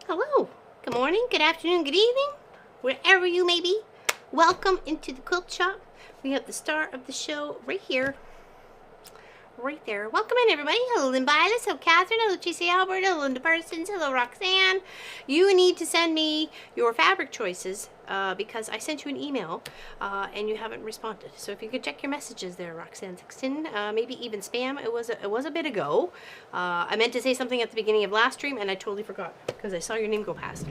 Hello, good morning, good afternoon, good evening, wherever you may be. Welcome into the quilt shop. We have the star of the show right here, right there. Welcome in, everybody. Hello, Lynn Bilas. Hello, Catherine. Hello, TC Albert. Hello, Linda Parsons. Hello, Roxanne. You need to send me your fabric choices because I sent you an email and you haven't responded. So if you could check your messages there, Roxanne Sexton, maybe even spam. It was a bit ago. I meant to say something at the beginning of last stream and I totally forgot because I saw your name go past.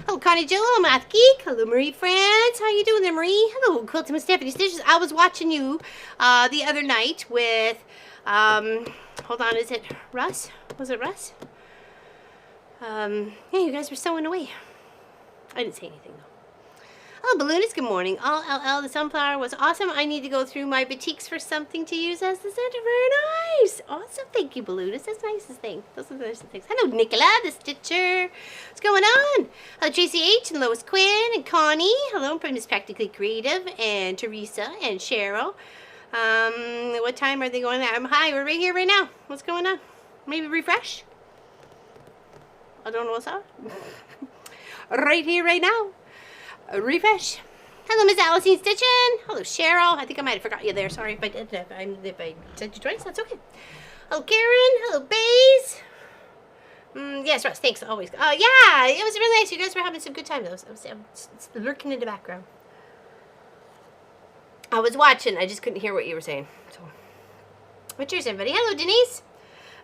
Hello, Connie Jill. Hello, Math Geek. Hello, Marie France. How you doing there, Marie? Hello, Quilt and Stephanie Stitches. I was watching you the other night with hold on, is it Russ? Was it Russ? Yeah, you guys were sewing away. I didn't say anything though. Oh, Balloonist, good morning. All LL, the sunflower was awesome. I need to go through my boutiques for something to use as the center. Very nice. Awesome. Thank you, Balloonist. That's the nicest thing. Those are the nicest things. Hello, Nicola, the Stitcher. What's going on? Hello, Tracy H. and Lois Quinn and Connie. Hello, Miss Practically Creative and Teresa and Cheryl. What time are they going at? Hi, we're right here right now. What's going on? Maybe refresh? I don't know what's up. Right here, right now. Refresh. Hello, Miss Allison Stitchin. Hello, Cheryl. I think I might have forgot you there. Sorry if I did. If I said you twice, that's okay. Hello, Karen. Hello, Baze. Yes, Russ. Thanks. Always. Yeah, it was really nice. You guys were having some good time, though. It's lurking in the background. I was watching. I just couldn't hear what you were saying. So, but cheers, everybody. Hello, Denise.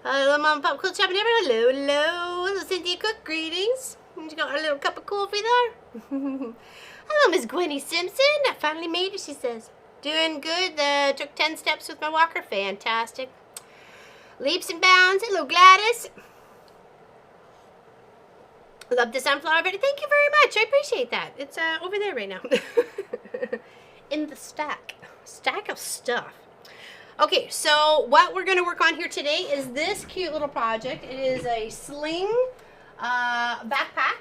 Hello, Mom and Pop Quilt Shop and everyone. Hello, hello. Hello, Cynthia Cook. Greetings. You got a little cup of coffee there? Hello, Miss Gwenny Simpson. I finally made it, she says. Doing good. Took 10 steps with my walker. Fantastic. Leaps and bounds. Hello, Gladys. Love the sunflower. Thank you very much. I appreciate that. It's over there right now. In the stack of stuff. Okay, so what we're going to work on here today is this cute little project. It is a sling backpack.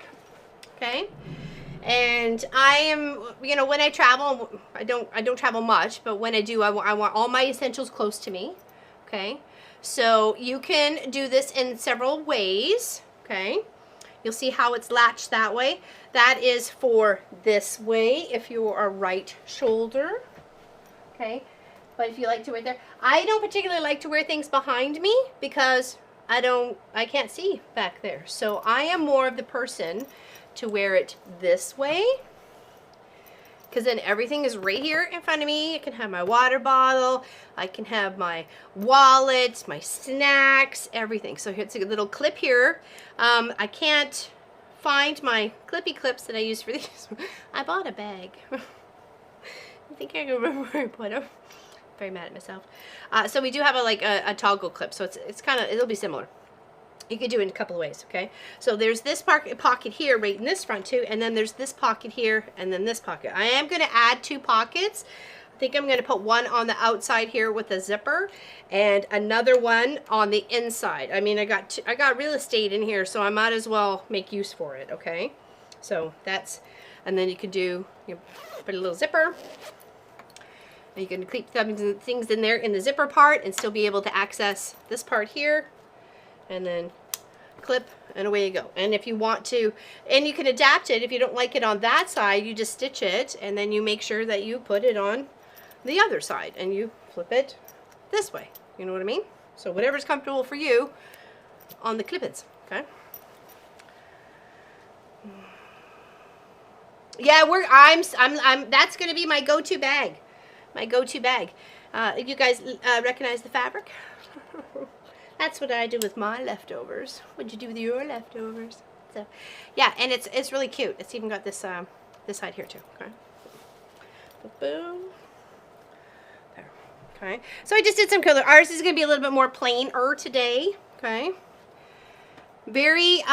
Okay, and I am, you know, when I travel, I don't travel much, but when I do, I want all my essentials close to me. Okay, so you can do this in several ways. Okay. You'll see how it's latched that way. That is for this way if you are right shoulder. Okay, but if you like to wear it there. I don't particularly like to wear things behind me because I can't see back there. So I am more of the person to wear it this way, because then everything is right here in front of me. I can have my water bottle, I can have my wallet, my snacks, everything. So here's a little clip here. I can't find my clippy clips that I use for these. I bought a bag. I think I can remember where I put them. Very mad at myself. So we do have a toggle clip, so it's kind of, it'll be similar. You could do it in a couple of ways, okay? So there's this pocket here, right in this front too, and then there's this pocket here, and then this pocket. I am going to add 2 pockets. I think I'm going to put one on the outside here with a zipper, and another one on the inside. I mean, I got real estate in here, so I might as well make use for it, okay? So that's, and then you can do, put a little zipper. You can keep things in there in the zipper part and still be able to access this part here, and then clip, and away you go. And if you want to, and you can adapt it, if you don't like it on that side, you just stitch it, and then you make sure that you put it on the other side, and you flip it this way. You know what I mean? So whatever's comfortable for you on the clip-ins, okay? Yeah, that's gonna be my go-to bag. My go-to bag. You guys recognize the fabric? That's what I do with my leftovers. What'd you do with your leftovers? So, yeah, and it's really cute. It's even got this this side here too. Okay. Boom. There. Okay. So I just did some color. Ours is gonna be a little bit more plainer today. Okay. Very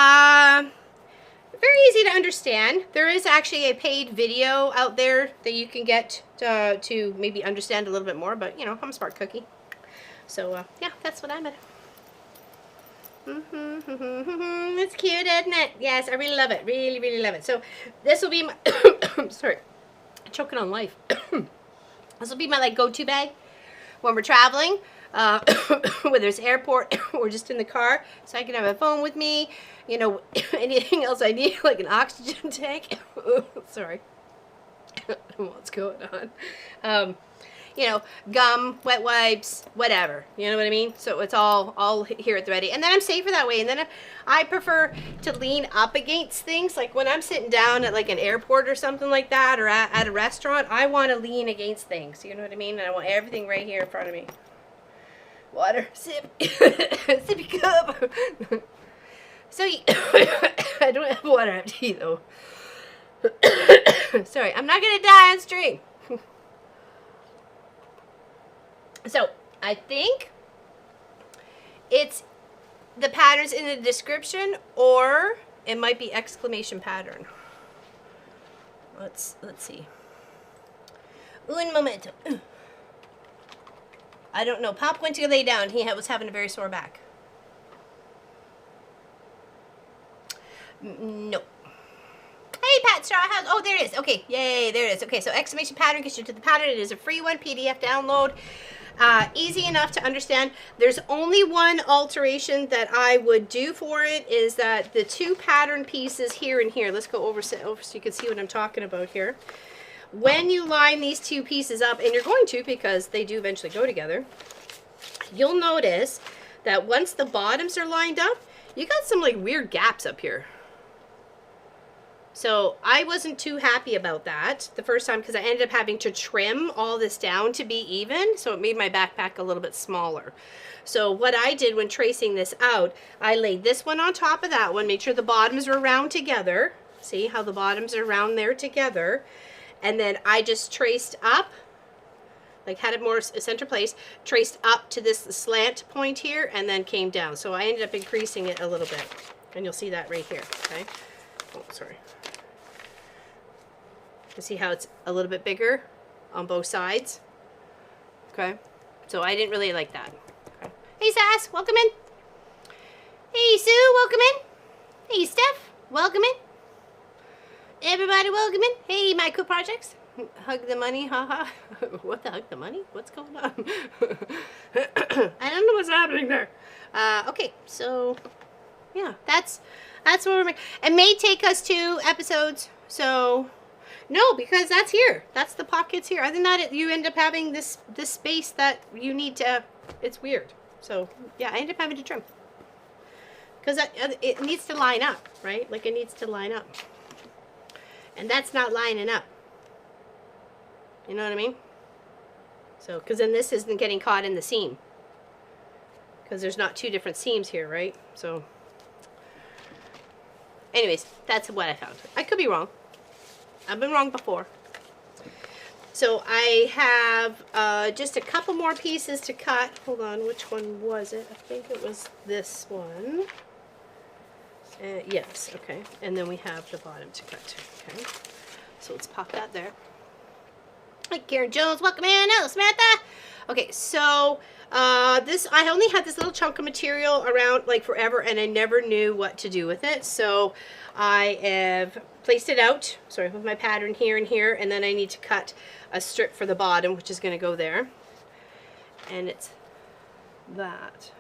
very easy to understand. There is actually a paid video out there that you can get to maybe understand a little bit more, but you know, I'm a smart cookie. So yeah, that's what I'm at. It's cute, isn't it? Yes, I really love it. Really, really love it. So this will be my sorry, I'm choking on life. This will be my like go-to bag when we're traveling. whether it's airport or just in the car, so I can have my phone with me, you know, anything else I need, like an oxygen tank. Sorry. I don't know what's going on. You know, gum, wet wipes, whatever. You know what I mean? So it's all here at the ready. And then I'm safer that way. And then I prefer to lean up against things. Like when I'm sitting down at like an airport or something like that, or at a restaurant, I want to lean against things. You know what I mean? And I want everything right here in front of me. Water, sip, sippy cup. So I don't have water, I have tea though. Sorry, I'm not gonna die on stream. So I think it's the patterns in the description, or it might be exclamation pattern. Let's see. Un momento. I don't know. Pop went to lay down. He was having a very sore back. No. Hey, Pat Straw House. Oh, there it is. Okay. Yay, there it is. Okay, so exclamation pattern gets you to the pattern. It is a free one, PDF download. Easy enough to understand. There's only one alteration that I would do for it, is that the two pattern pieces here and here, let's go over so you can see what I'm talking about here. When you line these two pieces up, and you're going to because they do eventually go together, you'll notice that once the bottoms are lined up, you got some like weird gaps up here. So I wasn't too happy about that the first time, because I ended up having to trim all this down to be even, so it made my backpack a little bit smaller. So what I did when tracing this out, I laid this one on top of that one, made sure the bottoms were round together. See how the bottoms are round there together? And then I just traced up, like had it more center place, traced up to this slant point here, and then came down. So I ended up increasing it a little bit, and you'll see that right here, okay? Oh, sorry. You see how it's a little bit bigger on both sides? Okay, so I didn't really like that. Okay. Hey Sass, welcome in. Hey Sue, welcome in. Hey Steph, welcome in. Everybody welcome in. Hey my cool projects. Hug the money, haha. What the hug the money? What's going on? I don't know what's happening there. Okay, so yeah, that's what we're making. It may take us 2 episodes, so no, because that's here. That's the pockets here. Other than that, you end up having this space that you need to. It's weird. So yeah, I end up having to trim because it needs to line up, right? Like it needs to line up, and that's not lining up. You know what I mean? So because then this isn't getting caught in the seam, because there's not 2 different seams here, right? So anyways, that's what I found. I could be wrong. I've been wrong before. So I have just a couple more pieces to cut. Hold on, which one was it? I think it was this one. Yes, okay. And then we have the bottom to cut. Okay. So let's pop that there. Hi, Karen Jones, welcome in. Hello, Samantha. Okay, so I only had this little chunk of material around like forever, and I never knew what to do with it. So I have placed it out, sorry, with my pattern here and here, and then I need to cut a strip for the bottom, which is going to go there. And it's that.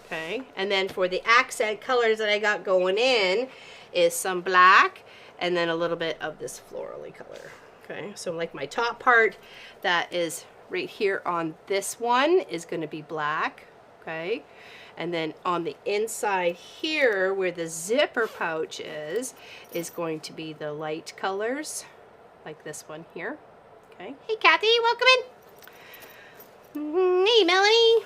Okay, and then for the accent colors that I got going in is some black and then a little bit of this florally color. Okay, so like my top part that is right here on this one is going to be black. Okay, and then on the inside here where the zipper pouch is going to be the light colors, like this one here. Okay, hey Kathy, welcome in. Hey Melanie.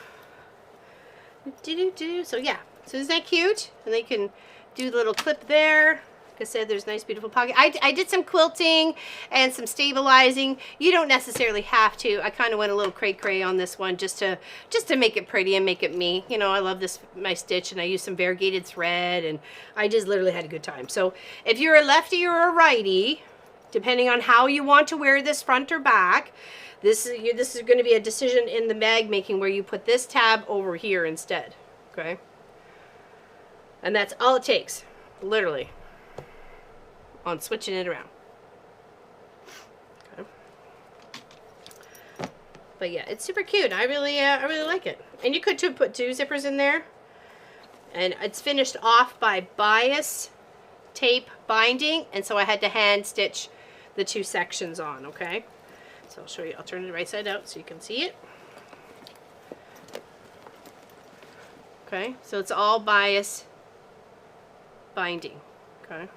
So yeah, so isn't that cute? And they can do the little clip there. Like I said, there's nice beautiful pocket. I did some quilting and some stabilizing. You don't necessarily have to. I kind of went a little cray on this one just to make it pretty and make it me. You know, I love this, my stitch, and I used some variegated thread, and I just literally had a good time. So if you're a lefty or a righty, depending on how you want to wear this front or back, this is going to be a decision in the bag making where you put this tab over here instead. Okay, and that's all it takes, literally, on switching it around. But yeah, it's super cute. I really like it. And you could put 2 zippers in there. And it's finished off by bias tape binding, and so I had to hand stitch the 2 sections on, okay? So I'll show you, I'll turn it right side out so you can see it. Okay, so it's all bias binding, okay?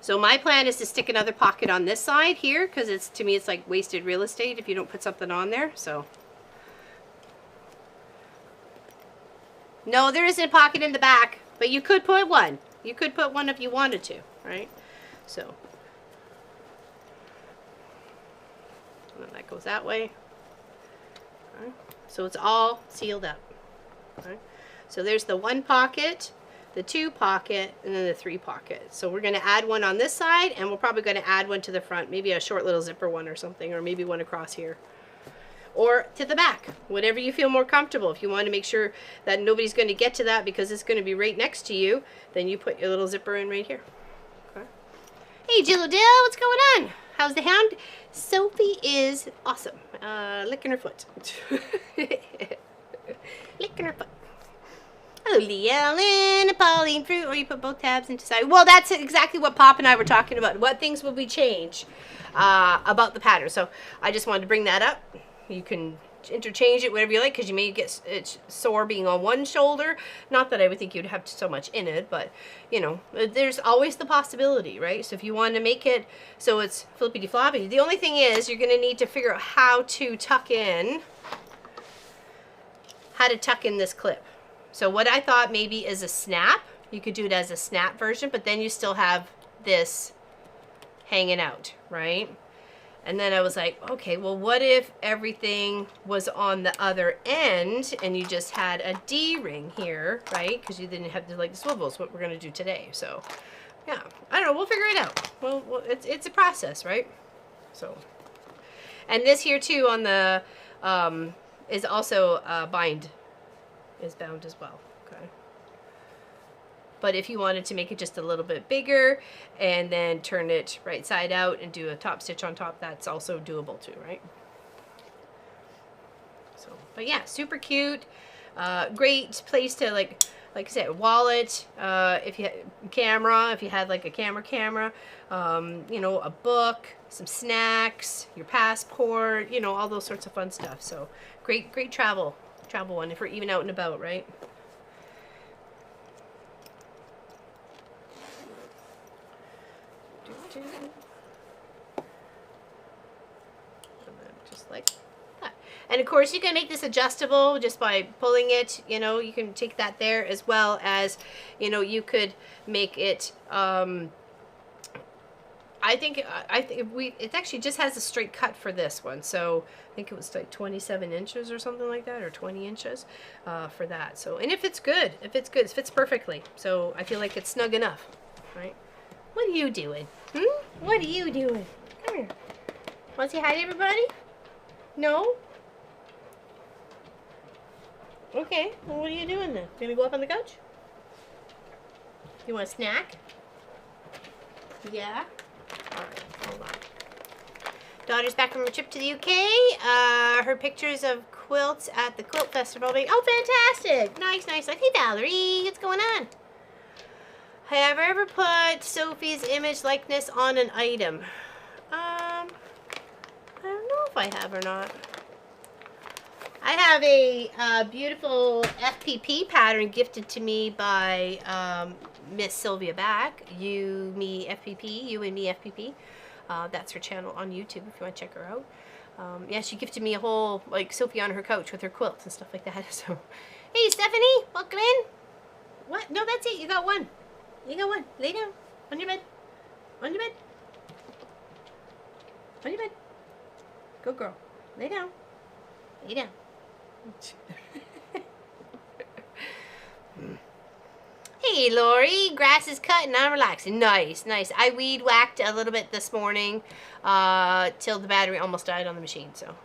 So my plan is to stick another pocket on this side here, because it's, to me, it's like wasted real estate if you don't put something on there, so. No, there isn't a pocket in the back, but you could put one. You could put one if you wanted to, right? So. And then that goes that way. Okay. So it's all sealed up. Okay. So there's the 1 pocket, the 2 pocket, and then the 3 pocket. So we're going to add one on this side, and we're probably going to add one to the front, maybe a short little zipper one or something, or maybe one across here. Or to the back, whatever you feel more comfortable. If you want to make sure that nobody's going to get to that because it's going to be right next to you, then you put your little zipper in right here. Okay. Hey, Jill O'Dell, what's going on? How's the hound? Sophie is awesome. Licking her foot. Licking her foot. Hello, Lee Ellen, Pauline Fruit, or you put both tabs into side. Well, that's exactly what Pop and I were talking about. What things will we change about the pattern? So I just wanted to bring that up. You can interchange it, whatever you like, because you may get it sore being on one shoulder. Not that I would think you'd have so much in it, but, you know, there's always the possibility, right? So if you want to make it so it's flippity-floppy, the only thing is you're going to need to figure out how to tuck in this clip. So what I thought maybe is a snap. You could do it as a snap version, but then you still have this hanging out, right? And then I was like, okay, well, what if everything was on the other end and you just had a D-ring here, right? Because you didn't have to, like, the swivels, what we're going to do today. So, yeah, I don't know. We'll figure it out. Well, it's a process, right? So, and this here, too, on the, is also is bound as well, okay? But if you wanted to make it just a little bit bigger and then turn it right side out and do a top stitch on top, that's also doable too, right? So, but yeah, super cute. Great place to, like I said, wallet, if you had camera, if you had like a camera, you know, a book, some snacks, your passport, you know, all those sorts of fun stuff. So great travel one if we're even out and about, right? Just like that. And of course you can make this adjustable just by pulling it, you know, you can take that there, as well as, you know, you could make it, I think it actually just has a straight cut for this one. So I think it was like 27 inches or something like that, or 20 inches for that. So, and it fits good, it fits perfectly. So I feel like it's snug enough, right? What are you doing? What are you doing? Come here. Want to say hi to everybody? No? Okay, well, what are you doing then? Gonna go up on the couch? You want a snack? Yeah? Alright, hold on. Daughter's back from her trip to the UK. Her pictures of quilts at the Quilt Festival. Oh, fantastic! Nice. Like, hey, Valerie, what's going on? Have I ever put Sophie's image likeness on an item? I don't know if I have or not. I have a beautiful FPP pattern gifted to me by Miss Sylvia Back. You and me FPP. That's her channel on YouTube if you want to check her out. Yeah, she gifted me a whole, like, Sophie on her couch with her quilts and stuff like that. So, hey, Stephanie, welcome in. What? No, that's it. You got one. You got one. Lay down. On your bed. On your bed. On your bed. Good girl. Lay down. Lay down. Hey, Lori. Grass is cut and I'm relaxing. Nice. I weed whacked a little bit this morning till the battery almost died on the machine. So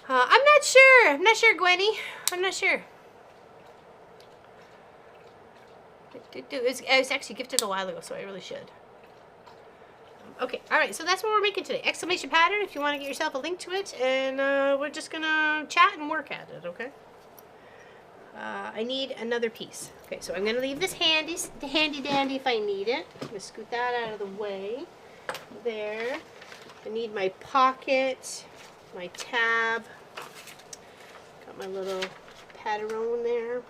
I'm not sure. Gwenny. I'm not sure. I was actually gifted a while ago, so I really should. Okay, all right, so that's what we're making today. Exclamation pattern, if you want to get yourself a link to it, and we're just going to chat and work at it, okay? I need another piece. Okay, so I'm going to leave this handy dandy if I need it. I'm going to scoot that out of the way. There. I need my pocket, my tab. Got my little pattern there.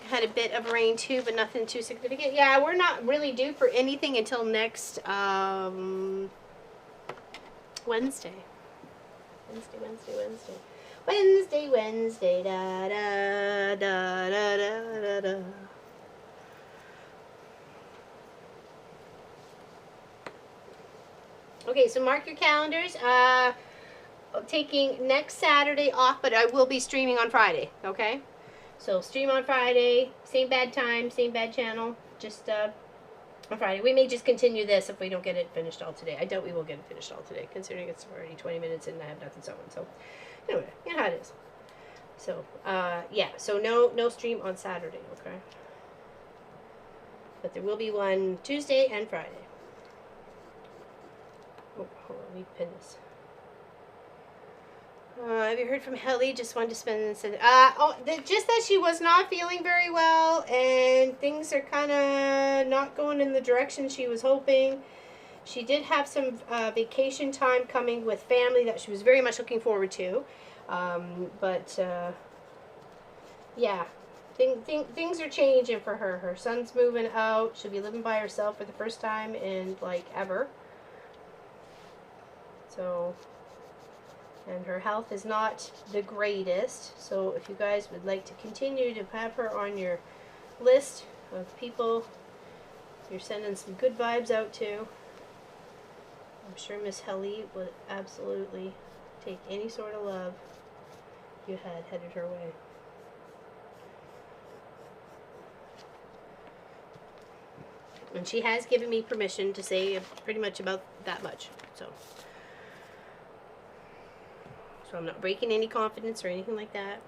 Had a bit of rain too, but nothing too significant. Yeah, we're not really due for anything until next Wednesday. Wednesday, da da da da da da. Okay, so mark your calendars. Taking next Saturday off, but I will be streaming on Friday, okay? So stream on Friday, same bad time, same bad channel, just on Friday. We may just continue this if we don't get it finished all today. I doubt we will get it finished all today, considering it's already 20 minutes and I have nothing sewn. So anyway, you know how it is. So yeah, so no stream on Saturday, okay? But there will be one Tuesday and Friday. Oh, hold on, let me pin this. Have you heard from Helly? Just wanted to spend just that she was not feeling very well and things are kind of not going in the direction she was hoping. She did have some vacation time coming with family that she was very much looking forward to. Yeah, things are changing for her. Her son's moving out. She'll be living by herself for the first time in like ever. So... and her health is not the greatest, so if you guys would like to continue to have her on your list of people you're sending some good vibes out to, I'm sure Miss Helly would absolutely take any sort of love you had headed her way. And she has given me permission to say pretty much about that much, so I'm not breaking any confidence or anything like that.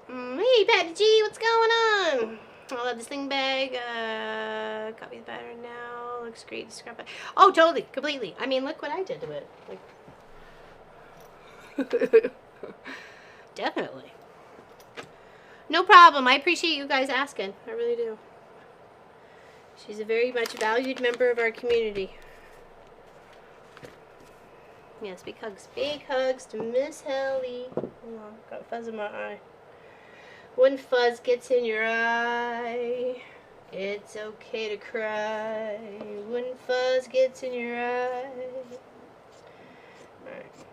Hey, Patty G, what's going on? I love this sling bag. Copy the pattern now. Looks great to scrap it. Oh, totally, completely. I mean, look what I did to it. Like, definitely. No problem. I appreciate you guys asking. I really do. She's a very much valued member of our community. Yes, big hugs. Big hugs to Miss Helly. Oh, got a fuzz in my eye. When fuzz gets in your eye, it's okay to cry. When fuzz gets in your eye. Alright.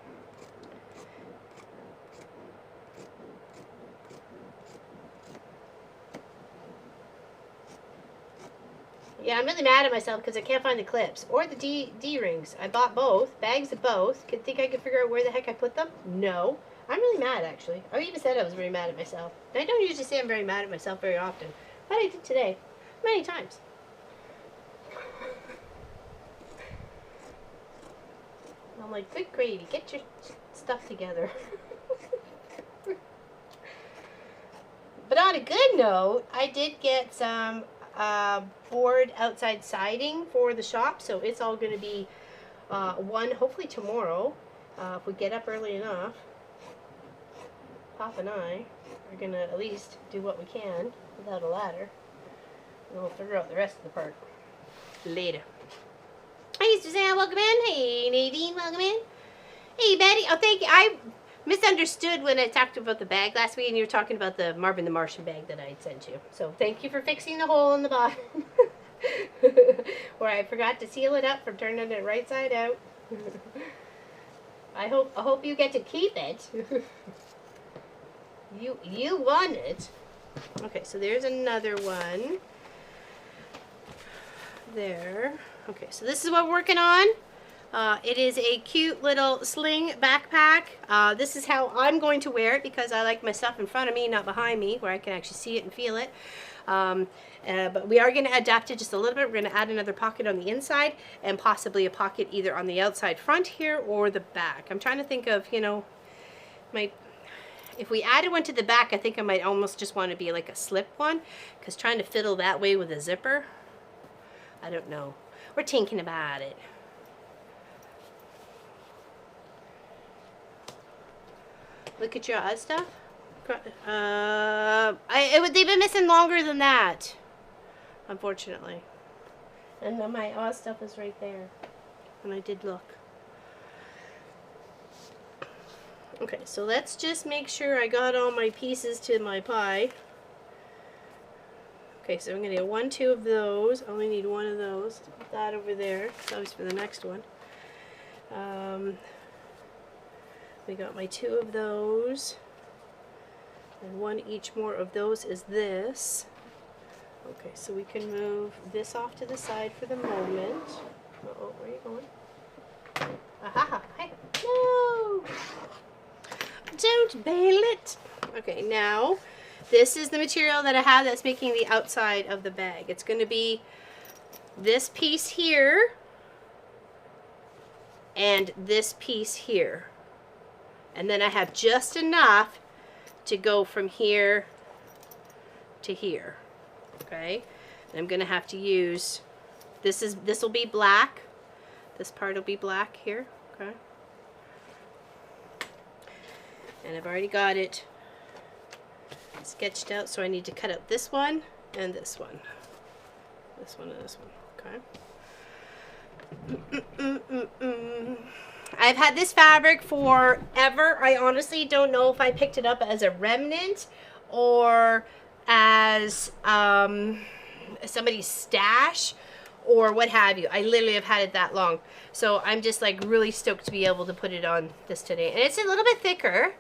Yeah, I'm really mad at myself because I can't find the clips or the D-rings. I bought both, bags of both. Think I could figure out where the heck I put them? No. I'm really mad, actually. I even said I was very mad at myself. And I don't usually say I'm very mad at myself very often, but I did today. Many times. I'm like, good gravy, get your stuff together. But on a good note, I did get some board outside siding for the shop, so it's all going to be one hopefully tomorrow if we get up early enough. Pop and I are going to at least do what we can without a ladder, and we'll figure out the rest of the part later. Hey Suzanne, welcome in. Hey Nadine, welcome in. Hey Betty, oh thank you. I misunderstood when I talked about the bag last week, and you were talking about the Marvin the Martian bag that I had sent you. So thank you for fixing the hole in the bottom. Where I forgot to seal it up from turning it right side out. I hope you get to keep it. You won it. Okay, so there's another one. There. Okay, so this is what we're working on. It is a cute little sling backpack. This is how I'm going to wear it because I like my stuff in front of me, not behind me, where I can actually see it and feel it. But we are going to adapt it just a little bit. We're going to add another pocket on the inside and possibly a pocket either on the outside front here or the back. I'm trying to think of, you know, if we added one to the back, I think I might almost just want to be like a slip one, because trying to fiddle that way with a zipper, I don't know. We're thinking about it. Look at your other stuff. They've been missing longer than that, unfortunately. And then my Oz stuff is right there. And I did look. Okay, so let's just make sure I got all my pieces to my pie. Okay, so I'm going to get 1, 2 of those. I only need 1 of those. Put that over there. That was for the next one. We got my 2 of those. And 1 each more of those is this. Okay, so we can move this off to the side for the moment. Uh-oh, where are you going? Aha! Hey! No! Don't bail it! Okay, now, this is the material that I have that's making the outside of the bag. It's going to be this piece here and this piece here. And then I have just enough to go from here to here. Okay? And I'm going to have to use, this will be black. This part will be black here. Okay? And I've already got it sketched out, so I need to cut out this one and this one. This one and this one. Okay? I've had this fabric forever. I honestly don't know if I picked it up as a remnant or as somebody's stash or what have you. I literally have had it that long. So I'm just like really stoked to be able to put it on this today. And it's a little bit thicker.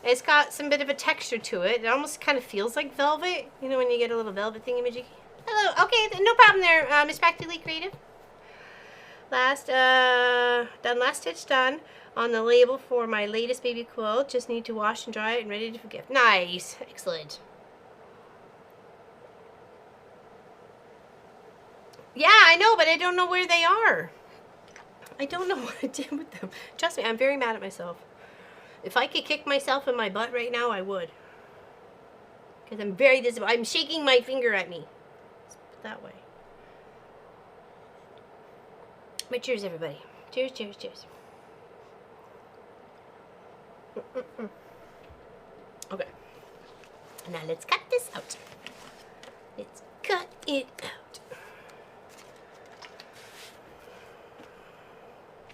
It's got some bit of a texture to it. It almost kind of feels like velvet. You know when you get a little velvet thingamajiggy? Hello. Okay, no problem there, Miss Practically Creative. Last stitch done on the label for my latest baby quilt. Just need to wash and dry it and ready to gift. Nice. Excellent. Yeah, I know, but I don't know where they are. I don't know what I did with them. Trust me, I'm very mad at myself. If I could kick myself in my butt right now, I would. Because I'm very disappointed. I'm shaking my finger at me. Let's put it that way. But cheers, everybody. Cheers, cheers, cheers. Okay. Now let's cut this out. Let's cut it out.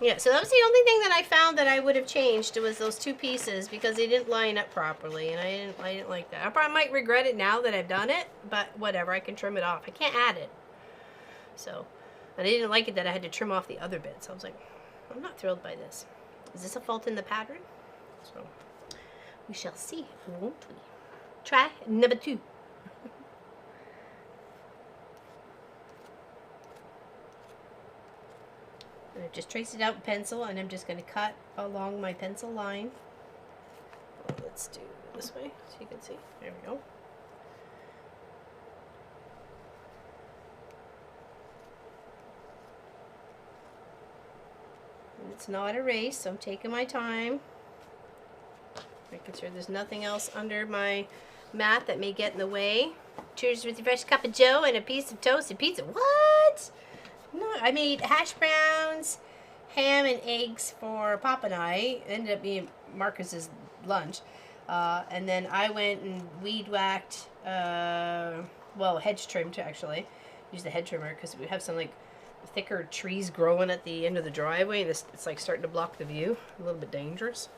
Yeah, so that was the only thing that I found that I would have changed was those 2 pieces because they didn't line up properly, and I didn't like that. I probably might regret it now that I've done it, but whatever, I can trim it off. I can't add it. So, and I didn't like it that I had to trim off the other bits. I was like, I'm not thrilled by this. Is this a fault in the pattern? So, we shall see, won't we? Try number 2. And I've just traced it out in pencil, and I'm just going to cut along my pencil line. Well, let's do it this way so you can see. There we go. And it's not a race, so I'm taking my time. Making sure there's nothing else under my mat that may get in the way. Cheers with your fresh cup of joe and a piece of toasted pizza. What? No, I made hash browns, ham, and eggs for Pop and I. It ended up being Marcus's lunch. And then I went and weed whacked, well, hedge trimmed actually. Used the hedge trimmer because we have some like thicker trees growing at the end of the driveway. And it's like starting to block the view. A little bit dangerous.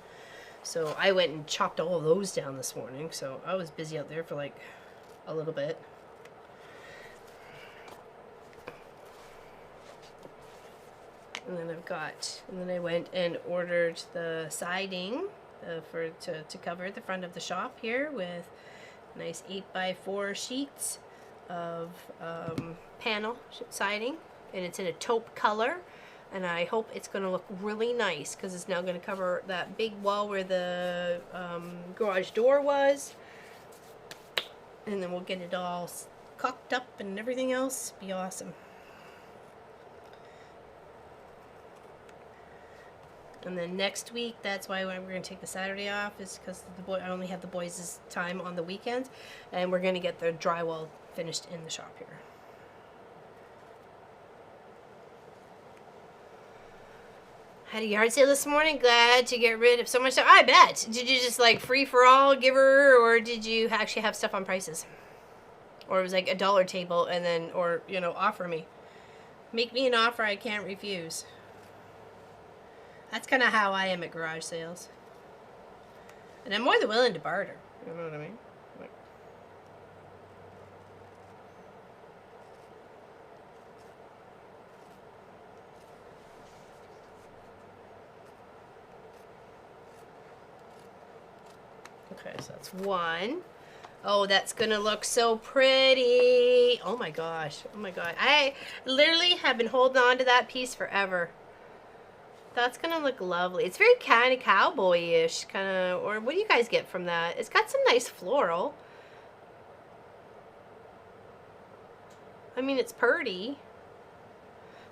So I went and chopped all of those down this morning. So I was busy out there for like a little bit. And then I went and ordered the siding to cover the front of the shop here with nice 8x4 sheets of panel siding, and it's in a taupe color. And I hope it's going to look really nice because it's now going to cover that big wall where the garage door was. And then we'll get it all caulked up and everything else. Be awesome. And then next week, that's why we're going to take the Saturday off, is because I only have the boys' time on the weekends. And we're going to get the drywall finished in the shop here. Had a yard sale this morning. Glad to get rid of so much stuff. I bet. Did you just like free for all giver, or did you actually have stuff on prices? Or it was like a dollar table and then, or, you know, offer me. Make me an offer I can't refuse. That's kind of how I am at garage sales. And I'm more than willing to barter. You know what I mean? Like, okay, so that's one. Oh, that's gonna look so pretty. Oh my gosh. Oh my god. I literally have been holding on to that piece forever. That's gonna look lovely. It's very kind of cowboy-ish, kind of, or what do you guys get from that? It's got some nice floral. I mean, it's pretty.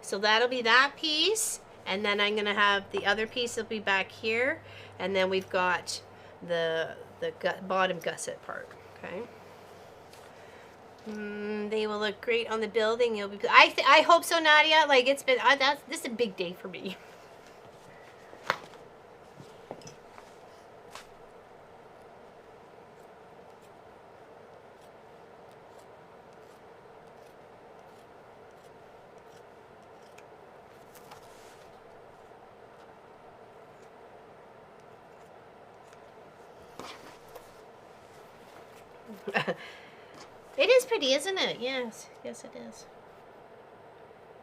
So that'll be that piece, and then I'm gonna have the other piece will be back here, and then we've got the bottom gusset part. Okay. They will look great on the building. You'll be. I hope so, Nadia. Like it's been. This is a big day for me. It is pretty, isn't it? Yes. Yes, it is.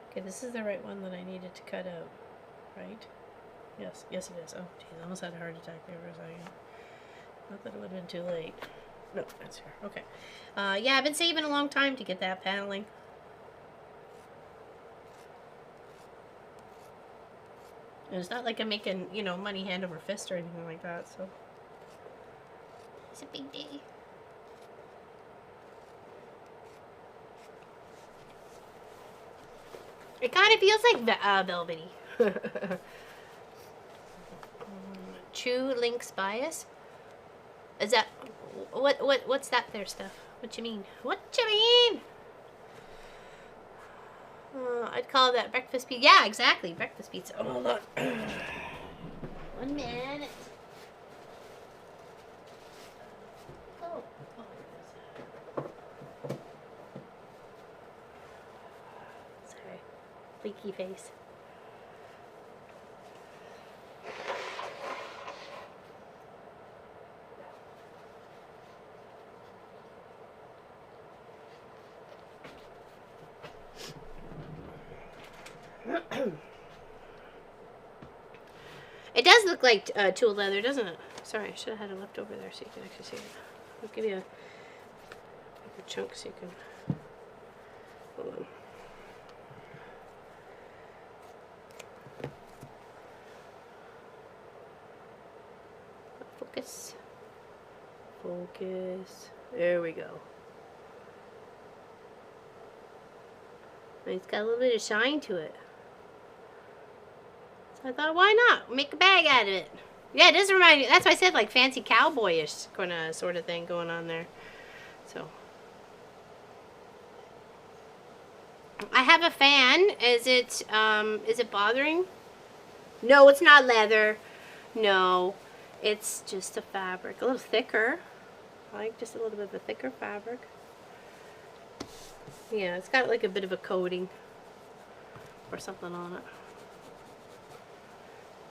Okay, this is the right one that I needed to cut out, right? Yes. Yes, it is. Oh, geez, I almost had a heart attack there for a second. Not that it would have been too late. No, that's here. Okay. Yeah, I've been saving a long time to get that paneling. And it's not like I'm making, you know, money hand over fist or anything like that, so. It's a big day. It kind of feels like velvety. True Lynx bias. Is that what's that there stuff? What you mean? What you mean? I'd call that breakfast pizza. Yeah, exactly, breakfast pizza. Oh, hold on. 1 minute. Oh. Leaky face. It does look like tool leather, doesn't it? Sorry, I should have had it left over there so you can actually see it. I'll give you a chunk so you can. Hold on. Focus. Focus. There we go. It's got a little bit of shine to it. So I thought, why not? Make a bag out of it. Yeah, it does remind me. That's why I said like fancy cowboyish kind of sort of thing going on there. So. I have a fan. Is it bothering? No, it's not leather. No. It's just a fabric, a little thicker. I like just a little bit of a thicker fabric. Yeah, it's got like a bit of a coating or something on it.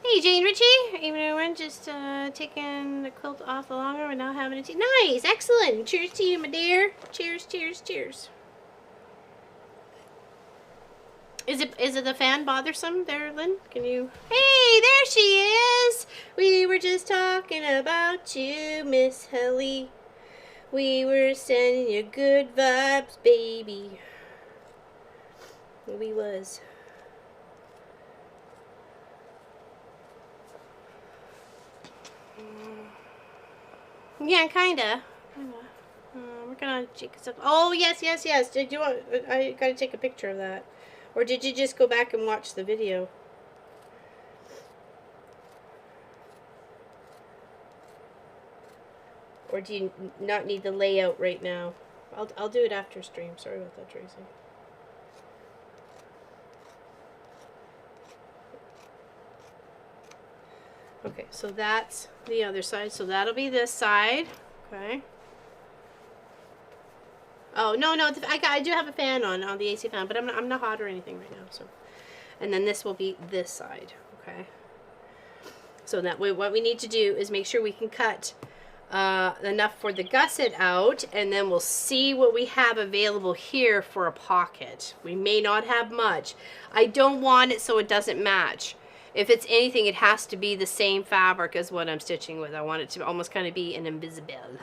Hey, Jane Ritchie. Even though we're just taking the quilt off the longer, we're now having a tea. Nice, excellent. Cheers to you, my dear. Cheers, cheers, cheers. Is it the fan bothersome there, Lynn? Can you? Hey, there she is. We were just talking about you, Miss Helly. We were sending you good vibes, baby. We was. Yeah, kinda. We're gonna take some. Oh yes, yes, yes. Did you want? I gotta take a picture of that, or did you just go back and watch the video? Or do you not need the layout right now? I'll do it after stream. Sorry about that, Tracy. Okay, so that's the other side. So that'll be this side. Okay. Oh no, I do have a fan on the AC fan, but I'm not hot or anything right now. So, and then this will be this side. Okay. So that way, what we need to do is make sure we can cut enough for the gusset out, and then we'll see what we have available here for a pocket. We may not have much. I don't want it so it doesn't match. If it's anything, it has to be the same fabric as what I'm stitching with. I want it to almost kind of be an invisible.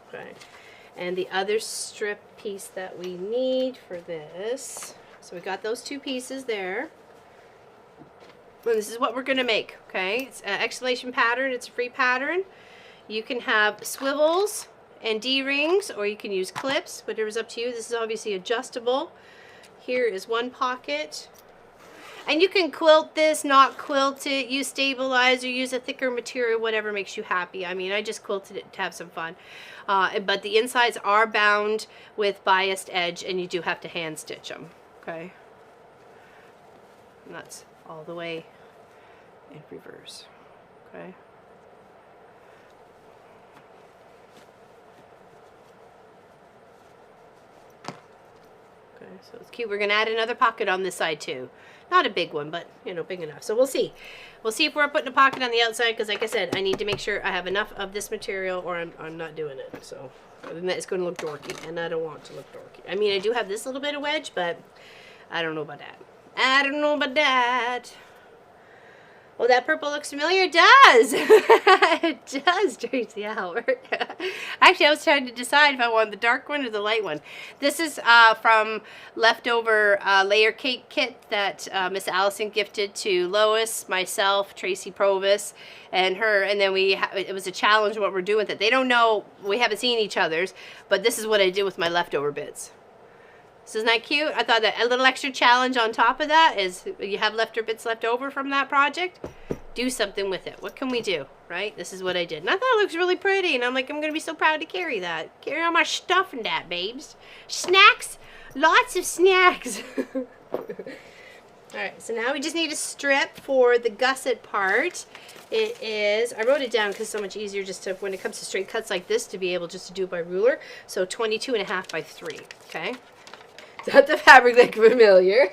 Okay. And the other strip piece that we need for this, so we got those two pieces there. And this is what we're going to make, okay? It's an exclamation pattern. It's a free pattern. You can have swivels and D-rings, or you can use clips, whatever's up to you. This is obviously adjustable. Here is one pocket. And you can quilt this, not quilt it, use stabilizer, use a thicker material, whatever makes you happy. I mean, I just quilted it to have some fun. But the insides are bound with biased edge, and you do have to hand stitch them, okay? And that's all the way in reverse, okay? Okay, so it's cute. We're gonna add another pocket on this side too. Not a big one, but you know, big enough. So we'll see. We'll see if we're putting a pocket on the outside, because like I said, I need to make sure I have enough of this material, or I'm not doing it. So other than that, it's going to look dorky, and I don't want to look dorky. I mean, I do have this little bit of wedge, but I don't know about that. I don't know about that. Oh, that purple looks familiar. It does. It does, Tracy Howard. Actually, I was trying to decide if I wanted the dark one or the light one. This is from leftover layer cake kit that Miss Allison gifted to Lois, myself, Tracy Provis, and her. And then it was a challenge what we're doing with it. They don't know, we haven't seen each other's, but this is what I did with my leftover bits. So isn't that cute? I thought that a little extra challenge on top of that is you have leftover bits left over from that project, do something with it. What can we do, right? This is what I did. And I thought it looks really pretty. And I'm like, I'm going to be so proud to carry that. Carry all my stuff in that, babes. Snacks. Lots of snacks. Alright, so now we just need a strip for the gusset part. It is, I wrote it down because it's so much easier just to, when it comes to straight cuts like this, to be able just to do it by ruler. So 22.5 by 3, okay? Does the fabric look familiar?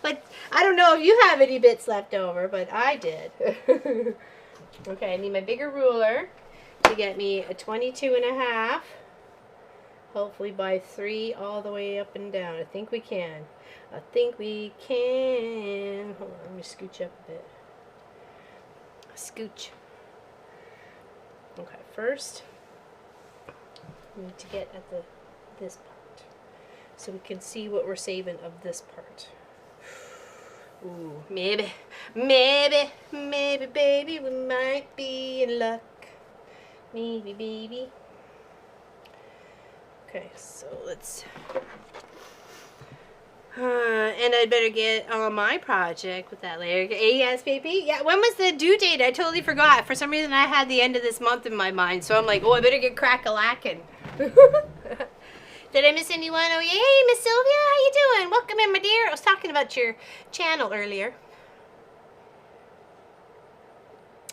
But I don't know if you have any bits left over, but I did. Okay, I need my bigger ruler to get me a 22.5. Hopefully by 3 all the way up and down. I think we can. I think we can. Hold on, let me scooch up a bit. Scooch. Okay, first we need to get at this part, so we can see what we're saving of this part. Ooh, maybe, baby, we might be in luck. Maybe, baby. Okay, so let's... and I'd better get on my project with that later. Yes, baby. Yeah, when was the due date? I totally forgot. For some reason, I had the end of this month in my mind, so I'm like, oh, I better get crack-a-lackin'. Did I miss anyone? Oh, yeah. Hey, Miss Sylvia, how you doing? Welcome in, my dear. I was talking about your channel earlier.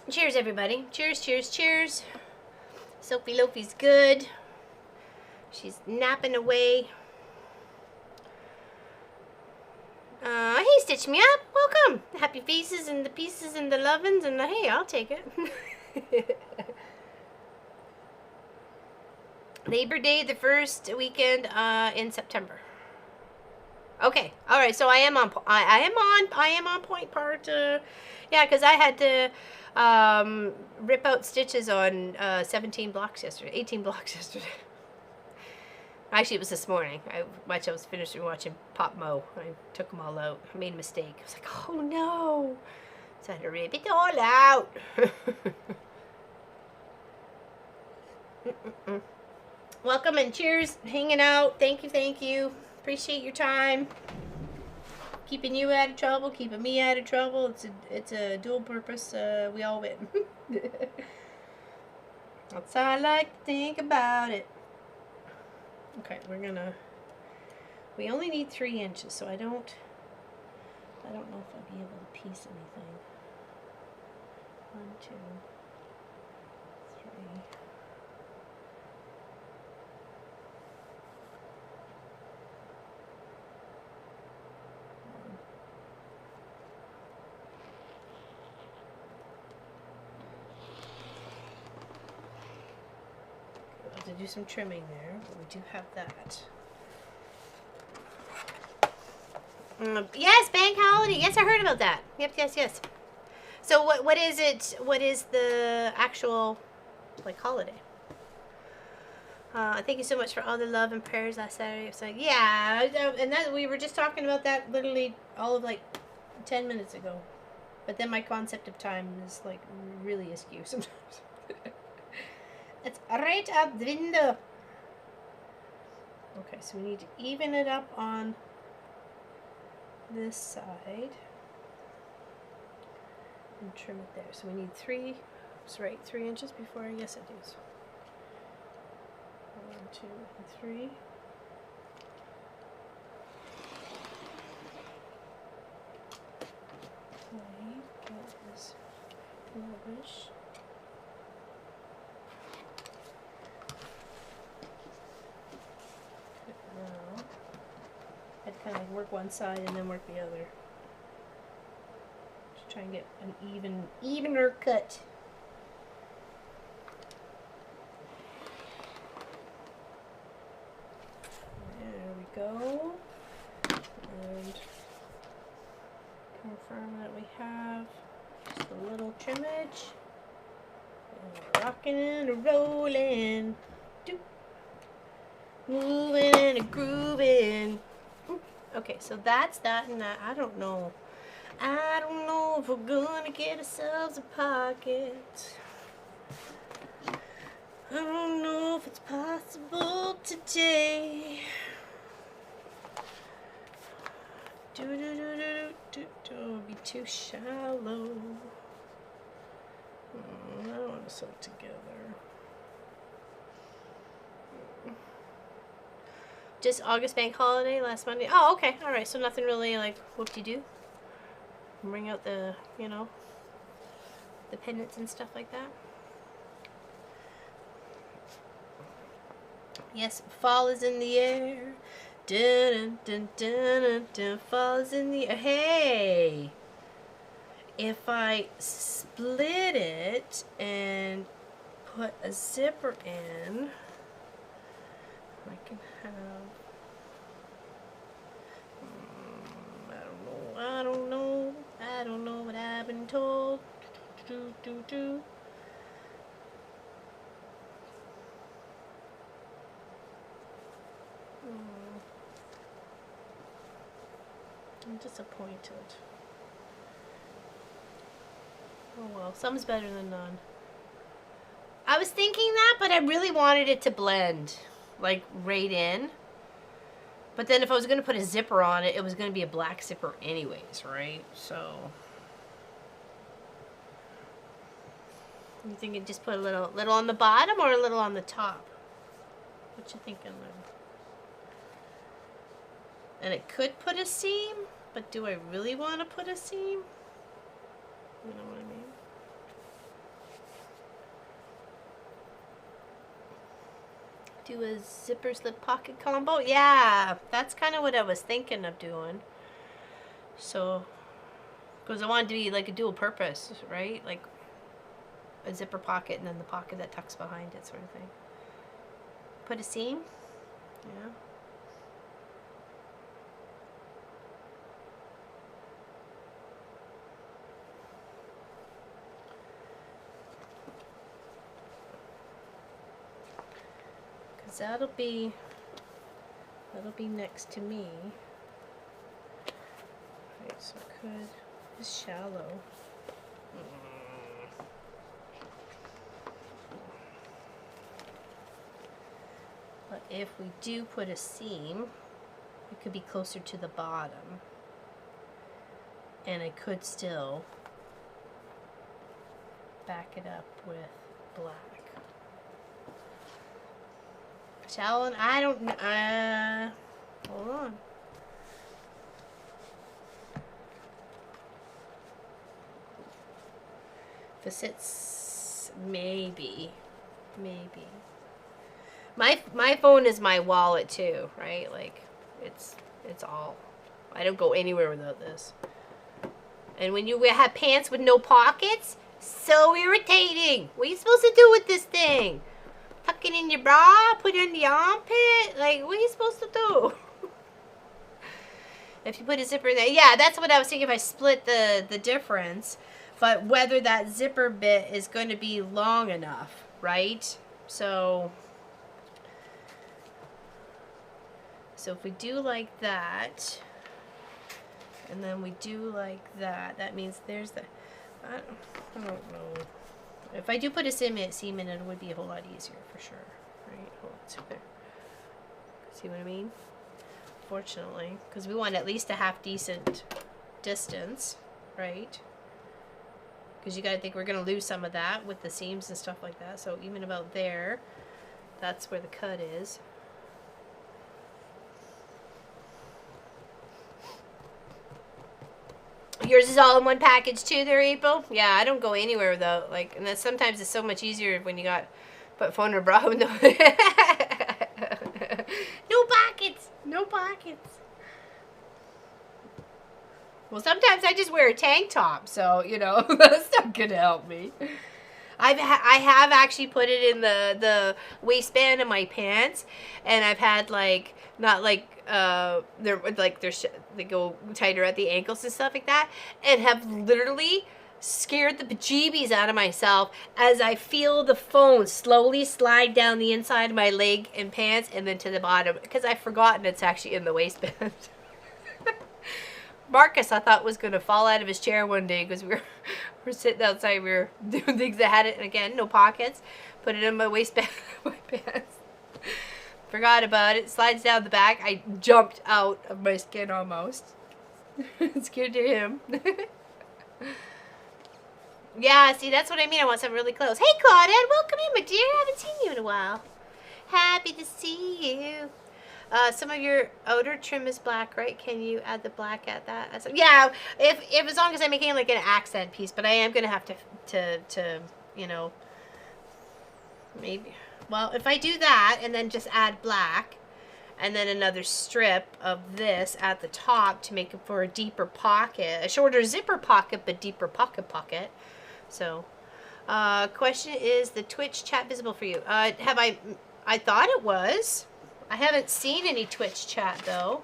Cheers, everybody. Cheers, cheers, cheers. Sophie Lofi's good. She's napping away. Hey, Stitch Me Up. Welcome. The happy faces and the pieces and the lovin's and the, hey, I'll take it. Labor Day, the first weekend in September. Okay, all right. So I am on point part. Yeah, because I had to rip out stitches on 18 blocks yesterday. Actually, it was this morning. I was finishing watching Pop Mo. I took them all out. I made a mistake. I was like, oh no. So I had to rip it all out. Welcome and cheers, hanging out. Thank you, thank you. Appreciate your time. Keeping you out of trouble, keeping me out of trouble. It's a dual purpose. We all win. That's how I like to think about it. Okay, we only need 3 inches, so I don't know if I'll be able to piece anything. 1, 2, 3. I'll have to do some trimming there, but we do have that. Yes, bank holiday. Yes, I heard about that. Yep, yes. So what is it? What is the actual like holiday? Thank you so much for all the love and prayers last Saturday. So yeah, and that we were just talking about that literally all of like 10 minutes ago. But then my concept of time is like really askew sometimes. It's right out the window. Okay, so we need to even it up on this side and trim it there. So we need 3 inches before, yes it is. 1, 2, and 3. Okay, that is rubbish. Now, I'd kind of work one side and then work the other. Just try and get an evener cut. There we go. And confirm that we have just a little trimmage. And we're rocking and rolling. Moving and a grooving. Okay, so that's that and that. I don't know if we're gonna get ourselves a pocket. I don't know if it's possible today. It'll be too shallow. I don't want to sew it together. Just August bank holiday last Monday. Oh, okay. All right. So nothing really like whoop-de-doo. Bring out the, the pendants and stuff like that. Yes, fall is in the air. Dun, dun, dun, dun, dun, dun. Fall is in the air. Hey! If I split it and put a zipper in, I can have, I don't know what I've been told. I'm disappointed. Oh well, some's better than none. I was thinking that, but I really wanted it to blend, like, right in. But then if I was going to put a zipper on it, it was going to be a black zipper anyways, right? So, you think it just put a little on the bottom or a little on the top? What you thinking there? And it could put a seam, but do I really want to put a seam? You know what I mean? Do a zipper slip pocket combo? Yeah, that's kind of what I was thinking of doing. So, because I wanted to be like a dual purpose, right? Like a zipper pocket and then the pocket that tucks behind it, sort of thing. Put a seam? Yeah. That'll be next to me. Right, so could, it's shallow. if we do put a seam, it could be closer to the bottom. And I could still back it up with black. Shall I don't, hold on. If it sits, maybe. My phone is my wallet too, right? Like, it's all, I don't go anywhere without this. And when you have pants with no pockets, so irritating. What are you supposed to do with this thing? Tuck it in your bra, put it in the armpit? Like, what are you supposed to do? If you put a zipper in there. Yeah, that's what I was thinking if I split the difference. But whether that zipper bit is going to be long enough, right? So if we do like that, and then we do like that, that means there's the, I don't know. If I do put a seam in, it would be a whole lot easier for sure, right? Hold on, so there. See what I mean? Fortunately, because we want at least a half decent distance, right? Because you got to think we're going to lose some of that with the seams and stuff like that. So even about there, that's where the cut is. Yours is all in one package too there, April? Yeah, I don't go anywhere without, like, and then sometimes it's so much easier when you got put phone or bra with no pockets. No pockets. Well, sometimes I just wear a tank top, so, you know, that's not going to help me. I have actually put it in the waistband of my pants, and I've had, like, not like, they go tighter at the ankles and stuff like that, and have literally scared the bejeebies out of myself as I feel the phone slowly slide down the inside of my leg and pants and then to the bottom, because I've forgotten it's actually in the waistband. Marcus, I thought, was going to fall out of his chair one day because we're sitting outside, we were doing things that had it, and again, no pockets. Put it in my waistband, my pants. Forgot about it. Slides down the back. I jumped out of my skin almost. Scared to him. Yeah, see, that's what I mean. I want something really close. Hey, Claudette, welcome in, my dear. I haven't seen you in a while. Happy to see you. Some of your outer trim is black, right? Can you add the black at that? Yeah, if as long as I'm making like an accent piece, but I am gonna have to you know, maybe. Well, if I do that and then just add black, and then another strip of this at the top to make it for a deeper pocket, a shorter zipper pocket, but deeper pocket. So, question is the Twitch chat visible for you? I thought it was. I haven't seen any Twitch chat though.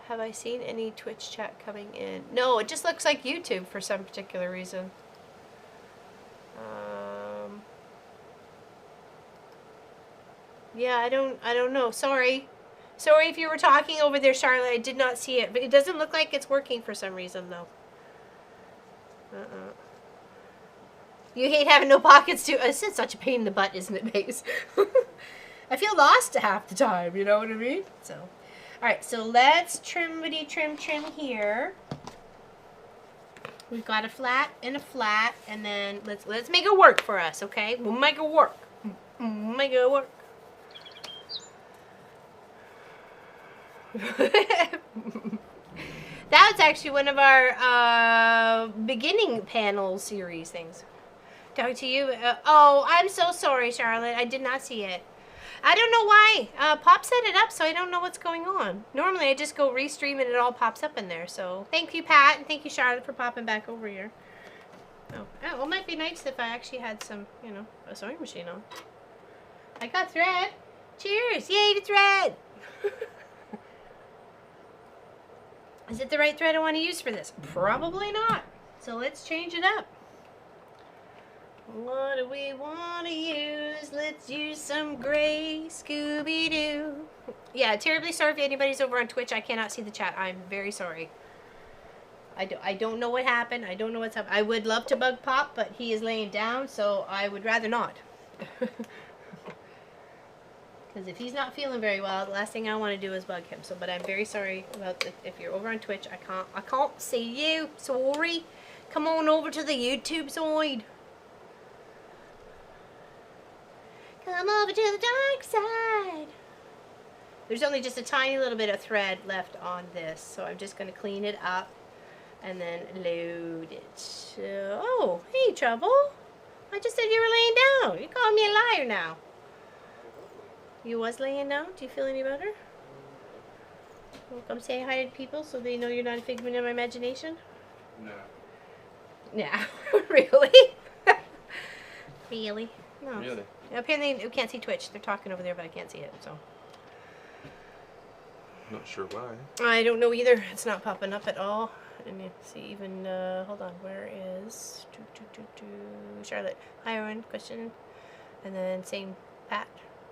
Have I seen any Twitch chat coming in? No, it just looks like YouTube for some particular reason. Yeah, I don't know. Sorry if you were talking over there, Charlotte. I did not see it, but it doesn't look like it's working for some reason though. You hate having no pockets too. It's such a pain in the butt, isn't it, Mace? I feel lost half the time, you know what I mean? So, alright, so let's trim here. We've got a flat, and then let's make it work for us, okay? We'll make it work. Make it work. That was actually one of our beginning panel series things. Talk to you. Oh, I'm so sorry, Charlotte. I did not see it. I don't know why. Pop set it up, so I don't know what's going on. Normally, I just go restream and it all pops up in there. So thank you, Pat, and thank you, Charlotte, for popping back over here. Oh, well, it might be nice if I actually had some, you know, a sewing machine on. I got thread. Cheers. Yay to thread. Is it the right thread I want to use for this? Probably not. So let's change it up. What do we want to use? Let's use some gray Scooby-Doo. Yeah, terribly sorry if anybody's over on Twitch. I cannot see the chat. I'm very sorry. I don't know what happened. I don't know what's up. I would love to bug Pop, but he is laying down, so I would rather not. Because if he's not feeling very well, the last thing I want to do is bug him. So, but I'm very sorry about if you're over on Twitch. I can't see you. Sorry. Come on over to the YouTube side. Come over to the dark side. There's only just a tiny little bit of thread left on this, so I'm just going to clean it up and then load it. Oh, hey, Trouble. I just said you were laying down. You called me a liar now. You was laying down? Do you feel any better? Well, come say hi to people so they know you're not a figment of my imagination? No. Yeah. Really? Really? No. Really? Apparently you can't see Twitch. They're talking over there, but I can't see it, so. Not sure why. I don't know either. It's not popping up at all. And you see even, hold on, where is Charlotte? Hi, everyone. Question. And then same Pat.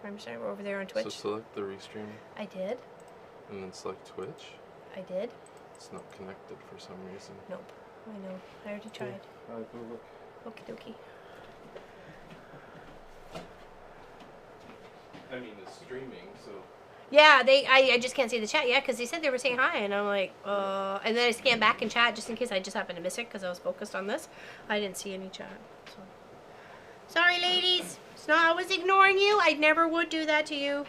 I'm sorry, we're over there on Twitch. So select the restream. I did. And then select Twitch. I did. It's not connected for some reason. Nope. I know. I already tried. I'll go look. Okie dokie. I mean, it's streaming, so. Yeah, I just can't see the chat yet because they said they were saying hi, and I'm like, and then I scanned back in chat just in case I just happened to miss it because I was focused on this. I didn't see any chat. So. Sorry, ladies. It's not, I was ignoring you. I never would do that to you.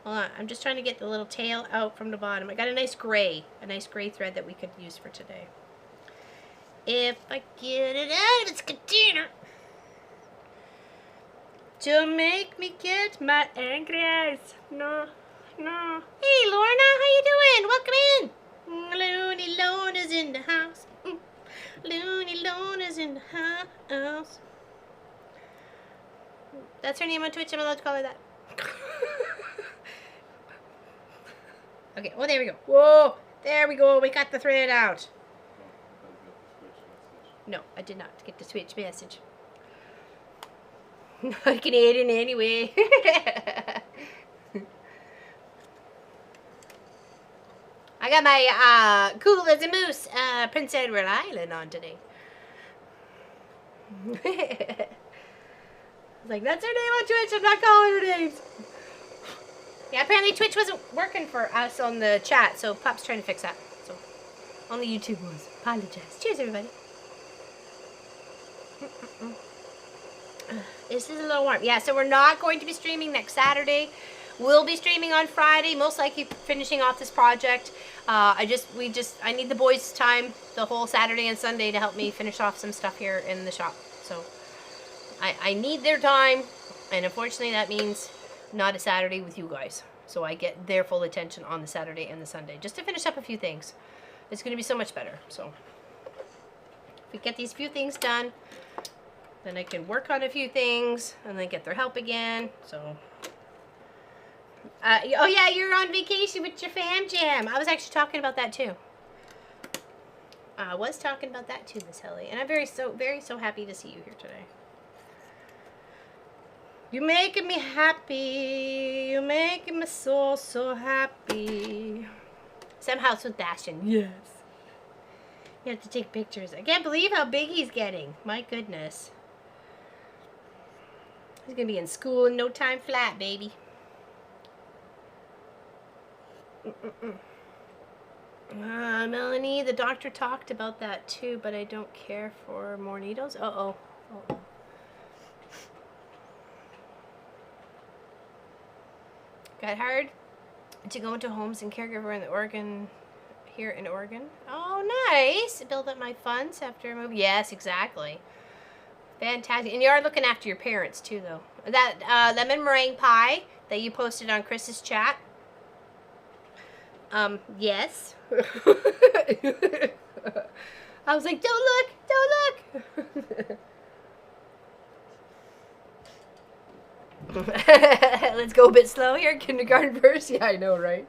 Hold on. I'm just trying to get the little tail out from the bottom. I got a nice gray thread that we could use for today. If I get it out of its container. To make me get my angry eyes. No, no. Hey, Lorna, how you doing? Welcome in. Looney Lona's in the house. Looney Lona's in the house. That's her name on Twitch. I'm allowed to call her that. Okay, well, there we go. Whoa, there we go. We got the thread out. No, I did not get the Twitch message. I can aid in anyway. I got my Cool as a Moose Prince Edward Island on today. Like, that's her name on Twitch. I'm not calling her names. Yeah, apparently Twitch wasn't working for us on the chat, so Pop's trying to fix that. So, only YouTube was. Apologize. Cheers, everybody. This is a little warm. Yeah, so we're not going to be streaming next Saturday. We'll be streaming on Friday, most likely finishing off this project. I need the boys' time the whole Saturday and Sunday to help me finish off some stuff here in the shop. So I need their time, and unfortunately that means not a Saturday with you guys. So I get their full attention on the Saturday and the Sunday just to finish up a few things. It's going to be so much better. So if we get these few things done, then I can work on a few things and then get their help again. So, oh yeah, you're on vacation with your fam jam. I was actually talking about that too. I was talking about that too, Miss Helly, and I'm very so happy to see you here today. You're making me happy. You're making me so happy. Some house with Bastion. Yes. You have to take pictures. I can't believe how big he's getting. My goodness. He's going to be in school in no time flat, baby. Melanie, the doctor talked about that too, but I don't care for more needles. Uh-oh. Uh-oh. Got hard to go into homes and caregiver in Oregon, here in Oregon. Oh, nice. Build up my funds after a move. Yes, exactly. Fantastic. And you are looking after your parents too, though. That lemon meringue pie that you posted on Chris's chat. Yes. I was like, don't look, don't look. Let's go a bit slow here, kindergarten verse. Yeah, I know, right?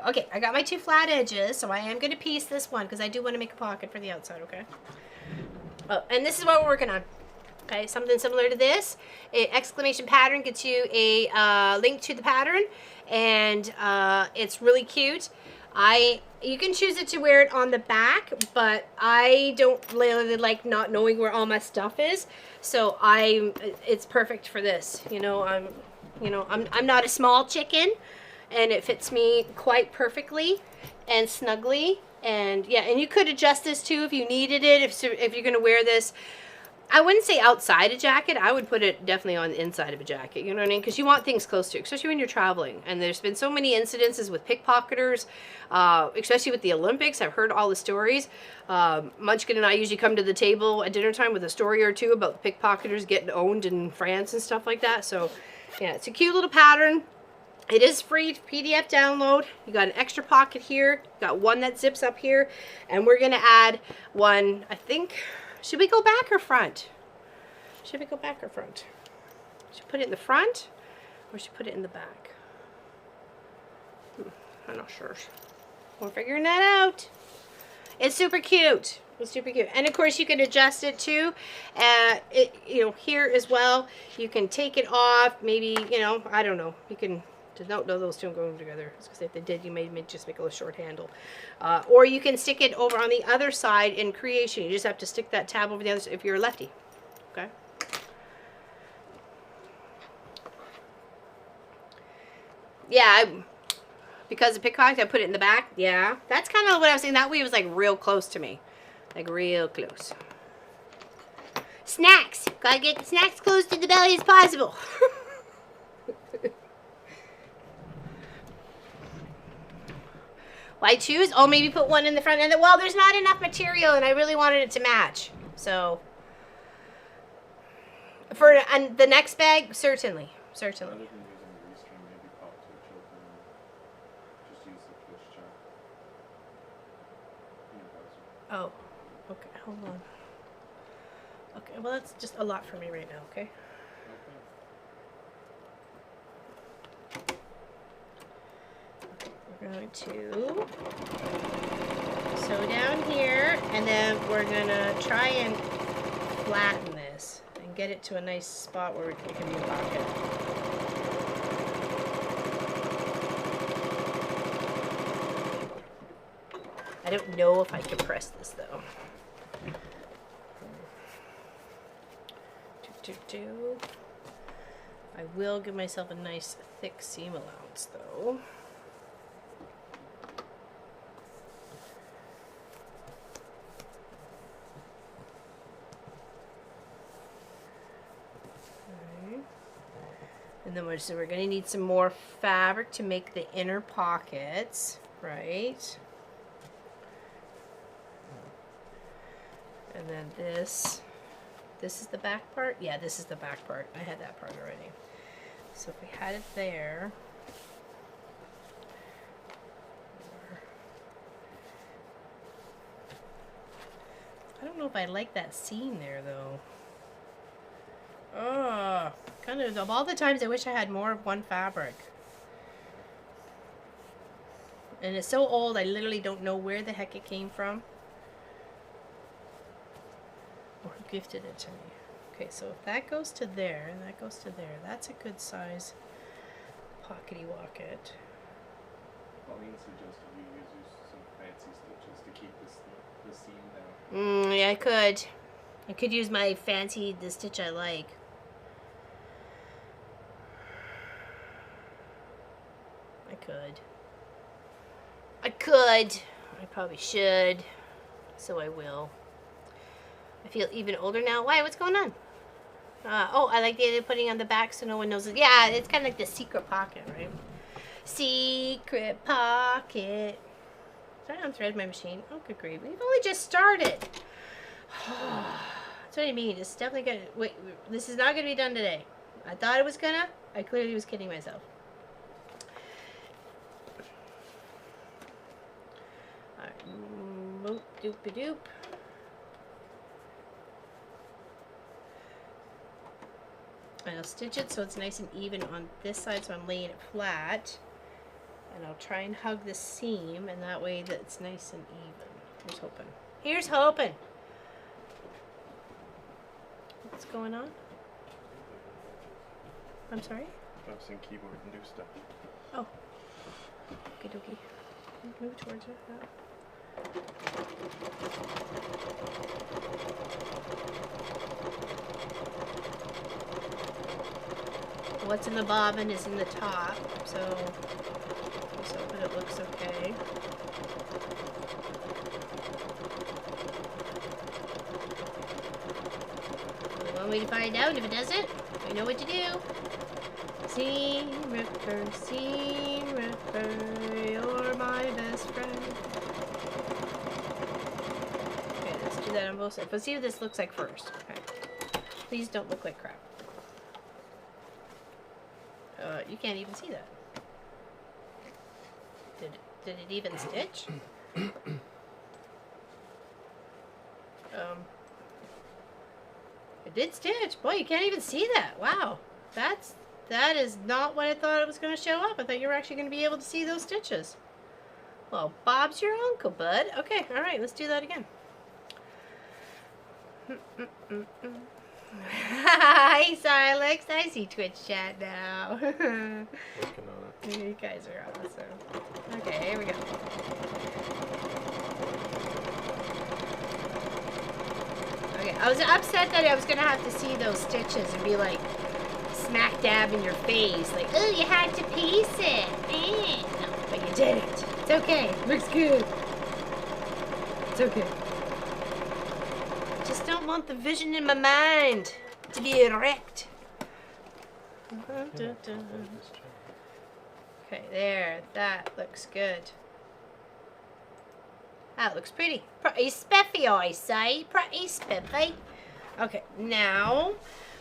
Okay, I got my two flat edges, so I am going to piece this one because I do want to make a pocket for the outside, okay? Oh, and this is what we're working on. Okay, something similar to this. A exclamation pattern gets you a link to the pattern, and it's really cute. You can choose it to wear it on the back, but I don't really like not knowing where all my stuff is. So it's perfect for this. I'm not a small chicken, and it fits me quite perfectly and snugly. And yeah, and you could adjust this too if you needed it. If you're gonna wear this, I wouldn't say outside a jacket. I would put it definitely on the inside of a jacket. You know what I mean? Because you want things close to you, especially when you're traveling. And there's been so many incidences with pickpocketers, especially with the Olympics. I've heard all the stories. Munchkin and I usually come to the table at dinner time with a story or two about pickpocketers getting owned in France and stuff like that. So, yeah, it's a cute little pattern. It is free PDF download. You got an extra pocket here. You got one that zips up here. And we're going to add one, I think. Should we go back or front? Should we go back or front? Should we put it in the front or should we put it in the back? I'm not sure. We're figuring that out. It's super cute. It's super cute. And of course you can adjust it too. Here as well, you can take it off. Maybe, I don't know. You can, no, those two go together. Because if they did, you may just make a little short handle. Or you can stick it over on the other side in creation. You just have to stick that tab over the other side if you're a lefty. Okay. Yeah, because of pickpocket, I put it in the back. Yeah, that's kind of what I was saying. That way it was like real close to me. Like real close. Snacks. Gotta get the snacks close to the belly as possible. Why choose? Oh, maybe put one in the front. Well, there's not enough material, and I really wanted it to match. So, for the next bag, certainly. Certainly. Rather than using the restring, maybe pop to a choke and just use the twist chart. Oh, okay, hold on. Okay, well, that's just a lot for me right now, okay? We're going to sew down here, and then we're going to try and flatten this and get it to a nice spot where it can be a pocket. I don't know if I can press this though. I will give myself a nice thick seam allowance though. And then we're going to need some more fabric to make the inner pockets, right? And then this is the back part? Yeah, this is the back part. I had that part already. So if we had it there, I don't know if I like that seam there though. Oh, kind of all the times I wish I had more of one fabric. And it's so old, I literally don't know where the heck it came from. Or who gifted it to me. Okay, so if that goes to there, and that goes to there, that's a good size pockety wocket. Pauline suggested you use some fancy stitches to keep the seam down. Yeah, I could. I could use the stitch I like. I probably should. So I will. I feel even older now. Why? What's going on? Oh, I like the idea of putting it on the back so no one knows it. Yeah, it's kind of like the secret pocket, right? Secret pocket. Did I unthread my machine? Oh, good grief. We've only just started. That's what I mean. It's definitely gonna. Wait, this is not gonna be done today. I thought it was gonna. I clearly was kidding myself. Alright. Doop-a-doop. And I'll stitch it so it's nice and even on this side, so I'm laying it flat. And I'll try and hug the seam, and that way that it's nice and even. Here's hoping. Here's hoping. What's going on? I'm sorry? Pressing keyboard and do stuff. Oh. Okie dokie. Move towards it. What's in the bobbin is in the top, so just hope that it looks okay. Only one way to find out. If it doesn't, I know what to do. Seam Ripper, you're my best friend. Okay, let's do that on both sides. Let's see what this looks like first. Okay. Please don't look like crap. You can't even see that. Did it even stitch? It did stitch. Boy, you can't even see that. Wow. That is not what I thought it was going to show up. I thought you were actually going to be able to see those stitches. Well, Bob's your uncle, bud. Okay, all right, let's do that again. Hi, Silex. I see Twitch chat now. Working on it. You guys are awesome. Okay, here we go. Okay, I was upset that I was going to have to see those stitches and be like smack dab in your face. Like, oh, you had to piece it. No, but you did it. It's okay. It looks good. It's okay. Just don't want the vision in my mind to be wrecked. Okay, there. That looks good. That looks pretty. Pretty spiffy, I say. Pretty spiffy. Okay, now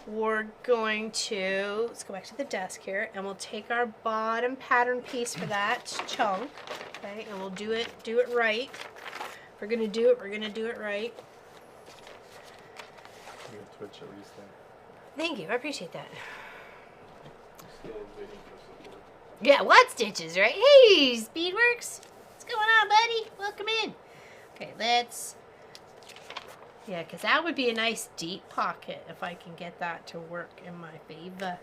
we're going to, let's go back to the desk here, and we'll take our bottom pattern piece for that chunk. Okay, and we'll do it right. If we're gonna do it, we're gonna do it right. You can twitch at least then. Thank you, I appreciate that. Still waiting for support. Yeah, what stitches, right? Hey, Speedworks. What's going on, buddy? Welcome in. Okay, let's... Yeah, because that would be a nice deep pocket if I can get that to work in my favor.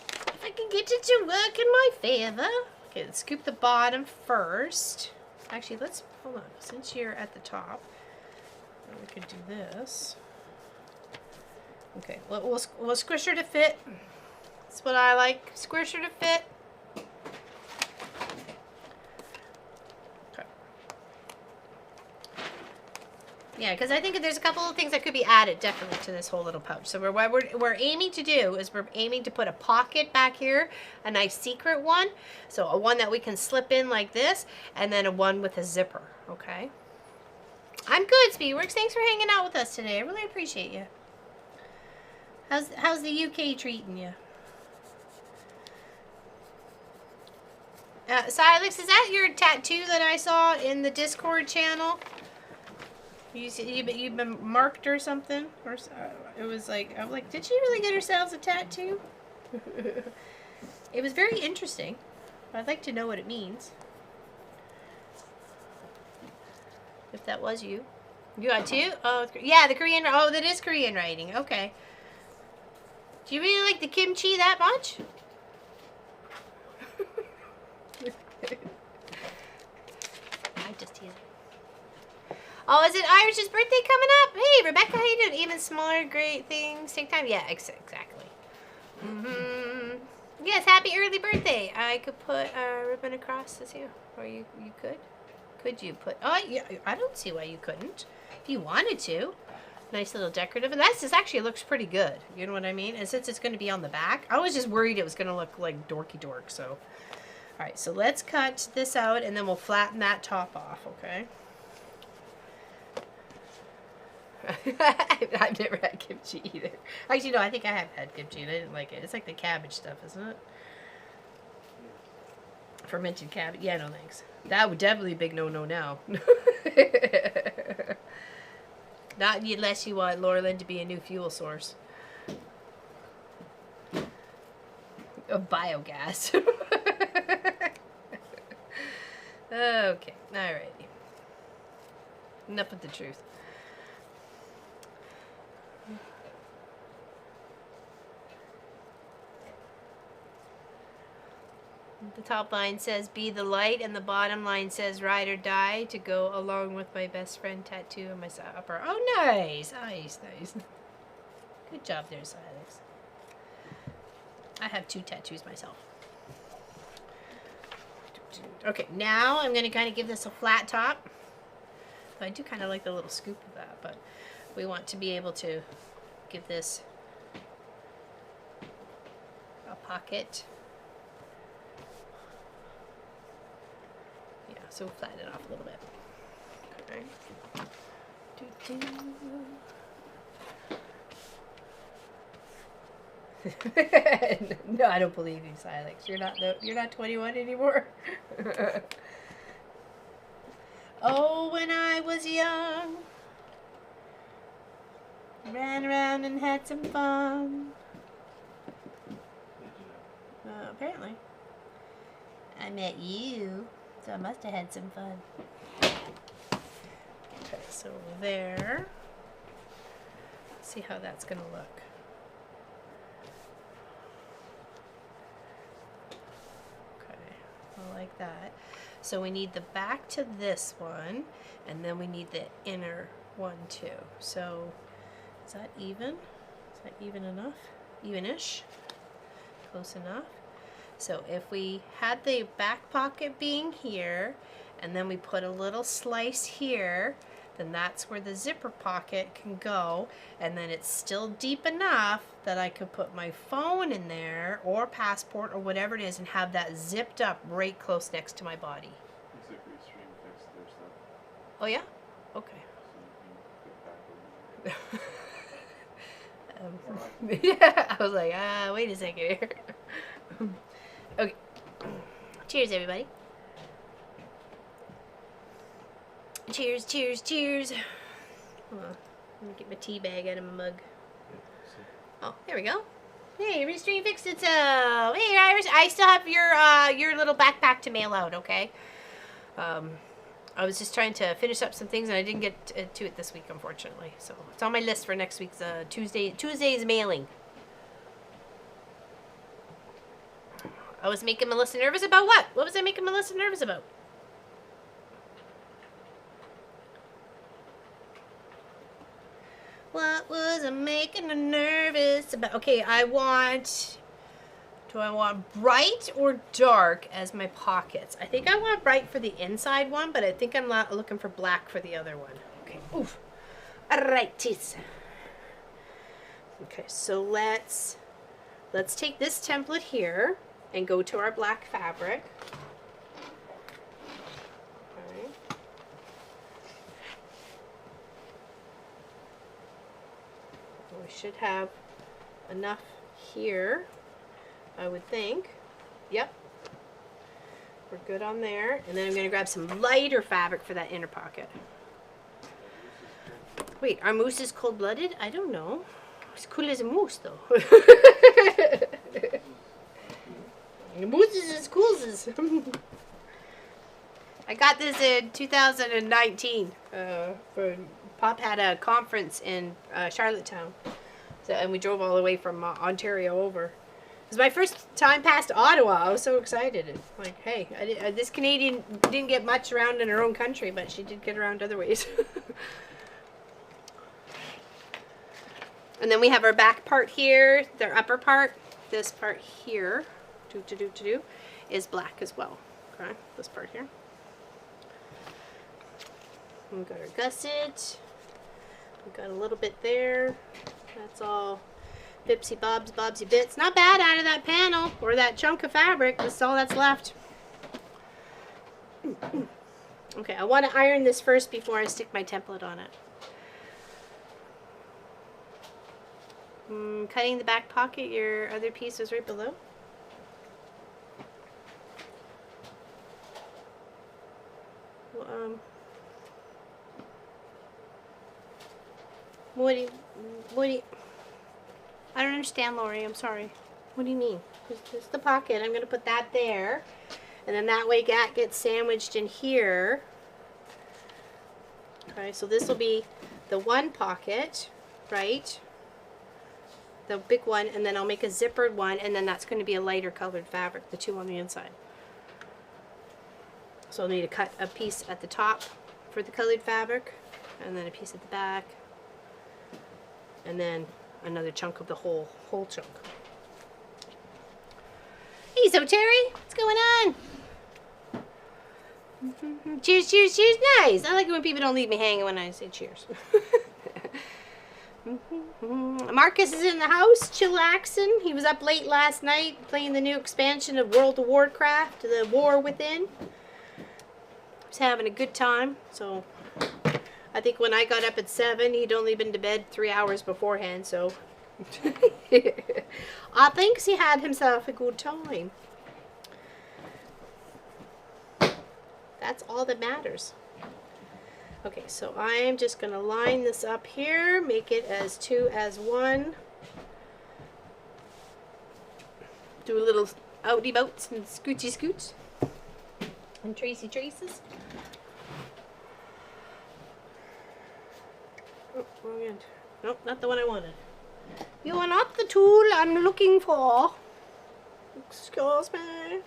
If I can get it to work in my favor. Okay, let's scoop the bottom first. Actually, let's... Hold on. Since you're at the top, we could do this. Okay, we'll squish her to fit. That's what I like. Squish her to fit. Okay. Yeah, because I think there's a couple of things that could be added definitely to this whole little pouch. So what we're aiming to do is we're aiming to put a pocket back here, a nice secret one. So a one that we can slip in like this, and then a one with a zipper. Okay. I'm good, Speedworks. Thanks for hanging out with us today. I really appreciate you. How's the UK treating you? Silex, is that your tattoo that I saw in the Discord channel? You've been marked or something? Or it was like, I'm like, did she really get herself a tattoo? It was very interesting. I'd like to know what it means. If that was you. You got two? Oh, yeah, the Korean. Oh, that is Korean writing. Okay. Do you really like the kimchi that much? I just teased. Oh, is it Irish's birthday coming up? Hey, Rebecca, how you doing? Even smaller, great things take time. Yeah, exactly. Yes, happy early birthday. I could put a ribbon across this here, or you could. Could you put? Oh, yeah. I don't see why you couldn't. If you wanted to. Nice little decorative. And this actually looks pretty good. You know what I mean? And since it's going to be on the back, I was just worried it was going to look like dorky dork. So, all right. So let's cut this out, and then we'll flatten that top off. Okay. I've never had kimchi either. Actually, no. I think I have had kimchi, and I didn't like it. It's like the cabbage stuff, isn't it? Fermented cabbage. Yeah, no thanks. That would definitely be a big no-no now. Not unless you want Laurelyn to be a new fuel source. Of biogas. Okay, alrighty. Enough with the truth. The top line says be the light, and the bottom line says ride or die, to go along with my best friend tattoo on my upper. Oh, nice, nice, nice. Good job there, Silex. I have 2 tattoos myself. Okay, now I'm going to kind of give this a flat top. I do kind of like the little scoop of that, but we want to be able to give this a pocket. Yeah, so we'll flatten it off a little bit. Okay. No, I don't believe you, Silex. You're not 21 anymore. Oh, when I was young, ran around and had some fun. Apparently. I met you, so I must have had some fun. Okay, so there. Let's see how that's going to look. Like that. So we need the back to this one, and then we need the inner one too. So is that even? Is that even enough? Evenish? Close enough. So if we had the back pocket being here, and then we put a little slice here, then that's where the zipper pocket can go, and then it's still deep enough that I could put my phone in there, or passport, or whatever it is, and have that zipped up right close next to my body. Oh yeah? Okay. Yeah, I was like, wait a second here. Okay. Cheers, everybody. Cheers, cheers, cheers. Hold on. Let me get my tea bag out of my mug. Oh, there we go. Hey, Restream fixed it. Hey, Iris, I still have your little backpack to mail out. Okay. I was just trying to finish up some things, and I didn't get to it this week, unfortunately. So it's on my list for next week's Tuesday's mailing. I was making Melissa nervous about what? What was I making Melissa nervous about? What was I making her nervous about? Okay, do I want bright or dark as my pockets? I think I want bright for the inside one, but I think I'm not looking for black for the other one. Okay, oof. Alrighties. Okay, so let's take this template here and go to our black fabric. We should have enough here, I would think. Yep. We're good on there. And then I'm going to grab some lighter fabric for that inner pocket. Wait, our moose is cold-blooded? I don't know. It's cool as a moose, though. The moose is as cool as... I got this in 2019 for... Pop had a conference in Charlottetown, so, and we drove all the way from Ontario over. It was my first time past Ottawa. I was so excited. And like, hey, this Canadian didn't get much around in her own country, but she did get around other ways. And then we have our back part here, their upper part. This part here, is black as well. Okay, this part here. We've got our gusset. We've got a little bit there. That's all bipsy bobs, bobsy bits. Not bad out of that panel or that chunk of fabric. That's all that's left. Okay, I want to iron this first before I stick my template on it. Cutting the back pocket, your other piece is right below. Well, What do you, I don't understand, Lori, I'm sorry. What do you mean? It's the pocket. I'm going to put that there. And then that way that gets sandwiched in here. Okay, so this will be the one pocket, right? The big one, and then I'll make a zippered one, and then that's going to be a lighter colored fabric, the two on the inside. So I'll need to cut a piece at the top for the colored fabric, and then a piece at the back, and then another chunk of the whole chunk. Hey, so Terry, what's going on? Cheers, cheers, cheers. Nice. I like it when people don't leave me hanging when I say cheers. Marcus is in the house, chillaxing. He was up late last night playing the new expansion of World of Warcraft, The War Within. He's having a good time. So I think when I got up at 7, he'd only been to bed 3 hours beforehand. So I think he had himself a good time. That's all that matters. Okay, so I'm just going to line this up here, make it as 2 as 1. Do a little outy boats and scoochy scoots. And Tracy traces. Oh, wrong end. Nope, not the one I wanted. You are not the tool I'm looking for. Excuse me.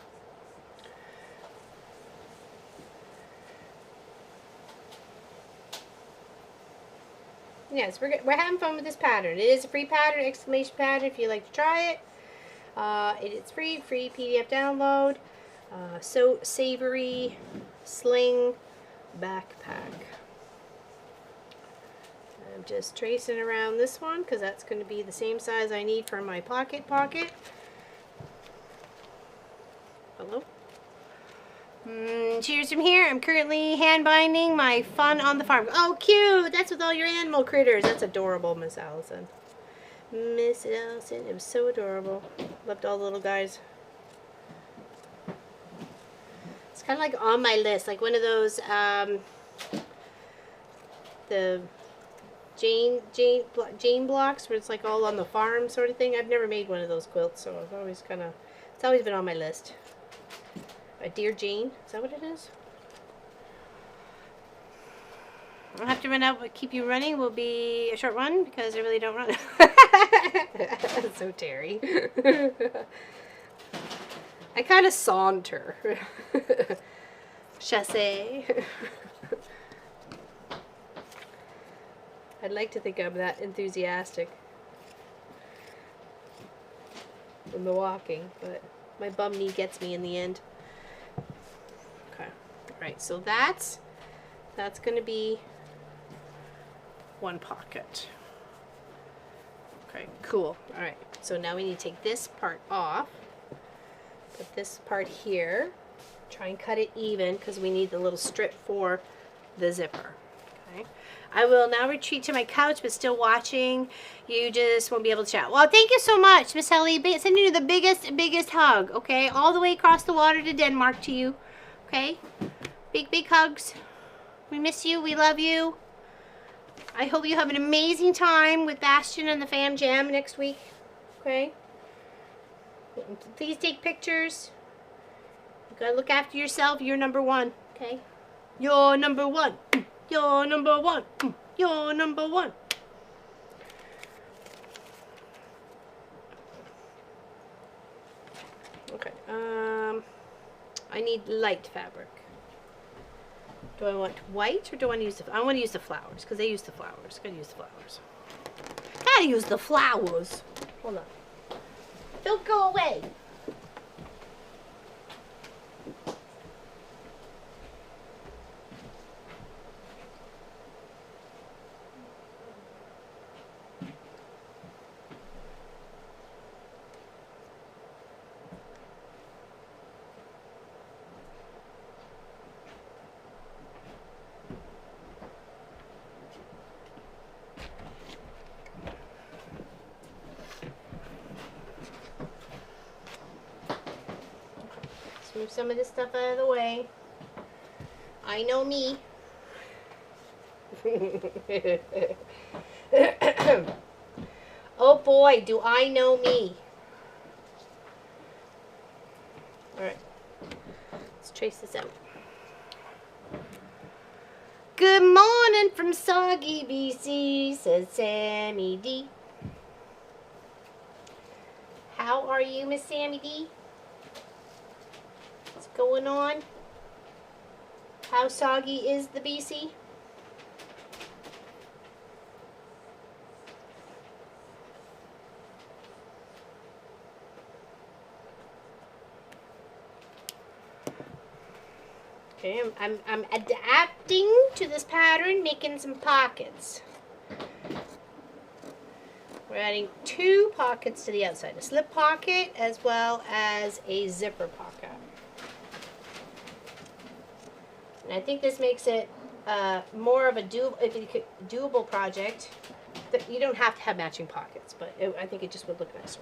Yes, we're having fun with this pattern. It is a free pattern, exclamation pattern, if you'd like to try it. It is free PDF download. So Savory Sling Backpack. I'm just tracing around this one because that's going to be the same size I need for my pocket. Hello? Cheers from here. I'm currently hand binding my Fun on the Farm. Oh, cute! That's with all your animal critters. That's adorable, Miss Allison. Miss Allison, it was so adorable. Loved all the little guys. It's kind of like on my list, like one of those, the Jane blocks where it's like all on the farm sort of thing. I've never made one of those quilts, so I've always it's always been on my list. A Dear Jane, is that what it is? I'll have to run out, but keep you running will be a short one because I really don't run. So Terry. I kind of saunter. Chasse. I'd like to think I'm that enthusiastic in the walking, but my bum knee gets me in the end. Okay. Alright, so that's going to be one pocket. Okay, cool. Alright, so now we need to take this part off. Put this part here. Try and cut it even because we need the little strip for the zipper. Okay. I will now retreat to my couch, but still watching. You just won't be able to chat. Well, thank you so much, Miss Ellie. Sending you the biggest hug, okay? All the way across the water to Denmark to you, okay? Big hugs. We miss you. We love you. I hope you have an amazing time with Bastion and the Fam Jam next week, okay? Please take pictures. You gotta look after yourself. You're number one, okay? You're number one. You're number one. You're number one. Okay. I need light fabric. Do I want white or do I want to use I want to use the flowers because they use the flowers. Gotta use the flowers. Gotta use the flowers. Hold on. Don't go away. Move some of this stuff out of the way. I know me. Oh boy, do I know me. Alright. Let's trace this out. Good morning from Soggy, BC, says Sammy D. How are you, Miss Sammy D? What's going on? How soggy is the BC? Okay, I'm adapting to this pattern, making some pockets. We're adding 2 pockets to the outside, a slip pocket as well as a zipper pocket. And I think this makes it more of a doable project. You don't have to have matching pockets, but I think it just would look nicer.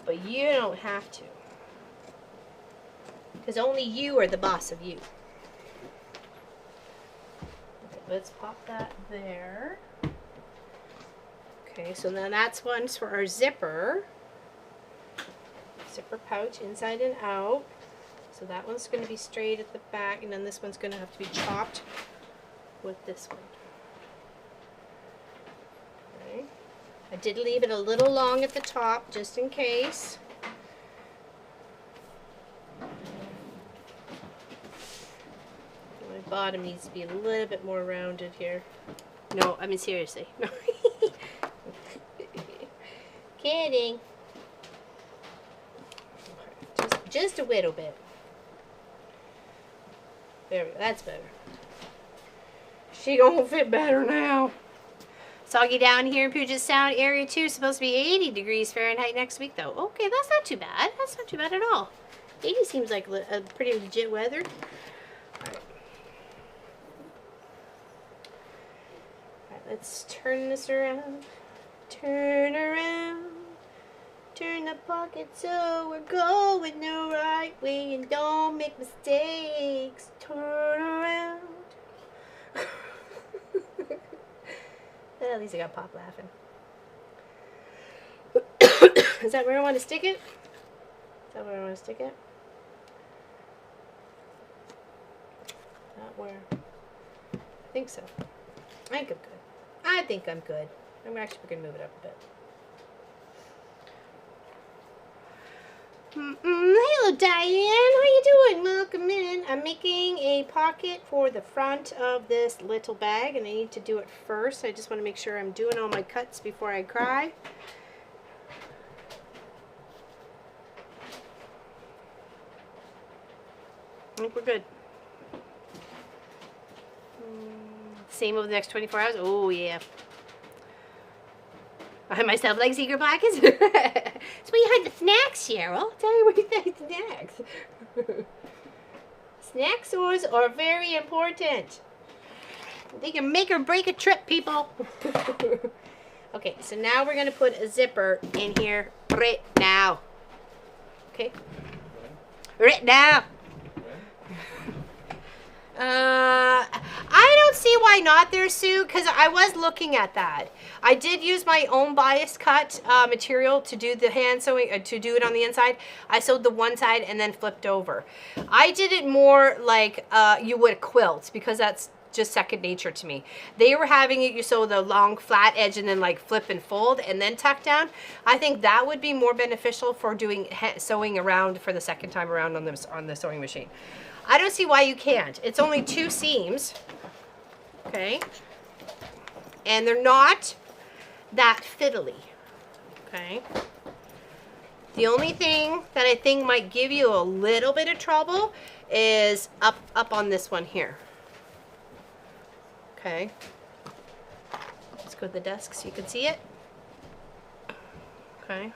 But you don't have to. Because only you are the boss of you. Okay, let's pop that there. Okay, so now that's one for our zipper. Zipper pouch inside and out. So that one's going to be straight at the back, and then this one's going to have to be chopped with this one. Okay. I did leave it a little long at the top just in case. My bottom needs to be a little bit more rounded here. No, I mean seriously. No. Kidding. Just a little bit. There we go. That's better. She gonna fit better now. Soggy down here in Puget Sound area 2. Supposed to be 80 degrees Fahrenheit next week though. Okay, that's not too bad. That's not too bad at all. 80 seems like a pretty legit weather. Alright, let's turn this around. Turn around. Turn the pocket so we're going the right way and don't make mistakes. Turn around. Well, at least I got Pop laughing. Is that where I want to stick it? Is that where I want to stick it? Not where. I think so. I think I'm good. I think I'm good. I'm actually going to move it up a bit. Hello, Diane. How you doing? Welcome in. I'm making a pocket for the front of this little bag, and I need to do it first. I just want to make sure I'm doing all my cuts before I cry. I think we're good. Same over the next 24 hours. Oh, yeah. I myself like secret pockets. So we had the snacks, Cheryl. Tell me what you think of snacks. Snacks are very important. They can make or break a trip, people. Okay, so now we're going to put a zipper in here right now. Okay? Right now. I don't see why not there, Sue, because I was looking at that. I did use my own bias cut material to do the hand sewing, to do it on the inside. I sewed the one side and then flipped over. I did it more like you would a quilt, because that's just second nature to me. They were having it, you sew the long flat edge and then like flip and fold and then tuck down. I think that would be more beneficial for doing sewing around for the second time around on the sewing machine. I don't see why you can't. It's only 2 seams, okay? And they're not that fiddly, okay? The only thing that I think might give you a little bit of trouble is up on this one here, okay? Let's go to the desk so you can see it, okay?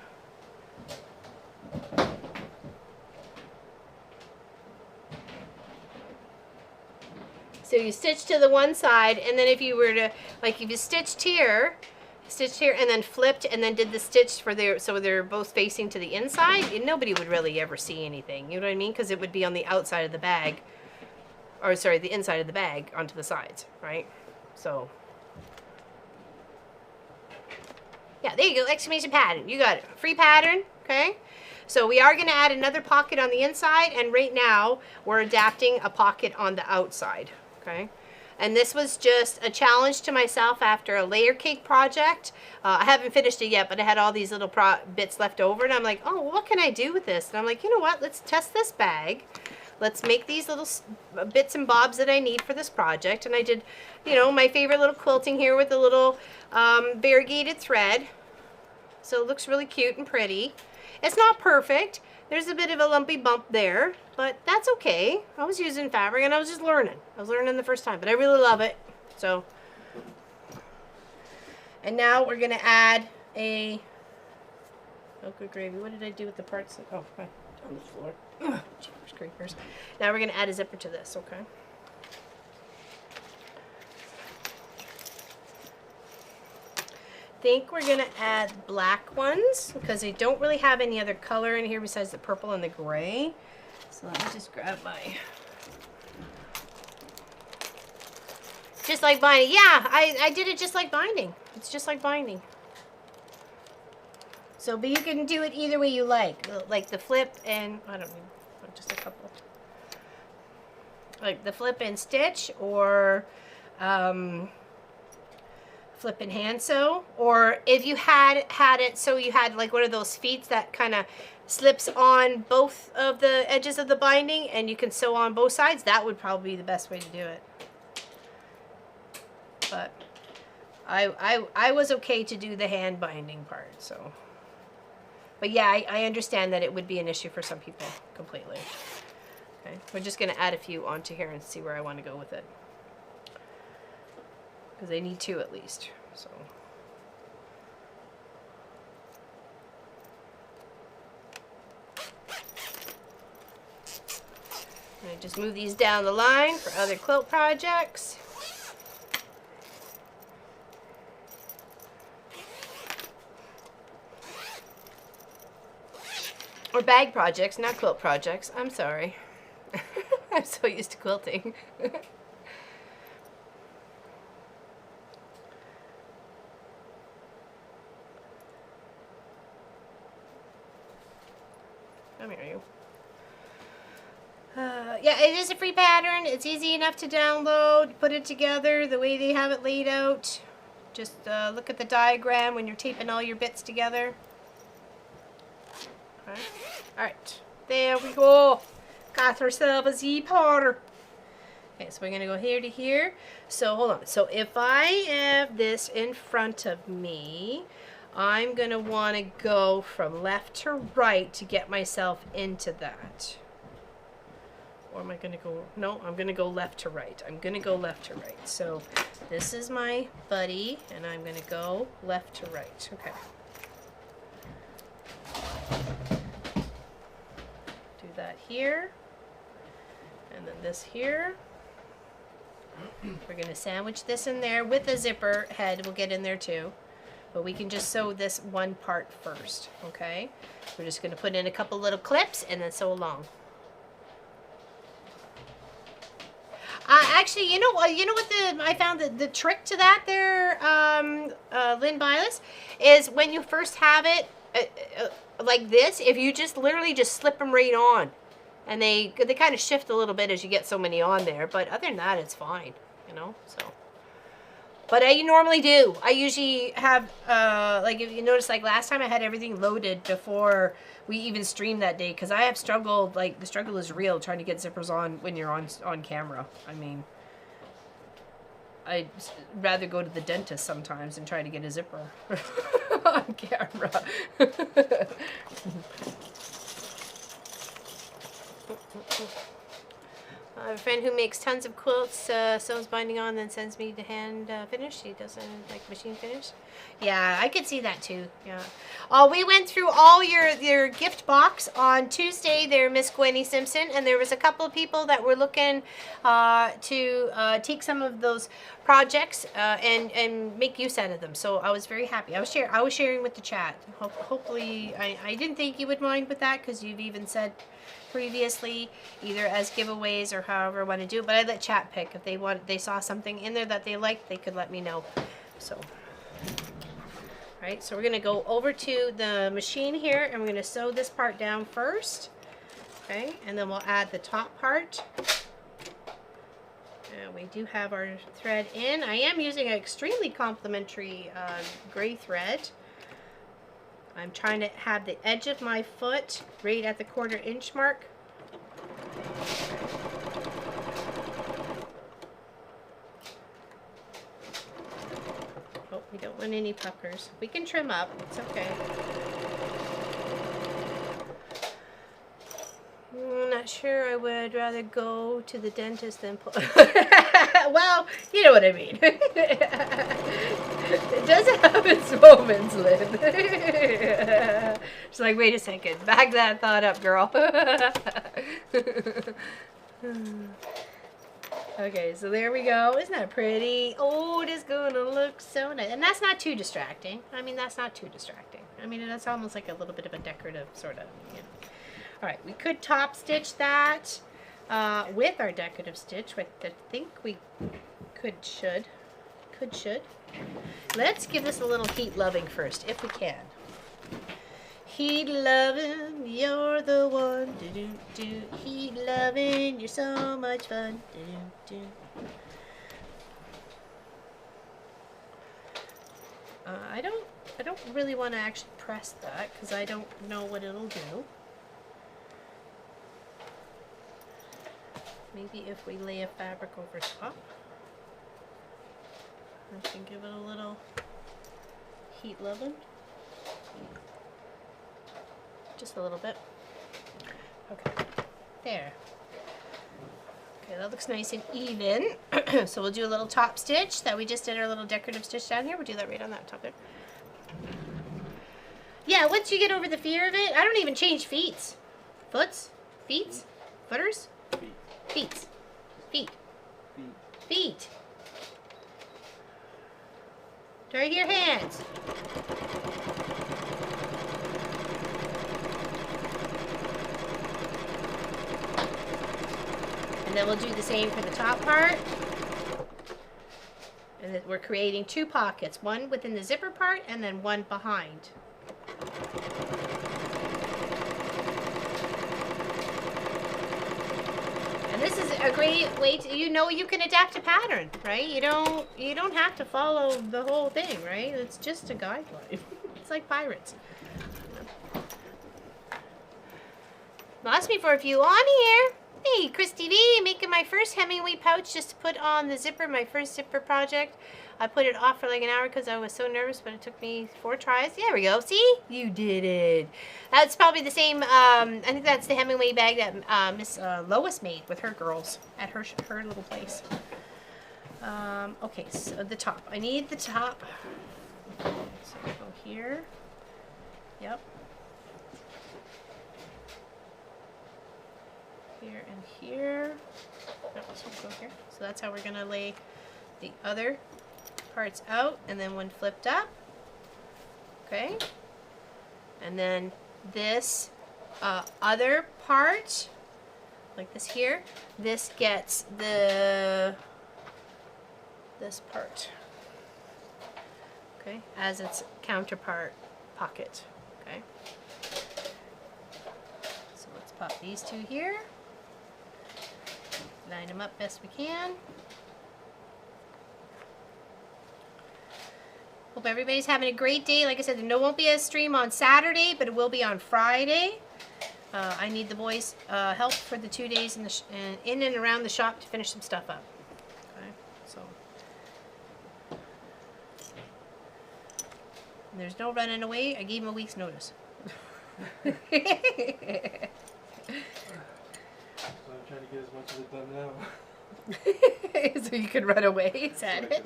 So you stitch to the one side, and then if you were to, like if you stitched here, and then flipped, and then did the stitch for their, so they're both facing to the inside, and nobody would really ever see anything, you know what I mean? Because it would be on the outside of the bag, or sorry, the inside of the bag onto the sides, right? So, yeah, there you go, exclamation pattern, you got it, free pattern, okay? So we are going to add another pocket on the inside, and right now we're adapting a pocket on the outside. Okay, And this was just a challenge to myself after a layer cake project. I haven't finished it yet, but I had all these little bits left over, and I'm like, oh, what can I do with this? And I'm like, you know what? Let's test this bag. Let's make these little bits and bobs that I need for this project. And I did, you know, my favorite little quilting here with the little variegated thread. So it looks really cute and pretty. It's not perfect. There's a bit of a lumpy bump there, but that's okay. I was using fabric and I was just learning. I was learning the first time, but I really love it. So, and now we're gonna add a, oh good gravy, what did I do with the parts? Oh, right on the floor. Ugh, jeepers creepers. Now we're gonna add a zipper to this, okay? Think we're gonna add black ones because I don't really have any other color in here besides the purple and the gray. So let me just grab my, just like binding. Yeah, I did it just like binding. It's just like binding. So, but you can do it either way you like the flip and, I don't know, just a couple. Like the flip and stitch, or flip and hand sew, or if you had it so you had like one of those feet that kind of slips on both of the edges of the binding and you can sew on both sides, that would probably be the best way to do it. But I was okay to do the hand binding part, so. But yeah, I understand that it would be an issue for some people completely. Okay, we're just gonna add a few onto here and see where I want to go with it. Because they need two at least, so. I just move these down the line for other quilt projects. Or bag projects, not quilt projects. I'm sorry. I'm so used to quilting. Come here, you. Yeah, it is a free pattern. It's easy enough to download. Put it together the way they have it laid out. Just look at the diagram when you're taping all your bits together. Okay. Alright, there we go. Got ourselves a Z-Potter. Okay, so we're going to go here to here. So hold on. So if I have this in front of me, I'm going to want to go from left to right to get myself into that. Or am I going to go, no, I'm going to go left to right. I'm going to go left to right. So this is my buddy, and I'm going to go left to right. Okay. Do that here. And then this here. We're going to sandwich this in there with the zipper head. We'll get in there too. But we can just sew this one part first, okay? We're just going to put in a couple little clips and then sew along. Actually, you know what I found the trick to that there, Lynn Bilas, is when you first have it like this, if you just literally just slip them right on. And they kind of shift a little bit as you get so many on there, but other than that, it's fine, you know, so. But I normally do. I usually have, like if you notice, like last time I had everything loaded before we even streamed that day, because I have struggled, like the struggle is real trying to get zippers on when you're on camera. I mean, I'd rather go to the dentist sometimes and try to get a zipper on camera. I have a friend who makes tons of quilts, sews binding on, then sends me the hand finish. She doesn't like machine finish. Yeah, I could see that too. Yeah. Oh, we went through all your gift box on Tuesday there, Miss Gwenny Simpson, and there was a couple of people that were looking to take some of those projects and make use out of them. So I was very happy. I was sharing with the chat. Hopefully, I didn't think you would mind with that because you've even said previously, either as giveaways or however I want to do it, but I let chat pick. If they saw something in there that they liked, they could let me know. So, alright, so we're going to go over to the machine here, and we're going to sew this part down first. Okay, and then we'll add the top part. We do have our thread in. I am using an extremely complimentary gray thread. I'm trying to have the edge of my foot right at the 1/4 inch mark. Oh, we don't want any puckers. We can trim up. It's okay. I'm not sure. I would rather go to the dentist than pull. Well, you know what I mean. It does have its moments, Lynn. She's like, wait a second. Back that thought up, girl. Okay, so there we go. Isn't that pretty? Oh, it is going to look so nice. And that's not too distracting. I mean, that's not too distracting. I mean, that's almost like a little bit of a decorative sort of, you know. All right, we could top stitch that with our decorative stitch, which I think we should. Let's give this a little heat loving first, if we can. Heat loving, you're the one. Do do do. Heat loving, you're so much fun. Do do do. I don't really want to actually press that because I don't know what it'll do. Maybe if we lay a fabric over top, I can give it a little heat loving. Just a little bit. Okay, there. Okay, that looks nice and even. So we'll do a little top stitch that we just did our little decorative stitch down here. We'll do that right on that top there. Yeah, once you get over the fear of it, I don't even change feet. Foots? Feet? Footers? Feet. Feet. Feet. Try your hands. And then we'll do the same for the top part. And then we're creating 2 pockets, one within the zipper part and then one behind. And this is a great way to, you can adapt a pattern, right? You don't have to follow the whole thing, right? It's just a guideline. It's like pirates. Ask me for a few on here. Hey, Christy V, making my first Hemingway pouch just to put on the zipper, my first zipper project. I put it off for like an hour because I was so nervous, but it took me 4 tries. There we go. See? You did it. That's probably the same, I think that's the Hemingway bag that Miss Lois made with her girls at her little place. Okay, so the top. I need the top. So we'll go here. Yep. Here and here. No, this will go here. So that's how we're going to lay the other parts out, and then one flipped up. Okay. And then this other part, like this here, this gets this part. Okay, as its counterpart pocket. Okay. So let's pop these 2 here. Line them up best we can. Hope everybody's having a great day. Like I said, there won't be a stream on Saturday, but it will be on Friday. I need the boys' help for the 2 days in and around the shop to finish some stuff up. Okay, so and there's no running away. I gave him a week's notice. I'm trying to get as much of it done now. So you can run away, is that it?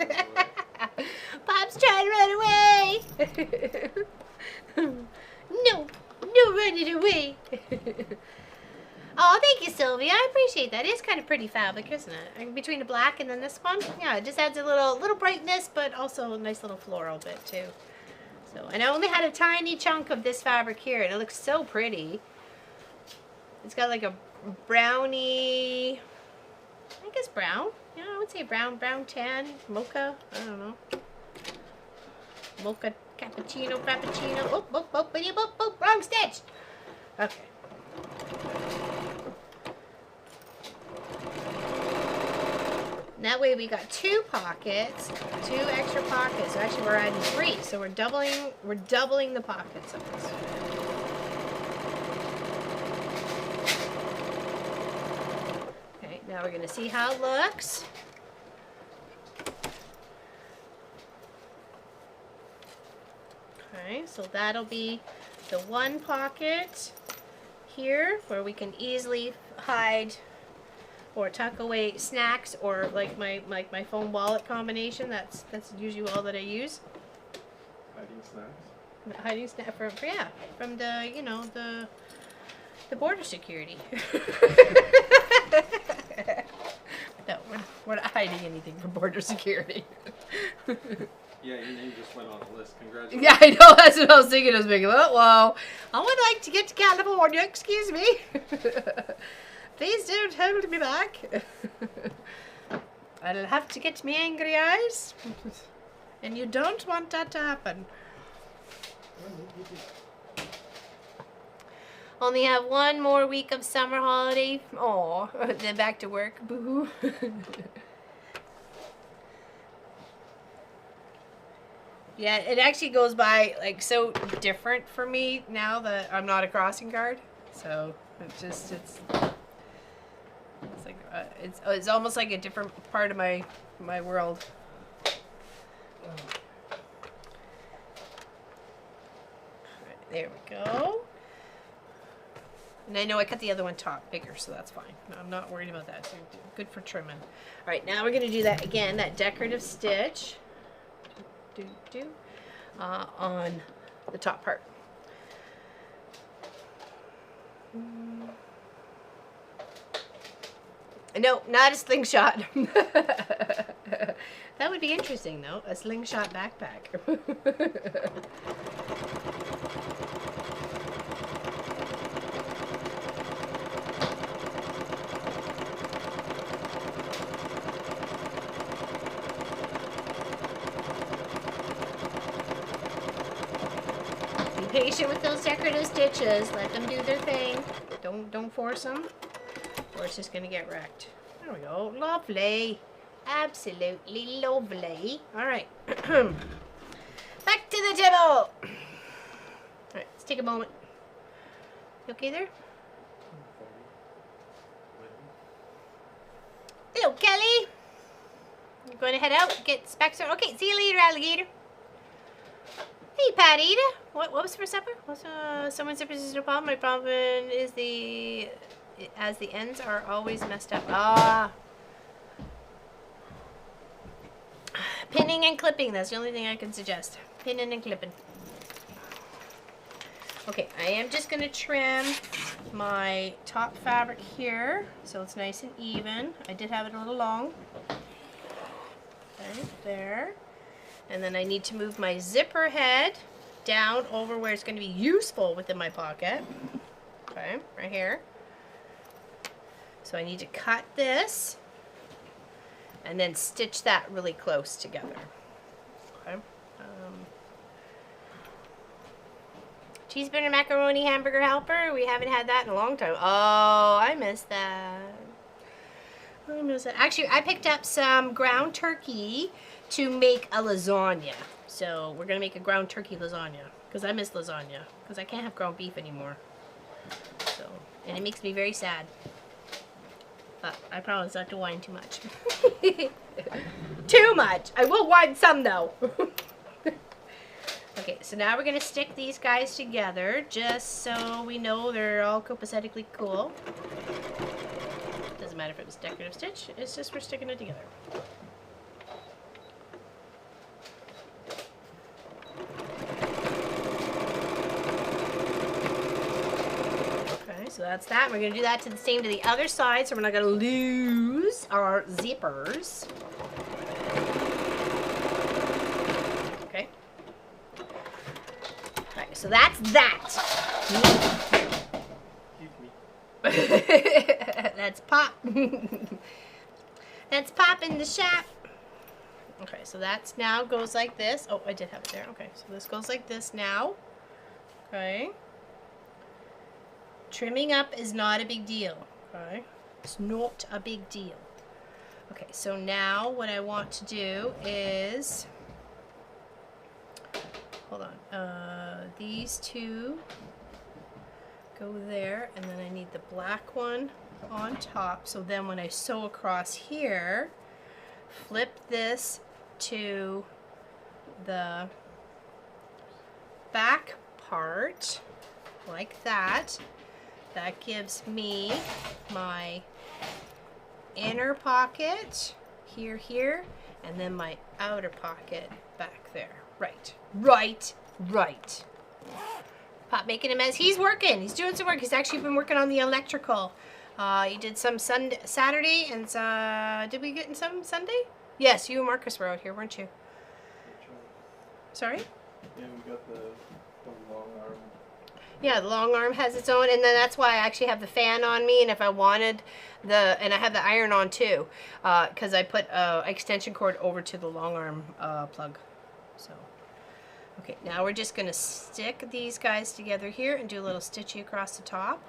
Bob's trying to run away! No running away! Oh, thank you, Sylvia. I appreciate that. It's kind of pretty fabric, isn't it? And between the black and then this one, yeah, it just adds a little brightness, but also a nice little floral bit too. So, and I only had a tiny chunk of this fabric here, and it looks so pretty. It's got like a brownie, I guess brown. Yeah, I would say brown tan, mocha. I don't know. Mocha, cappuccino, frappuccino. Oh, wrong stitch. Okay. That way we got 2 pockets, 2 extra pockets. So actually we're adding 3, so we're doubling the pockets of this. Okay, now we're gonna see how it looks. Okay, so that'll be the 1 pocket here where we can easily hide or tuck away snacks, or like my phone wallet combination. That's usually all that I use. Hiding snacks? Hiding snack from the, you know, the border security. No, we're not hiding anything from border security. Yeah, your name just went on the list. Congratulations. Yeah, I know. That's what I was thinking. I was thinking, whoa, I would like to get to California. Excuse me. Please don't hold me back. I'll have to get me angry eyes. And you don't want that to happen. Only have 1 more week of summer holiday. Aw, then back to work. Boo. Yeah, it actually goes by like so different for me now that I'm not a crossing guard. So it's like it's almost like a different part of my world. Right, there we go. And I know I cut the other one top bigger, so that's fine. I'm not worried about that. So good for trimming. All right, now we're gonna do that again. That decorative stitch. On the top part. No, not a slingshot. That would be interesting though, a slingshot backpack. Patient with those decorative stitches. Let them do their thing. Don't force them, or it's just gonna get wrecked. There we go. Lovely. Absolutely lovely. All right. Back to the table. All right. Let's take a moment. You okay there? Hello, Kelly. You're going to head out. Get specs. Okay. See you later, alligator. Hey, Patty. What was for supper? What's someone's zipper is no problem. My problem is as the ends are always messed up. Ah. Pinning and clipping. That's the only thing I can suggest. Pinning and clipping. Okay, I am just going to trim my top fabric here so it's nice and even. I did have it a little long. Okay, there. And then I need to move my zipper head down over where it's going to be useful within my pocket. Okay, right here. So I need to cut this and then stitch that really close together. Okay. Cheeseburger, macaroni, hamburger helper. We haven't had that in a long time. Oh, I miss that. I miss that. Actually, I picked up some ground turkey to make a lasagna. So we're gonna make a ground turkey lasagna because I miss lasagna because I can't have ground beef anymore. So, and it makes me very sad. But I promise not to whine too much. Too much. I will whine some though. Okay, so now we're gonna stick these guys together just so we know they're all copacetically cool. Doesn't matter if it was decorative stitch. It's just we're sticking it together. So that's that. We're going to do that to the same to the other side, so we're not going to lose our zippers. Okay. Alright, so that's that. That's pop. That's pop in the shop. Okay, so that's now goes like this. Oh, I did have it there. Okay, so this goes like this now. Okay. Trimming up is not a big deal, okay? It's not a big deal. Okay, so now what I want to do is, hold on, these two go there, and then I need the black one on top. So then when I sew across here, flip this to the back part like that. That gives me my inner pocket here, and then my outer pocket back there. Right. Pop making a mess. He's working. He's doing some work. He's actually been working on the electrical. He did some Saturday, and did we get in some Sunday? Yes, you and Marcus were out here, weren't you? Sorry? Yeah, we got the long arm. Yeah, the long arm has its own, and then that's why I actually have the fan on me, and if I wanted and I have the iron on too, because I put extension cord over to the long arm plug. So, okay, now we're just going to stick these guys together here and do a little stitchy across the top.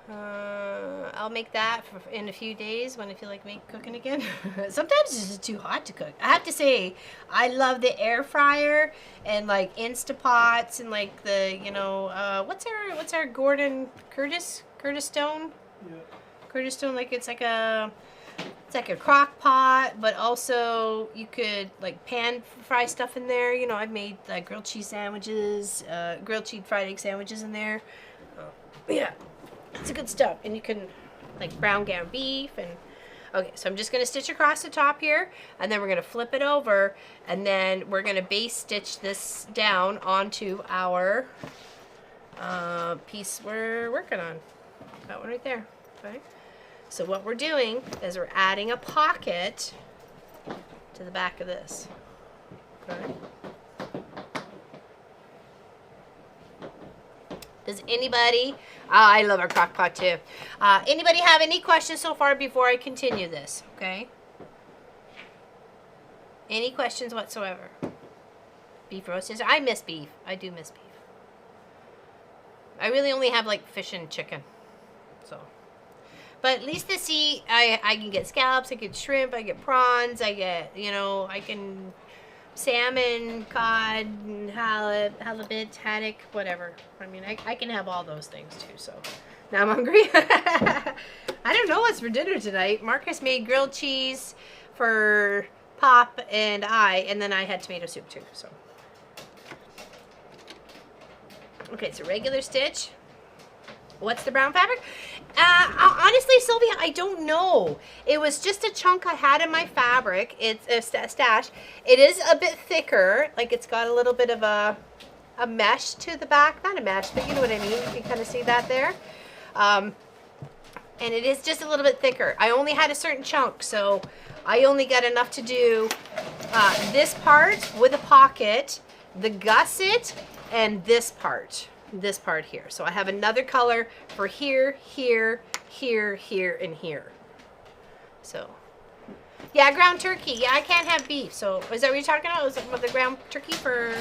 I'll make that in a few days when I feel like cooking again. Sometimes it's just too hot to cook. I have to say, I love the air fryer and like Instapots and like the, you know, what's our Gordon Curtis Stone? Yeah. Curtis Stone, like it's like a crock pot, but also you could like pan fry stuff in there. You know, I've made like grilled cheese sandwiches, grilled cheese fried egg sandwiches in there. Yeah. It's a good stuff, and you can like brown ground beef. And okay, so I'm just going to stitch across the top here, and then we're going to flip it over, and then we're going to base stitch this down onto our piece we're working on. That one right there. Okay, so what we're doing is we're adding a pocket to the back of this. Okay. Does anybody, I love our crock pot too. Anybody have any questions so far before I continue this? Okay. Any questions whatsoever? Beef roast. I miss beef. I do miss beef. I really only have like fish and chicken. So, but at least to see, I can get scallops, I get shrimp, I get prawns, I get, you know, I can salmon, cod, halibut, haddock, whatever. I mean, I can have all those things too, so now I'm hungry. I don't know what's for dinner tonight. Marcus made grilled cheese for Pop and then I had tomato soup too, so. Okay, so regular stitch. What's the brown fabric? Honestly, Sylvia, I don't know. It was just a chunk I had in my fabric. It's a stash. It is a bit thicker. Like it's got a little bit of a mesh to the back. Not a mesh, but you know what I mean. You can kind of see that there. And it is just a little bit thicker. I only had a certain chunk, so I only got enough to do this part with a pocket, the gusset, and this part here. So I have another color for here, here, and here. So, yeah, ground turkey. Yeah, I can't have beef. So, is that what you're talking about? Was it the ground turkey for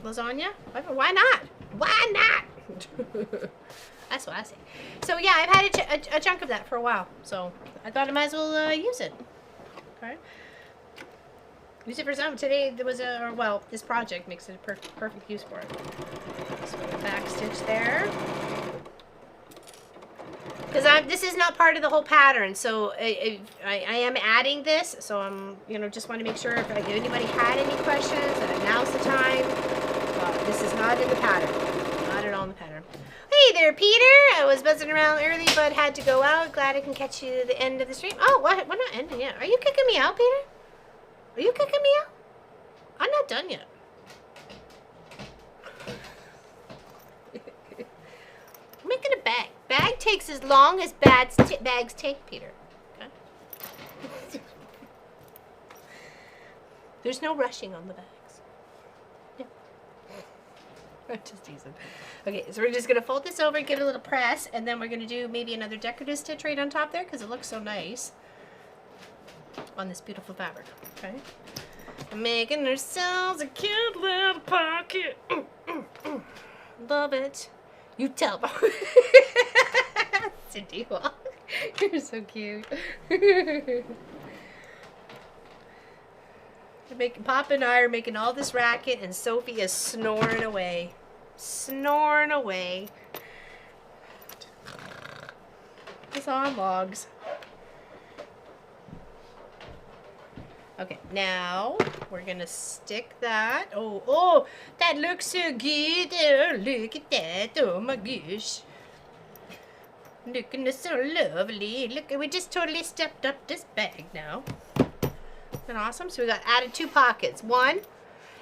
lasagna? Why not? Why not? That's what I say. So, yeah, I've had a chunk of that for a while. So, I thought I might as well use it. Okay. Use it for some. Today there was this project makes it a perfect use for it. So back stitch there. Because this is not part of the whole pattern, so I am adding this. So I'm, just want to make sure if anybody had any questions, that now's the time. This is not in the pattern. Not at all in the pattern. Hey there, Peter. I was buzzing around early, but had to go out. Glad I can catch you to the end of the stream. Oh, what? We're not ending yet. Are you kicking me out, Peter? Are you kicking me out? I'm not done yet. I'm making a bag. Bag takes as long as bags take, Peter. Okay? There's no rushing on the bags. Yeah. I'm just teasing. Okay, so we're just going to fold this over, give it a little press, and then we're going to do maybe another decorative stitch right on top there because it looks so nice on this beautiful fabric. Okay, making ourselves a cute little pocket. Love it. You tell. Cindy Wall. You're so cute. Pop and I are making all this racket, and Sophie is snoring away. Snoring away. It's on logs. Okay, now we're gonna stick that. Oh, that looks so good. Oh, look at that. Oh my gosh. Looking so lovely. Look, we just totally stepped up this bag now. Isn't that awesome? So we got added 2 pockets. One,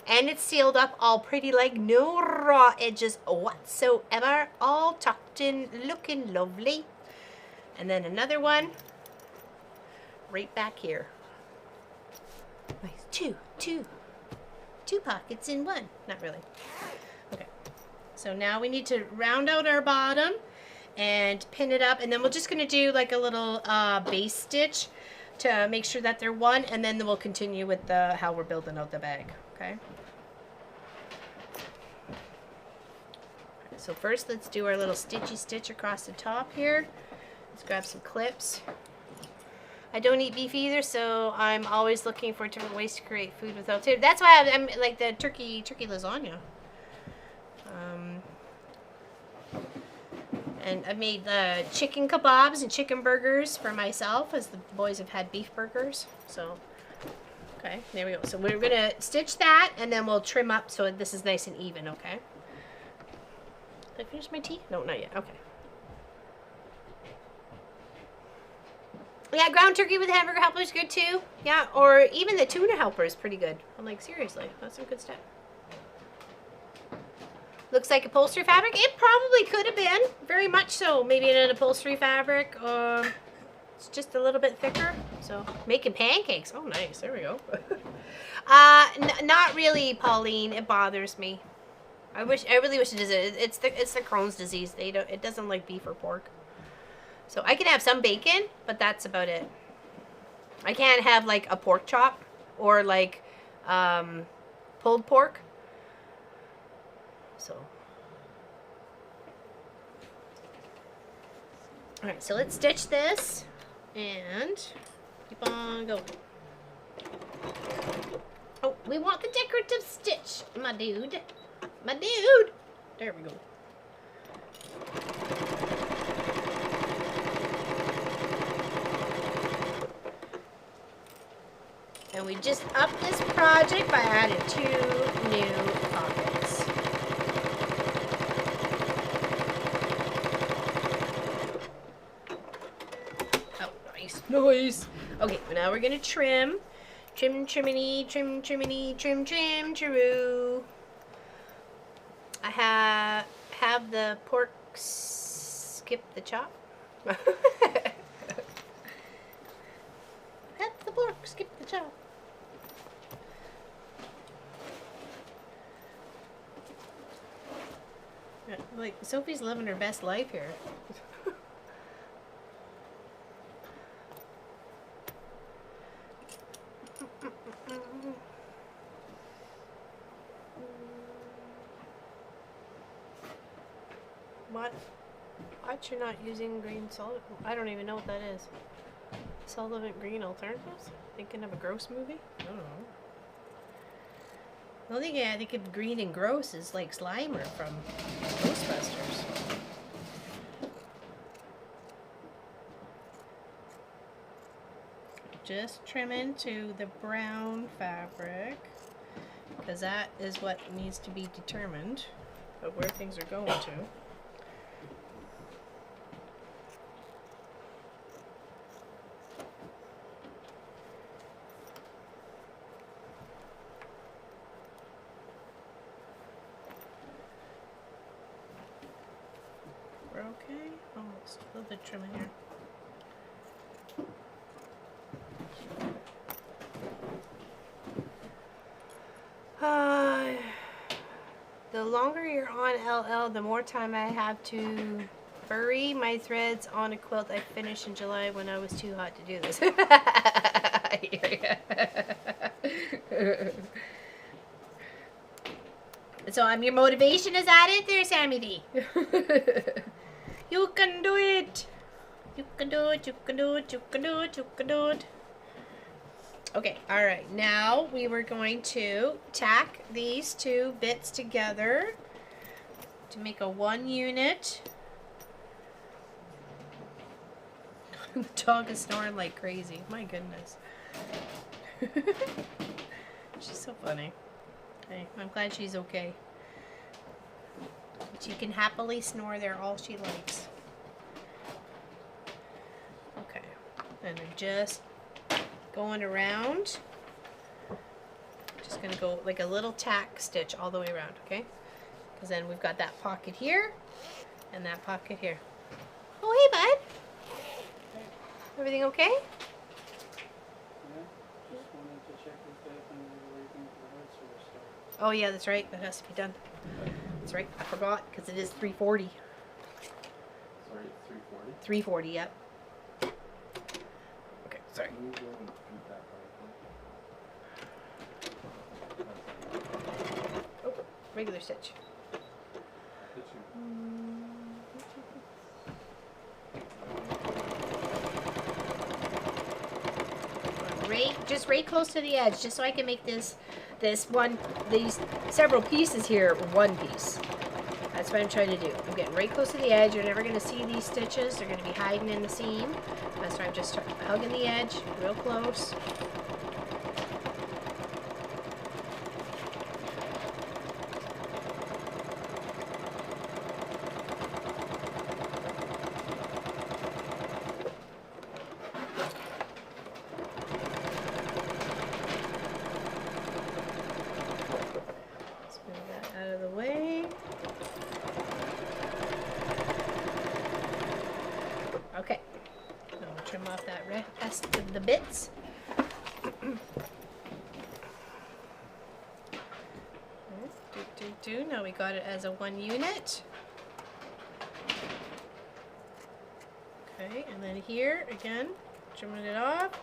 and it's sealed up all pretty, like no raw edges whatsoever. All tucked in, looking lovely. And then another one right back here. Nice. Two pockets in one. Not really. Okay. So now we need to round out our bottom and pin it up, and then we're just going to do like a little base stitch to make sure that they're one, and then we'll continue with how we're building out the bag. Okay. So first, let's do our little stitchy stitch across the top here. Let's grab some clips. I don't eat beef either, so I'm always looking for different ways to create food without potato. That's why I'm like the turkey lasagna. And I've made chicken kebabs and chicken burgers for myself, as the boys have had beef burgers. So, okay, there we go. So we're gonna stitch that, and then we'll trim up so this is nice and even. Okay. Did I finish my tea? No, not yet. Okay. Yeah, ground turkey with hamburger helper is good too. Yeah, or even the tuna helper is pretty good. I'm like, seriously, that's some good stuff. Looks like upholstery fabric. It probably could have been, very much so. Maybe in an upholstery fabric, or it's just a little bit thicker. So making pancakes. Oh, nice. There we go. Not really, Pauline. It bothers me. I really wish it does. It's the Crohn's disease. It doesn't like beef or pork. So I can have some bacon, but that's about it. I can't have like a pork chop or like pulled pork. So, all right, so let's stitch this and keep on going. Oh, we want the decorative stitch, my dude. My dude. There we go. And we just upped this project by adding 2 new pockets. Oh, nice. Nice. Okay, now we're going to trim. Trim, triminy, trim, triminy, trim, trim, true. I have the pork skip the chop. Have the pork skip the chop. Like, Sophie's living her best life here. What you're not using green solid? I don't even know what that is. Solvent green alternatives? Thinking of a gross movie? I don't know. The only thing I think of green and gross is like Slimer from Ghostbusters. Just trim into the brown fabric, because that is what needs to be determined of where things are going to. We're okay? Almost. A little bit trim in here. The longer you're on LL, the more time I have to bury my threads on a quilt I finished in July when I was too hot to do this. So your motivation is added there, Sammy D. You can do it. You can do it, you can do it, you can do it, you can do it. Okay, all right. Now we were going to tack these two bits together to make a 1 unit. The dog is snoring like crazy. My goodness. She's so funny. Okay, I'm glad she's okay. She can happily snore there all she likes. Okay, and I'm just going around. Just gonna go like a little tack stitch all the way around, okay? Because then we've got that pocket here and that pocket here. Oh, hey, bud. Everything okay? Yeah, just wanted to check if that thing was waiting for the light source start. Oh yeah, that's right. That has to be done. That's right. I forgot because it is 3:40. Sorry, it's 340. 3:40. Yep. Okay. Sorry. Can you go and beat that part? Oh, regular stitch. Did you? Right close to the edge, just so I can make these several pieces here one piece. That's what I'm trying to do. I'm getting right close to the edge. You're never going to see these stitches. They're going to be hiding in the seam. That's why I'm just hugging the edge real close. Out of the way. Okay. Now we'll trim off that rest of the bits. Now we got it as a 1 unit. Okay, and then here again, trimming it off,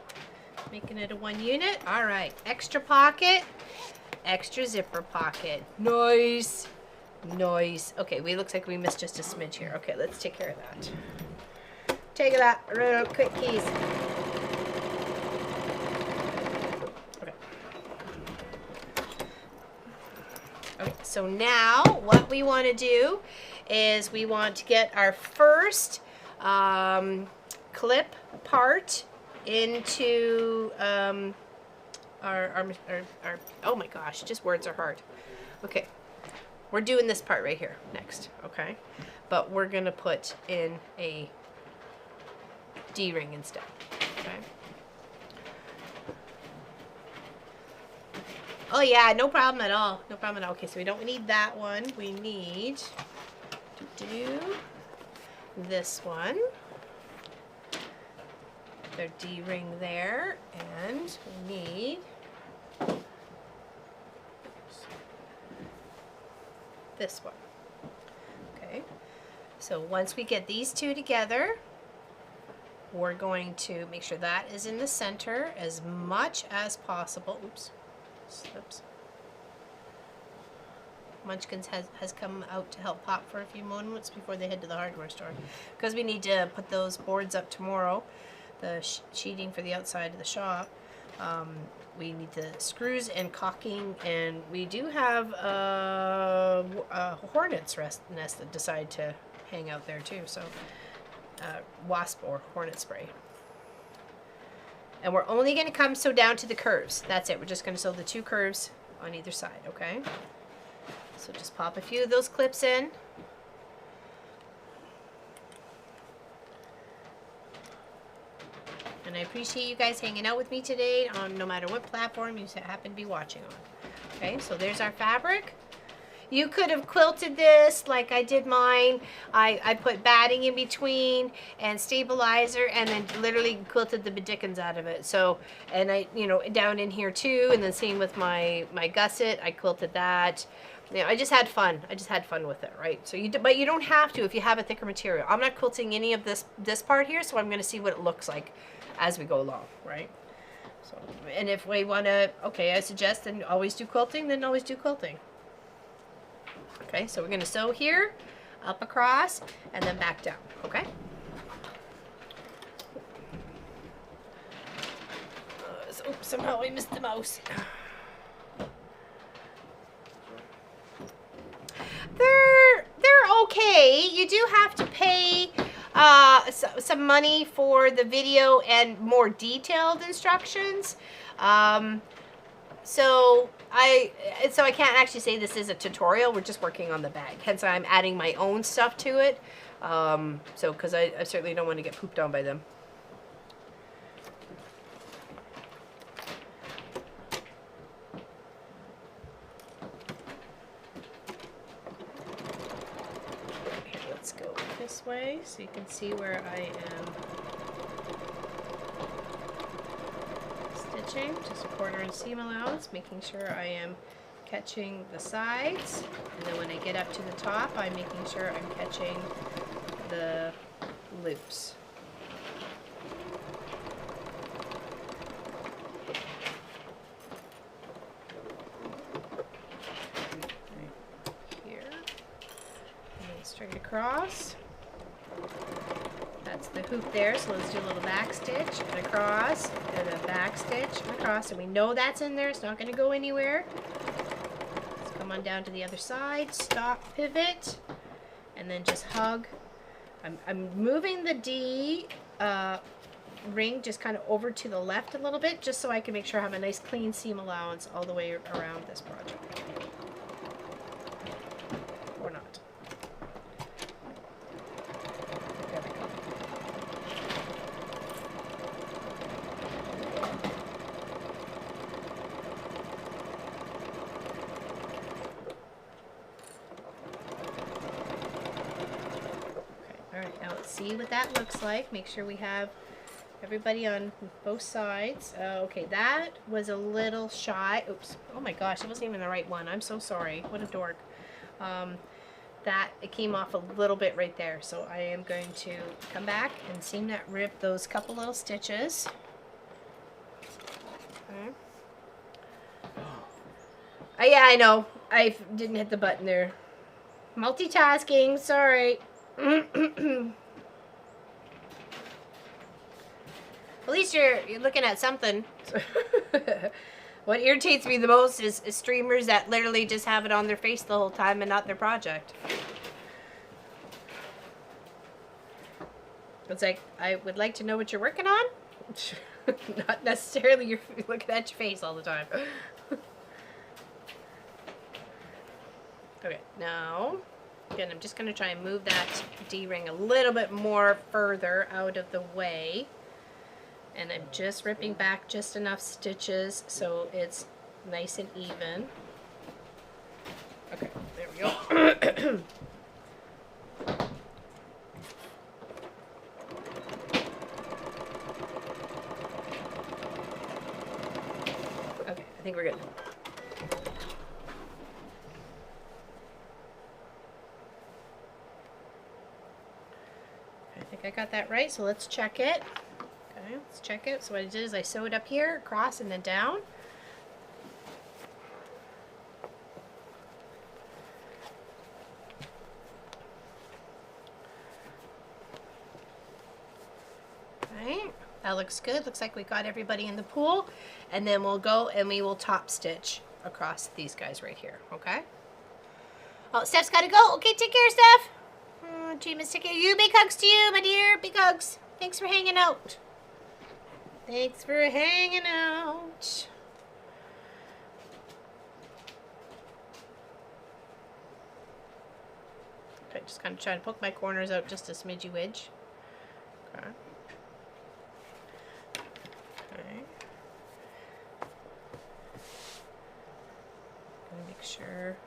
making it a 1 unit. All right, extra pocket. Extra zipper pocket. Nice. Nice. Okay, looks like we missed just a smidge here. Okay, let's take care of that. Take that real quick, keys. Okay. Okay, so now what we want to do is we want to get our first clip part into our oh my gosh, just words are hard. Okay, we're doing this part right here next, okay? But we're gonna put in a D-ring instead, okay? Oh yeah, no problem at all, no problem at all. Okay, so we don't need that one. We need to do this one. Their D-ring there, and we need this one. Okay, so once we get these two together, we're going to make sure that is in the center as much as possible. Oops, slips. Munchkins has come out to help Pop for a few moments before they head to the hardware store, because we need to put those boards up tomorrow, the sheeting for the outside of the shop. We need the screws and caulking, and we do have a hornet's nest that decide to hang out there too, so wasp or hornet spray. And we're only going to come sew down to the curves. That's it. We're just going to sew the 2 curves on either side, okay? So just pop a few of those clips in. And I appreciate you guys hanging out with me today on no matter what platform you happen to be watching on. Okay, so there's our fabric. You could have quilted this like I did mine. I put batting in between and stabilizer, and then literally quilted the dickens out of it. So, and I, down in here too, and then same with my gusset, I quilted that. I just had fun. I just had fun with it, right? So but you don't have to if you have a thicker material. I'm not quilting any of this part here, so I'm going to see what it looks like as we go along, right? So, and if we want to, okay, I suggest then always do quilting, then always do quilting. Okay, so we're going to sew here, up across, and then back down, okay? Oops, somehow I missed the mouse. They're okay. You do have to pay some money for the video and more detailed instructions. So I can't actually say this is a tutorial. We're just working on the bag. Hence I'm adding my own stuff to it. Because I certainly don't want to get pooped on by them. Here, let's go this way so you can see where I am stitching. Just a 1/4 inch seam allowance, making sure I am catching the sides. And then when I get up to the top, I'm making sure I'm catching the loops. Right here. And then straight across. That's the hoop there, so let's do a little back stitch and across, and a back stitch and across. And we know that's in there, it's not going to go anywhere. Let's come on down to the other side, stop, pivot, and then just hug. I'm moving the D ring just kind of over to the left a little bit, just so I can make sure I have a nice clean seam allowance all the way around this project. Or not. There we go. Alright, now let's see what that looks like. Make sure we have everybody on both sides. Okay, that was a little shy. Oops. Oh my gosh, it wasn't even the right one. I'm so sorry. What a dork. It came off a little bit right there. So I am going to come back and seam that rip those couple little stitches. Okay. Yeah, I know. I didn't hit the button there. Multitasking, sorry. At least you're looking at something. What irritates me the most is streamers that literally just have it on their face the whole time and not their project. It's like, I would like to know what you're working on. Not necessarily you're looking at your face all the time. Okay, now, again, I'm just going to try and move that D-ring a little bit more further out of the way. And I'm just ripping back just enough stitches so it's nice and even. Okay, there we go. Okay, I think we're good. I think I got that right, so let's check it. Okay, let's check it. So what I did is I sewed up here, across, and then down. Okay, that looks good. Looks like we got everybody in the pool. And then we'll go and we will top stitch across these guys right here, okay? Oh, Steph's got to go. Okay, take care, Steph. Gee, Miss, take care. You, big hugs to you, my dear. Big hugs. Thanks for hanging out. Thanks for hanging out. Okay, just kind of trying to poke my corners out just a smidgy wedge. Okay. Okay. Gonna make sure.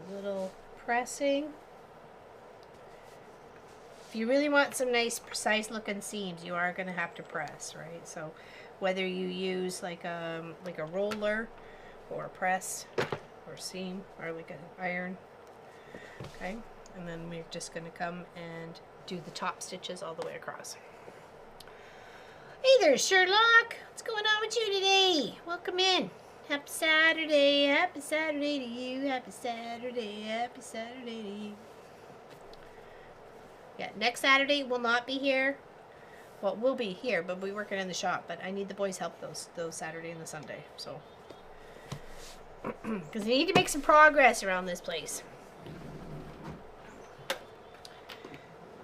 A little pressing. If you really want some nice precise looking seams, you are going to have to press, right? So whether you use like a roller or a press or seam or like an iron, okay? And then we're just going to come and do the top stitches all the way across. Hey there, Sherlock. What's going on with you today? Welcome in. Happy Saturday. Happy Saturday to you. Happy Saturday. Happy Saturday to you. Yeah, next Saturday will not be here. Well, we'll be here, but we're working in the shop. But I need the boys' help those Saturday and the Sunday. So, because we need to make some progress around this place.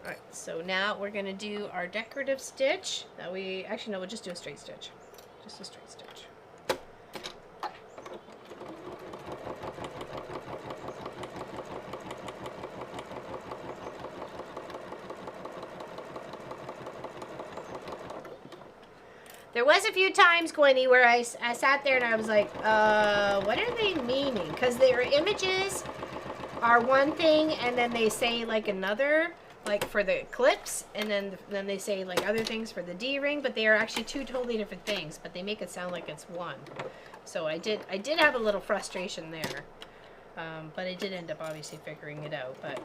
All right. So now we're gonna do our decorative stitch. That we actually no, we'll just do a straight stitch. Just a straight stitch. There was a few times, Gwenny, where I sat there and I was like, what are they meaning? Because their images are one thing, and then they say like another, like for the clips, and then they say like other things for the D-ring, but they are actually two totally different things, but they make it sound like it's one. So I did have a little frustration there, but I did end up obviously figuring it out. But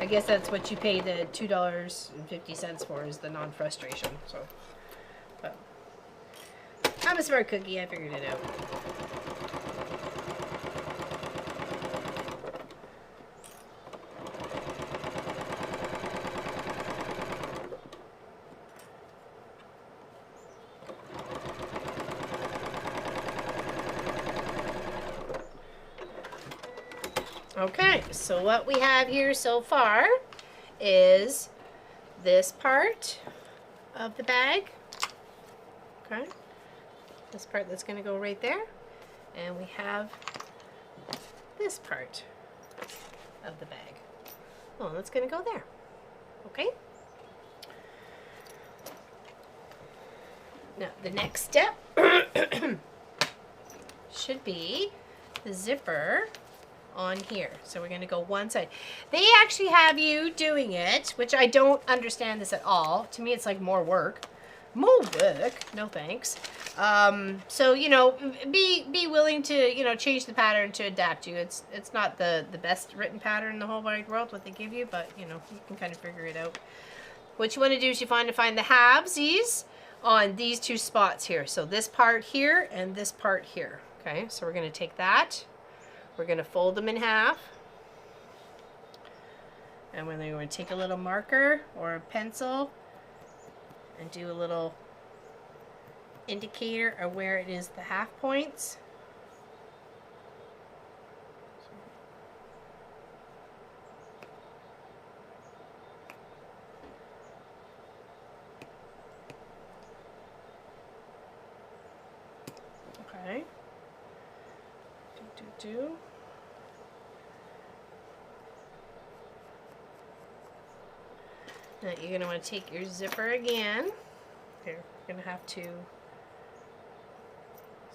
I guess that's what you pay the $2.50 for, is the non-frustration. So. I'm a smart cookie, I figured it out. Okay, so what we have here so far is this part of the bag. Okay. This part that's going to go right there, and we have this part of the bag. Oh, that's going to go there. Okay. Now the next step should be the zipper on here. So we're going to go one side. They actually have you doing it, which I don't understand this at all. To me, it's like more work. More work. No thanks. So, you know, be willing to, you know, change the pattern to adapt you. It's not the best written pattern in the whole wide world, what they give you, but, you know, you can kind of figure it out. What you want to do is you find the halvesies on these two spots here. So this part here and this part here. Okay, so we're going to take that. We're going to fold them in half. And we're going to take a little marker or a pencil and do a little indicator of where it is the half points. Okay. Do. Now you're going to want to take your zipper again. Here, you're going to have to. Is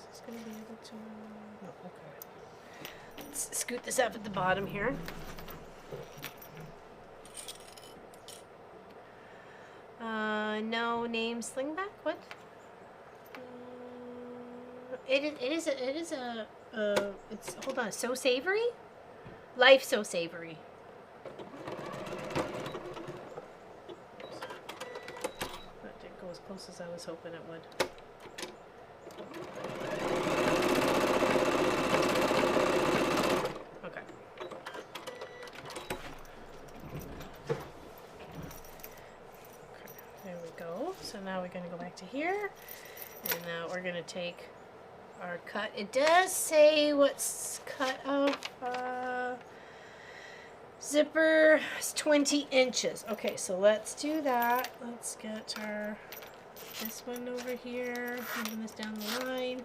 this going to be able to? No, okay. Let's scoot this up at the bottom here. No name Sling Bag? What? It is a it's, hold on, So Savory? Life So Savory. That didn't go as close as I was hoping it would. Okay. There we go. So now we're going to go back to here. And now we're going to take our cut. It does say what's cut off. Zipper is 20 inches. Okay, so let's do that. Let's get our this one over here. Moving this down the line.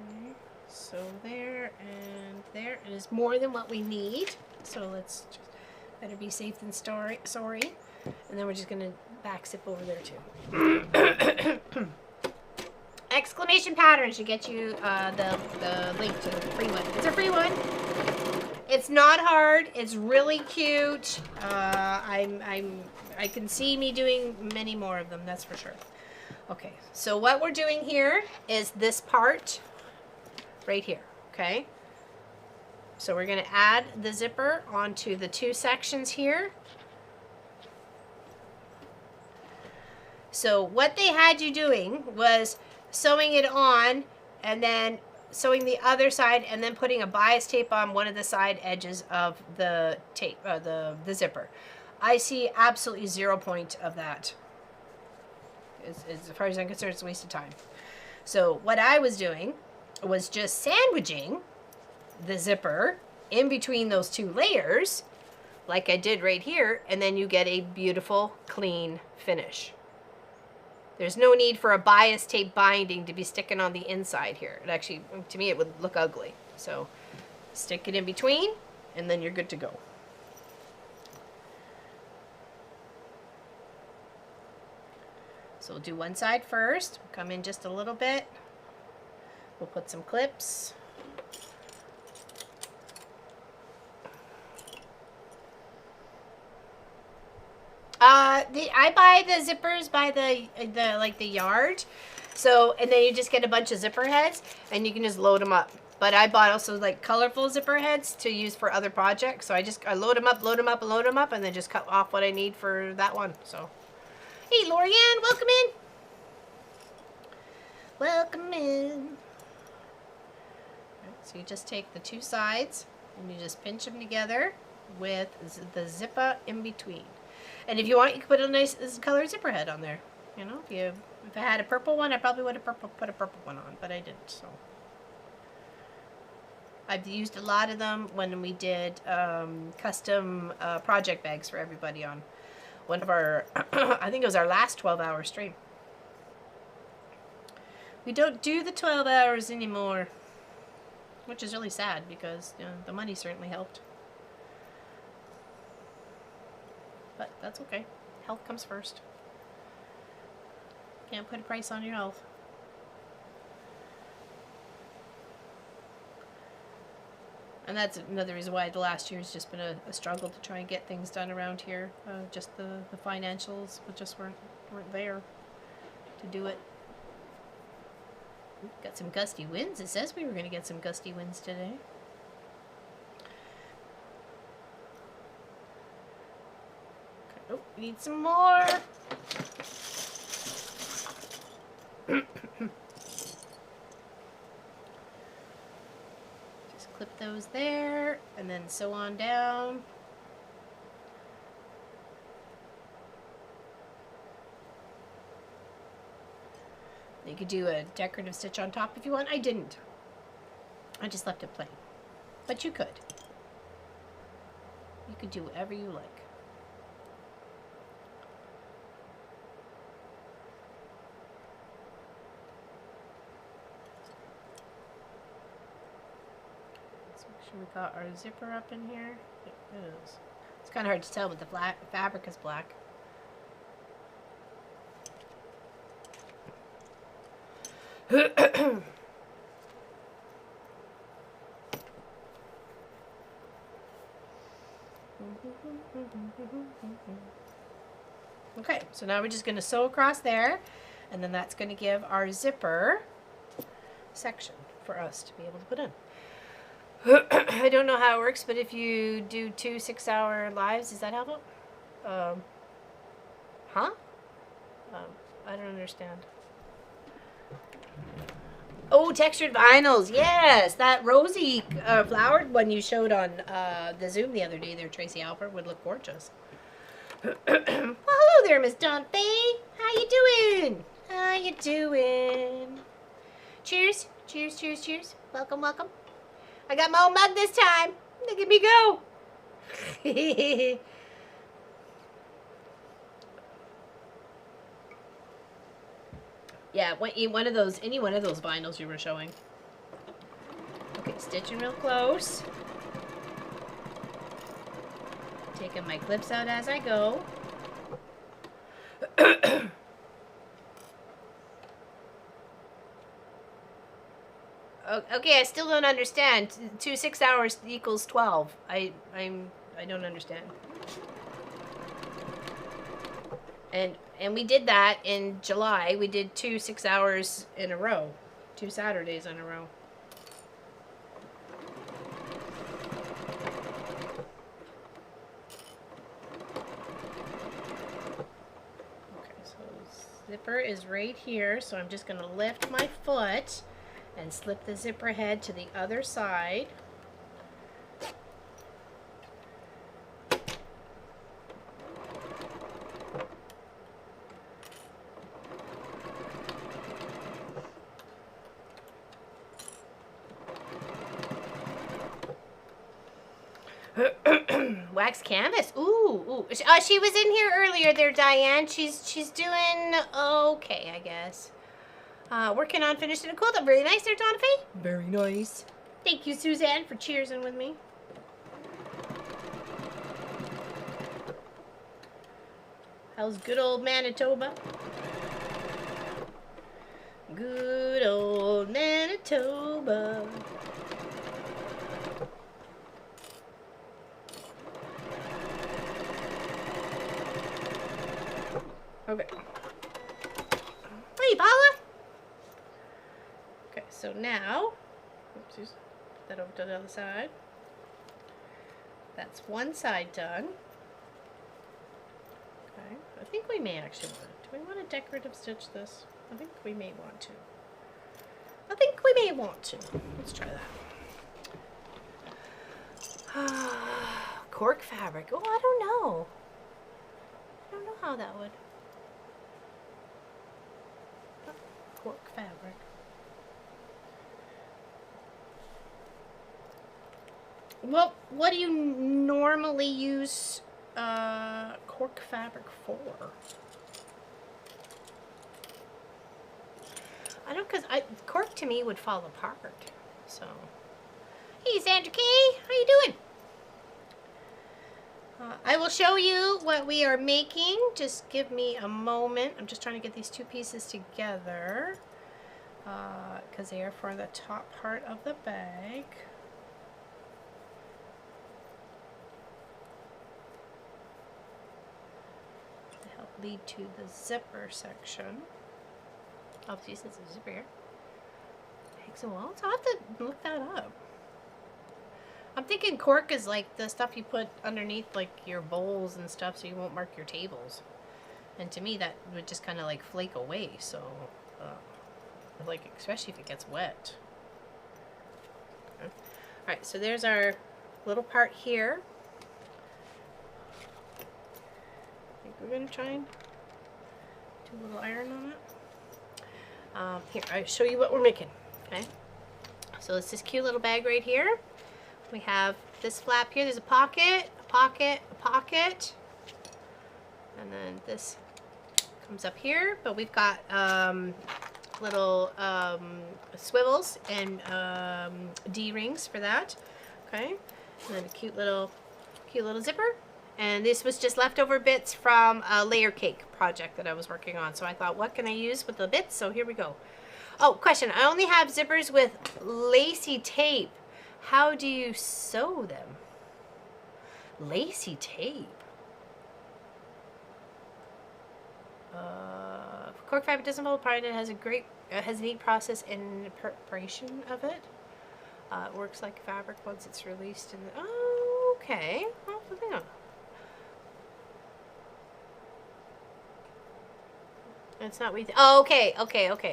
Okay, so there and there. It is more than what we need. So let's just better be safe than sorry. And then we're just gonna back zip over there too. Exclamation pattern should get you the link to the free one. It's a free one. It's not hard. It's really cute. I can see me doing many more of them. That's for sure. Okay. So what we're doing here is this part right here. Okay. So we're going to add the zipper onto the two sections here. So what they had you doing was sewing it on and then sewing the other side and then putting a bias tape on one of the side edges of the tape, the zipper. I see absolutely 0 point of that. As far as I'm concerned, it's a waste of time. So what I was doing was just sandwiching the zipper in between those two layers, like I did right here, and then you get a beautiful, clean finish. There's no need for a bias tape binding to be sticking on the inside here. It actually, to me, it would look ugly. So stick it in between, and then you're good to go. So we'll do one side first. Come in just a little bit. We'll put some clips. I buy the zippers by the yard. So, and then you just get a bunch of zipper heads and you can just load them up. But I bought also like colorful zipper heads to use for other projects. So I load them up, and then just cut off what I need for that one. So, hey, Lorianne, welcome in. Welcome in. So you just take the two sides and you just pinch them together with the zipper in between. And if you want, you can put a nice color zipper head on there. You know, if I had a purple one, I probably would have put a purple one on, but I didn't. So I've used a lot of them when we did custom project bags for everybody on one of our, I think it was our last 12-hour stream. We don't do the 12 hours anymore, which is really sad because the money certainly helped. But that's okay. Health comes first. Can't put a price on your health. And that's another reason why the last year has just been a struggle to try and get things done around here. Just the financials just weren't there to do it. Got some gusty winds. It says we were going to get some gusty winds today. Oh, we need some more. Just clip those there and then sew on down. You could do a decorative stitch on top if you want. I didn't. I just left it plain. But you could. You could do whatever you like. Let's make sure we got our zipper up in here. It is. It's kind of hard to tell, but the fabric is black. Okay, so now we're just going to sew across there, and then that's going to give our zipper section for us to be able to put in. I don't know how it works, but if you do 2 6-hour lives, does that help? Huh? I don't understand. Oh, textured vinyls. Yes, that rosy flowered one you showed on the Zoom the other day there, Tracy Albert, would look gorgeous. Well, hello there, Miss Dante. How you doing? How you doing? Cheers. Cheers, cheers, cheers. Welcome, welcome. I got my own mug this time. Look at me go. Yeah, one of those, any one of those vinyls you were showing. Okay, stitching real close. Taking my clips out as I go. Okay, I still don't understand. 2 6 hours equals 12. I don't understand. And we did that in July. We did 2 6 hours in a row. 2 Saturdays in a row. Okay, so zipper is right here. So I'm just going to lift my foot and slip the zipper head to the other side. Wax canvas. Ooh, ooh. She was in here earlier there, Diane. She's doing okay, I guess. Working on finishing a quilt. Very nice there, Donna Faye. Very nice. Thank you, Suzanne, for cheersing with me. How's good old Manitoba? Good old Manitoba. Okay. Hey, Paula. Okay, so now, oopsies, put that over to the other side. That's one side done. Okay, I think we may actually want to. Do we want to decorative stitch this? I think we may want to. I think we may want to. Let's try that. Cork fabric. Oh, I don't know. I don't know how that would. Cork fabric. Well, what do you normally use cork fabric for? I don't, because cork to me would fall apart. So, hey, Sandra Kay, how you doing? I will show you what we are making. Just give me a moment. I'm just trying to get these two pieces together because they are for the top part of the bag. To help lead to the zipper section. Oh, geez, there's a zipper here. Takes a while, so I'll have to look that up. I'm thinking cork is like the stuff you put underneath like your bowls and stuff so you won't mark your tables. And to me that would just kind of like flake away, so like especially if it gets wet. Okay. Alright, so there's our little part here. I think we're going to try and do a little iron on it. Here, I'll show you what we're making. Okay, so it's this cute little bag right here. We have this flap here. There's a pocket, a pocket, a pocket, and then this comes up here. But we've got little swivels and D-rings for that. Okay, and then a cute little zipper. And this was just leftover bits from a layer cake project that I was working on. So I thought, what can I use with the bits? So here we go. Oh, question. I only have zippers with lacy tape. How do you sew them? Lacy tape. Cork fabric doesn't fall apart. It has a neat process in preparation of it. It works like fabric once it's released. Oh, okay. Well, hang on. It's not we. Oh, okay.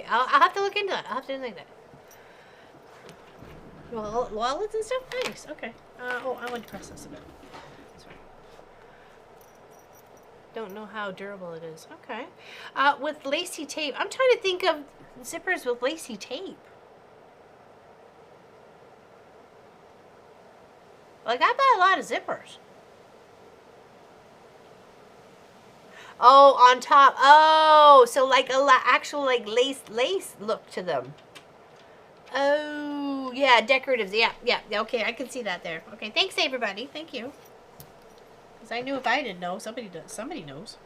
I'll have to look into that. Well, wallets and stuff? Thanks. Okay. Oh, I want to press this a bit. Sorry. Don't know how durable it is. Okay. With lacy tape. I'm trying to think of zippers with lacy tape. Like, I buy a lot of zippers. Oh, on top. Oh, so like actual like lace look to them. Oh, yeah, decoratives. Yeah. Okay, I can see that there. Okay, thanks everybody. Thank you. Because I knew if I didn't know, somebody does. Somebody knows.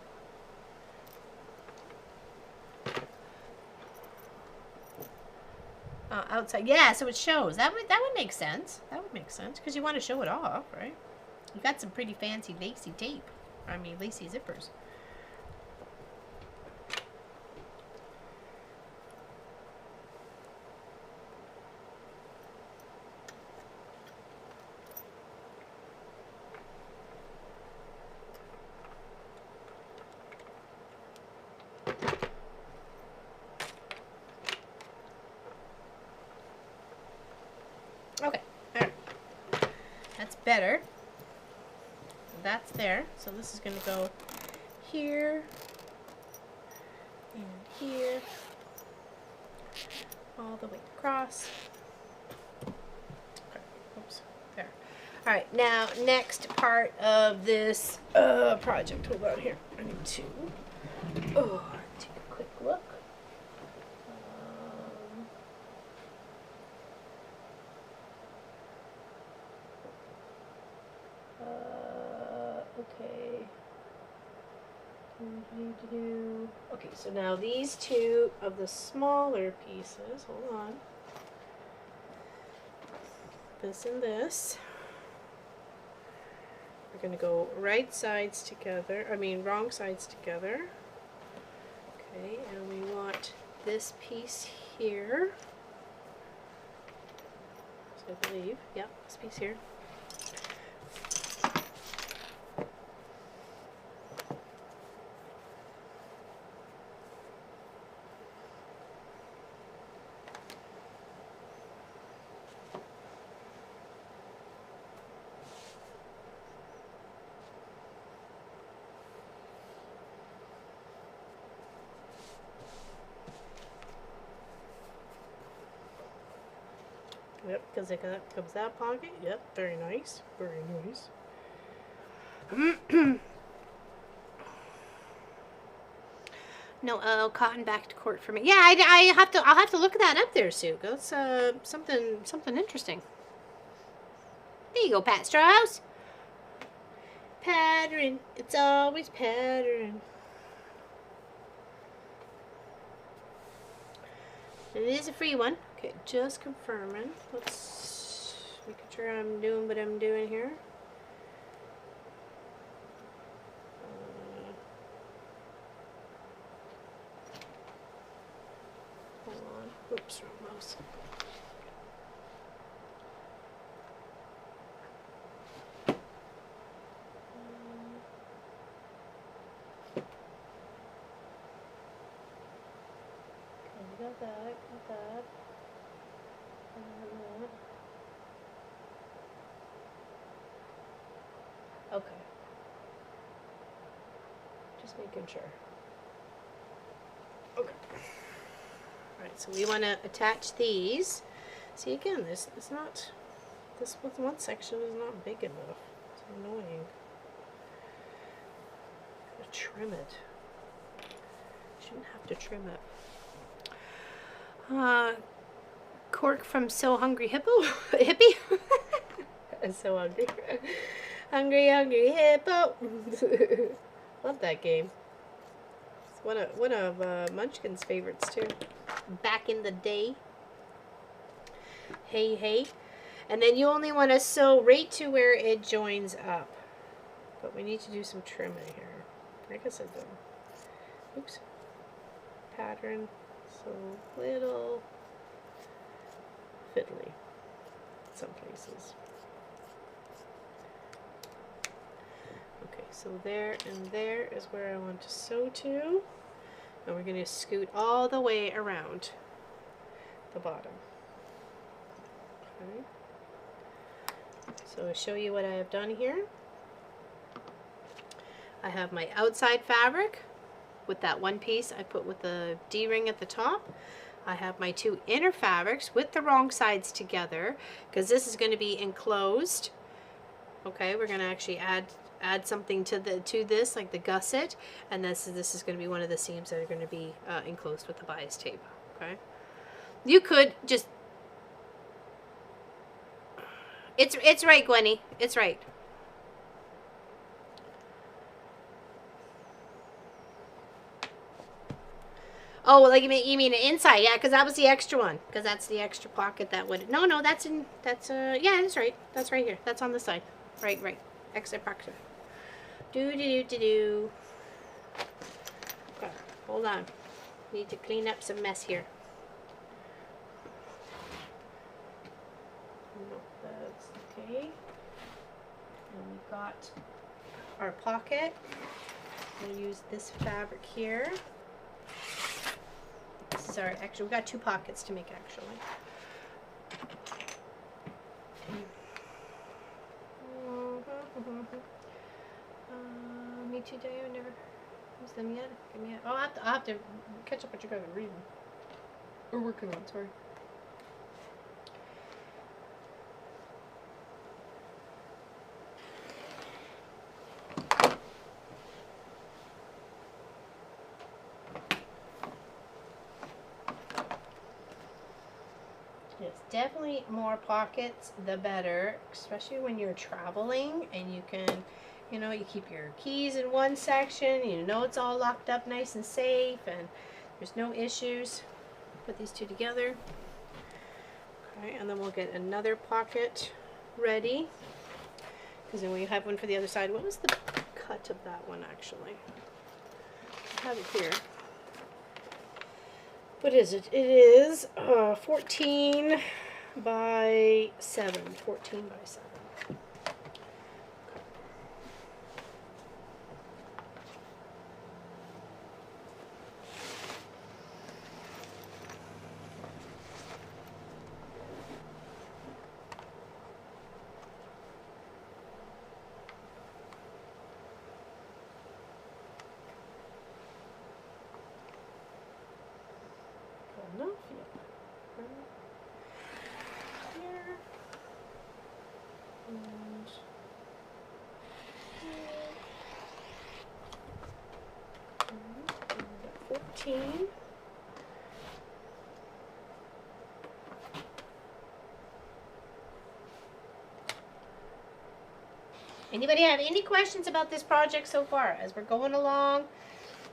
Outside. Yeah, so it shows. That would make sense. That would make sense because you want to show it off, right? You got some pretty fancy lacy tape. I mean, lacy zippers. Okay, all right. That's better. That's there. So this is going to go here and here, all the way across. Okay, oops, there. All right, now next part of this project. Hold on here. I need to take a quick look. Okay. Okay, so now these two of the smaller pieces. Hold on. This and this. We're going to go right sides together. I mean, wrong sides together. Okay, and we want this piece here. So I believe, yeah, this piece here. Yep, because it comes that pocket. Yep, very nice. Very nice. No, cotton backed court for me. Yeah, I have to. I'll have to look that up there, Sue. That's something interesting. There you go, Pat Strauss. Pattern. It's always pattern. And it is a free one. Okay, just confirming. Let's making sure I'm doing what I'm doing here. Hold on. Oops, wrong mouse. Okay, got that. Okay. Just making sure. Okay. Alright, so we want to attach these. See, again, this one section is not big enough. It's annoying. Gotta trim it. Shouldn't have to trim it. Cork from So Hungry Hippo? Hippie? I'm so hungry. Hungry hippo. Love that game. It's one of Munchkin's favorites too. Back in the day. Hey. And then you only want to sew right to where it joins up. But we need to do some trimming here. Like I said though. Oops. Pattern. So little fiddly in some places. Okay, so there and there is where I want to sew to. And we're going to scoot all the way around the bottom. Okay. So I'll show you what I have done here. I have my outside fabric with that one piece I put with the D-ring at the top. I have my two inner fabrics with the wrong sides together because this is going to be enclosed. Okay, we're going to actually add something to this, like the gusset, and this is going to be one of the seams that are going to be enclosed with the bias tape. Okay, you could just. It's right, Gwenny. It's right. Oh, like you mean inside? Yeah, because that was the extra one. Because that's the extra pocket that would. No, that's in. Yeah, that's right. That's right here. That's on the side. Right. Extra pocket. Do. Okay, hold on. Need to clean up some mess here. No, that's okay. And we've got our pocket. We'll use this fabric here. This is our actually. We got two pockets to make actually. Me too, Jay. I never used them yet. Give me I'll have to catch up what you guys are reading. Or working on, sorry. definitely more pockets, the better, especially when you're traveling and you can, you know, you keep your keys in one section, you know it's all locked up nice and safe and there's no issues. Put these two together. Okay, and then we'll get another pocket ready. Because then we have one for the other side. What was the cut of that one actually? I have it here. What is it? It is 14 by 7. 14 by 7. Enough, yeah. Here. And here. And we got 14. Anybody have any questions about this project so far? As we're going along,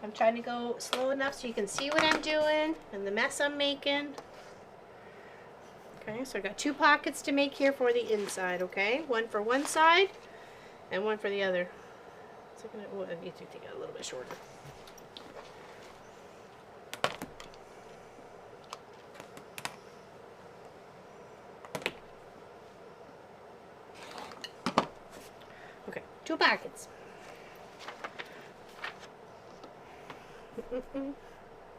I'm trying to go slow enough so you can see what I'm doing and the mess I'm making. Okay, so I've got 2 pockets to make here for the inside, okay? One for one side and one for the other. So I need to take it a little bit shorter. Okay, 2 pockets.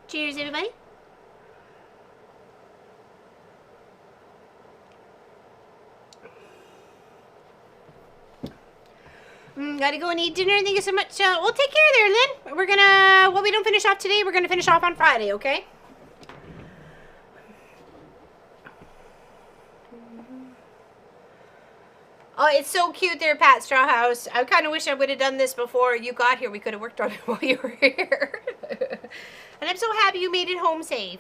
Cheers, everybody. Gotta go and eat dinner. Thank you so much. We'll take care there, Lynn. We're gonna, what we don't finish off today, we're gonna finish off on Friday, okay? Oh, it's so cute there, Pat Strawhouse. I kind of wish I would have done this before you got here. We could have worked on it while you were here. And I'm so happy you made it home safe.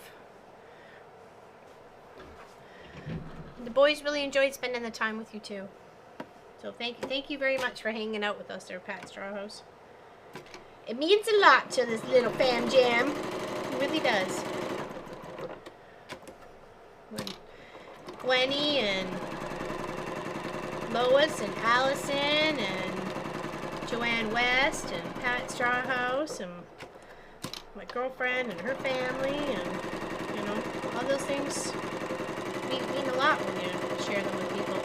The boys really enjoyed spending the time with you too. So thank you very much for hanging out with us there, Pat Strawhouse. It means a lot to this little fam jam. It really does. When Gwenny and Lois and Allison and Joanne West and Pat Strawhouse and my girlfriend and her family and, you know, all those things mean a lot when you share them with people.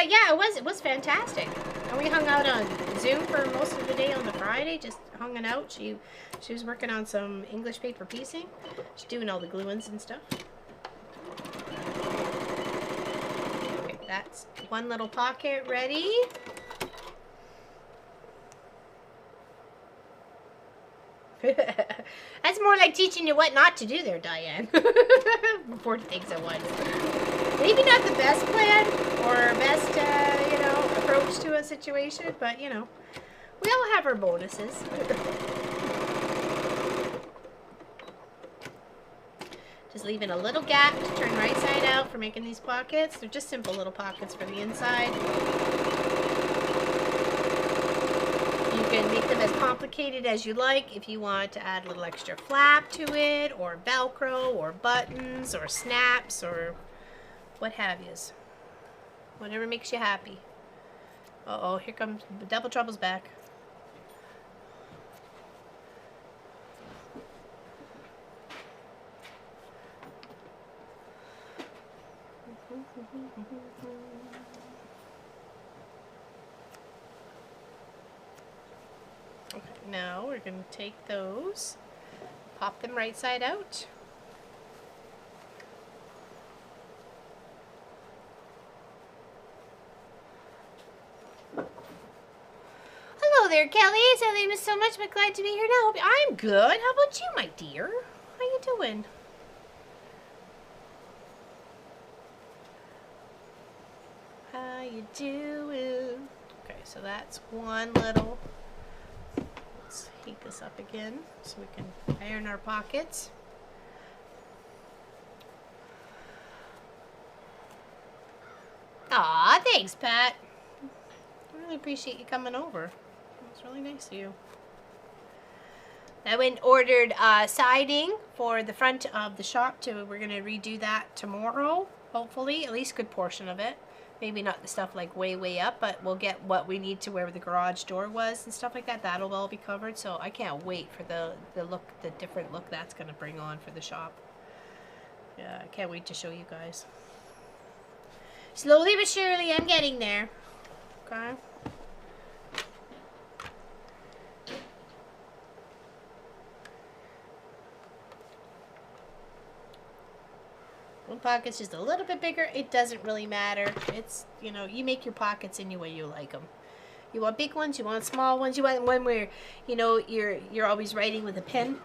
Yeah, it was fantastic. And we hung out on Zoom for most of the day on the Friday, just hanging out. She was working on some English paper piecing. She's doing all the glue-ins and stuff. Okay, that's one little pocket ready. That's more like teaching you what not to do there, Diane. 4 things at once. Maybe not the best plan or best, you know, approach to a situation, but, you know, we all have our bonuses. Just leaving a little gap to turn right side out for making these pockets. They're just simple little pockets for the inside. You can make them as complicated as you like if you want to add a little extra flap to it, or Velcro, or buttons, or snaps, or what have yous. Whatever makes you happy. Uh-oh, here comes Double Trouble's back. Okay, now we're going to take those, pop them right side out. Hello there, Kelly. So they miss so much, but glad to be here now. I'm good. How about you, my dear? How you doing? How you doing? Okay, so that's one little, let's heat this up again so we can iron our pockets. Aw, thanks, Pat. I really appreciate you coming over. It's really nice of you. I went and ordered siding for the front of the shop too. We're going to redo that tomorrow, hopefully, at least a good portion of it. Maybe not the stuff like way up, but we'll get what we need to where the garage door was and stuff like that. That'll all be covered, so I can't wait for the different look that's going to bring on for the shop. Yeah, I can't wait to show you guys. Slowly but surely, I'm getting there. Okay. One pocket's just a little bit bigger. It doesn't really matter. It's, you know, you make your pockets any way you like them. You want big ones, you want small ones, you want one where, you know, you're always writing with a pen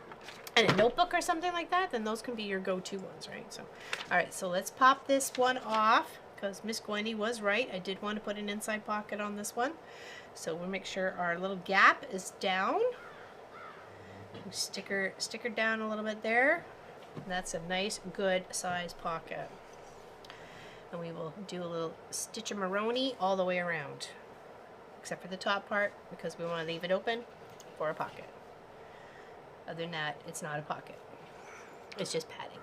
and a notebook or something like that, then those can be your go-to ones, right? So, all right, so let's pop this one off because Miss Gwenny was right. I did want to put an inside pocket on this one. So we'll make sure our little gap is down. Stick her down a little bit there. And that's a nice, good size pocket. And we will do a little stitch-a-maroni all the way around. Except for the top part, because we want to leave it open for a pocket. Other than that, it's not a pocket. It's just padding.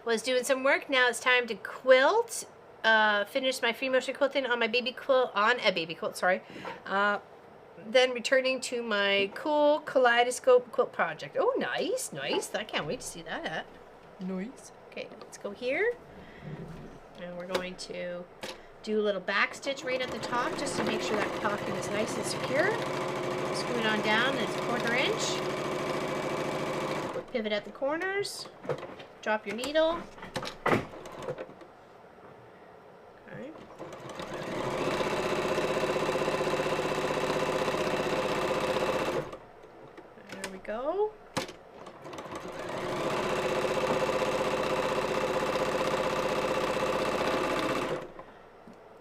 Was doing some work. Now it's time to quilt. Finished my free motion quilting on my baby quilt, sorry. Then returning to my cool kaleidoscope quilt project. Oh, nice, nice. I can't wait to see that. Nice. Okay, let's go here. And we're going to do a little back stitch right at the top just to make sure that pocket is nice and secure. Screw it on down, it's 1/4 inch. Pivot at the corners. Drop your needle. Okay. There we go.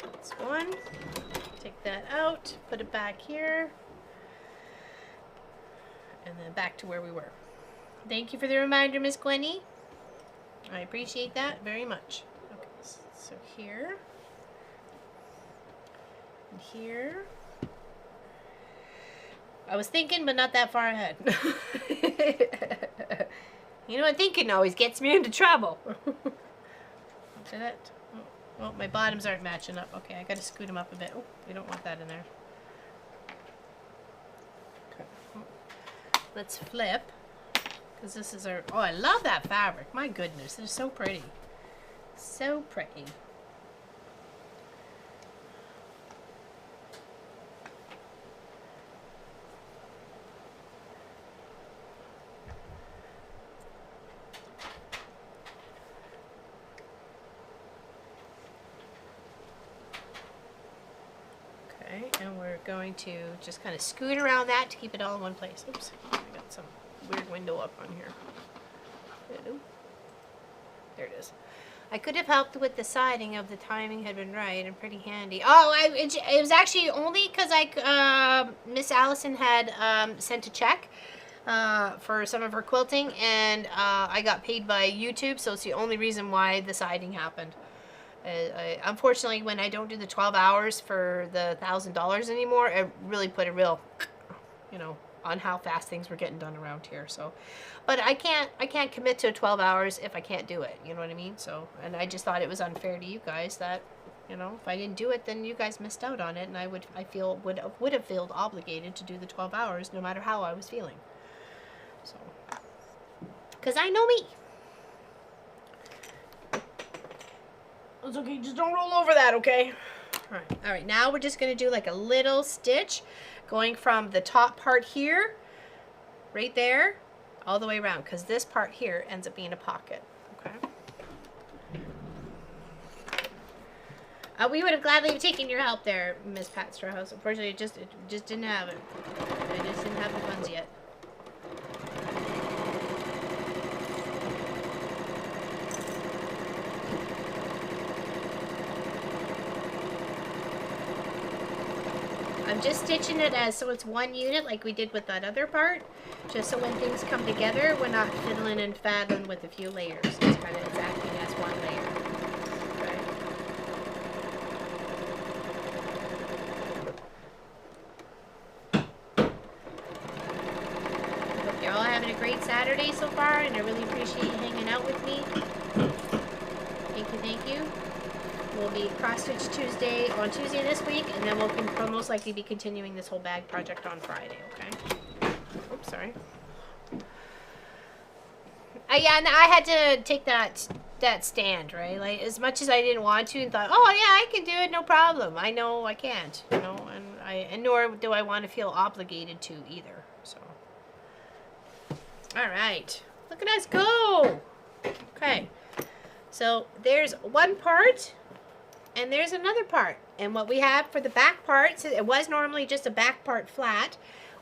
That's one. Take that out, put it back here, and then back to where we were. Thank you for the reminder, Miss Gwenny. I appreciate that very much. Okay, so here and here. I was thinking, but not that far ahead. You know what, thinking always gets me into trouble. Did it? Oh, well, my bottoms aren't matching up. Okay, I gotta scoot them up a bit. Oh, we don't want that in there. Okay. Let's flip. Because this is our... Oh, I love that fabric. My goodness, they're so pretty. So pretty. Okay, and we're going to just kind of scoot around that to keep it all in one place. Oops, I got some weird window up on here. There it is. I could have helped with the siding if the timing had been right and pretty handy. Oh, it was actually only because Miss Allison had sent a check for some of her quilting, and I got paid by YouTube, so it's the only reason why the siding happened. Unfortunately, when I don't do the 12 hours for the $1,000 anymore, it really put a real, you know, on how fast things were getting done around here. So, but I can't commit to 12 hours if I can't do it. You know what I mean? So, and I just thought it was unfair to you guys that, you know, if I didn't do it, then you guys missed out on it, and I would have felt obligated to do the 12 hours no matter how I was feeling. So, because I know me. It's okay, just don't roll over that, okay? All right, now we're just gonna do like a little stitch going from the top part here, right there, all the way around, because this part here ends up being a pocket, okay? We would have gladly taken your help there, Miss Pat Strawhouse. Unfortunately, it just didn't have it. I just didn't have the funds yet. I'm just stitching it as so it's one unit like we did with that other part. Just so when things come together, we're not fiddling and faddling with a few layers. It's kind of acting as one layer. Hope you're all having a great Saturday so far, and I really appreciate you hanging out with me. Thank you, thank you. We'll be cross-stitch Tuesday on Tuesday this week, and then we'll most likely be continuing this whole bag project on Friday, okay? Oops, sorry. Yeah, and I had to take that stand, right? Like, as much as I didn't want to and thought, oh, yeah, I can do it, no problem. I know I can't, you know, and nor do I want to feel obligated to either, so. All right, look at us go. Okay, so there's one part. And there's another part. And what we have for the back part, so it was normally just a back part flat.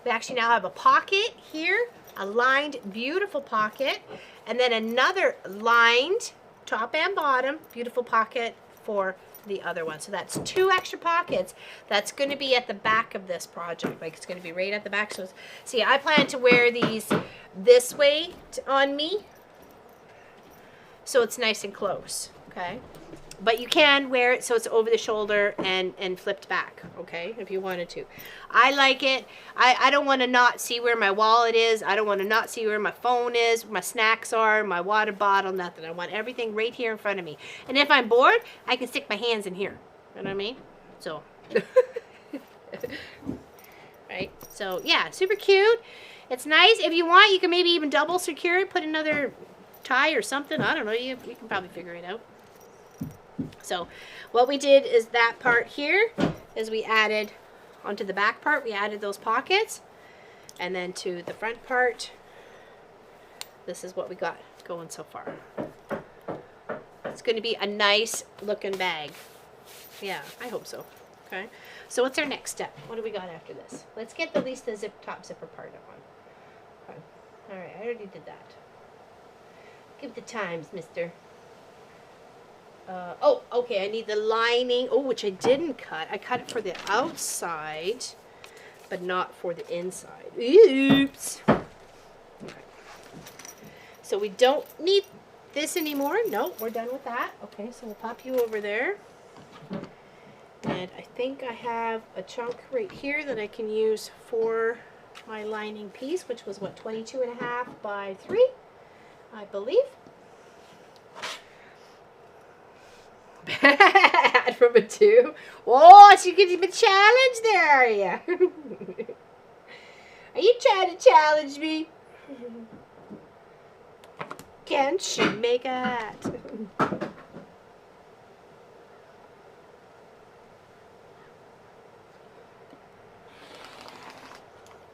We actually now have a pocket here, a lined, beautiful pocket, and then another lined top and bottom, beautiful pocket for the other one. So that's 2 extra pockets. That's going to be at the back of this project. Like, it's going to be right at the back. So, see, I plan to wear these this way on me, so it's nice and close, okay? But you can wear it so it's over the shoulder and flipped back, okay, if you wanted to. I like it. I don't want to not see where my wallet is. I don't want to not see where my phone is, where my snacks are, my water bottle, nothing. I want everything right here in front of me. And if I'm bored, I can stick my hands in here. You know what I mean? So, right? So, yeah, super cute. It's nice. If you want, you can maybe even double secure it, put another tie or something. I don't know. You can probably figure it out. So what we did is that part here is we added onto the back part, we added those pockets, and then to the front part, this is what we got going so far. It's going to be a nice looking bag. Yeah, I hope so. Okay, so what's our next step? What do we got after this? Let's get at least the top zipper part on. Okay. All right, I already did that. Give the times, mister. Oh, okay, I need the lining. Oh, which I didn't cut. I cut it for the outside, but not for the inside. Oops. Okay. So we don't need this anymore. Nope, we're done with that. Okay, so we'll pop you over there. And I think I have a chunk right here that I can use for my lining piece, which was, what, 22.5 by 3, I believe. Bad from a 2. Oh, so you're getting a challenge there, are you? Are you trying to challenge me? Can she make a hat?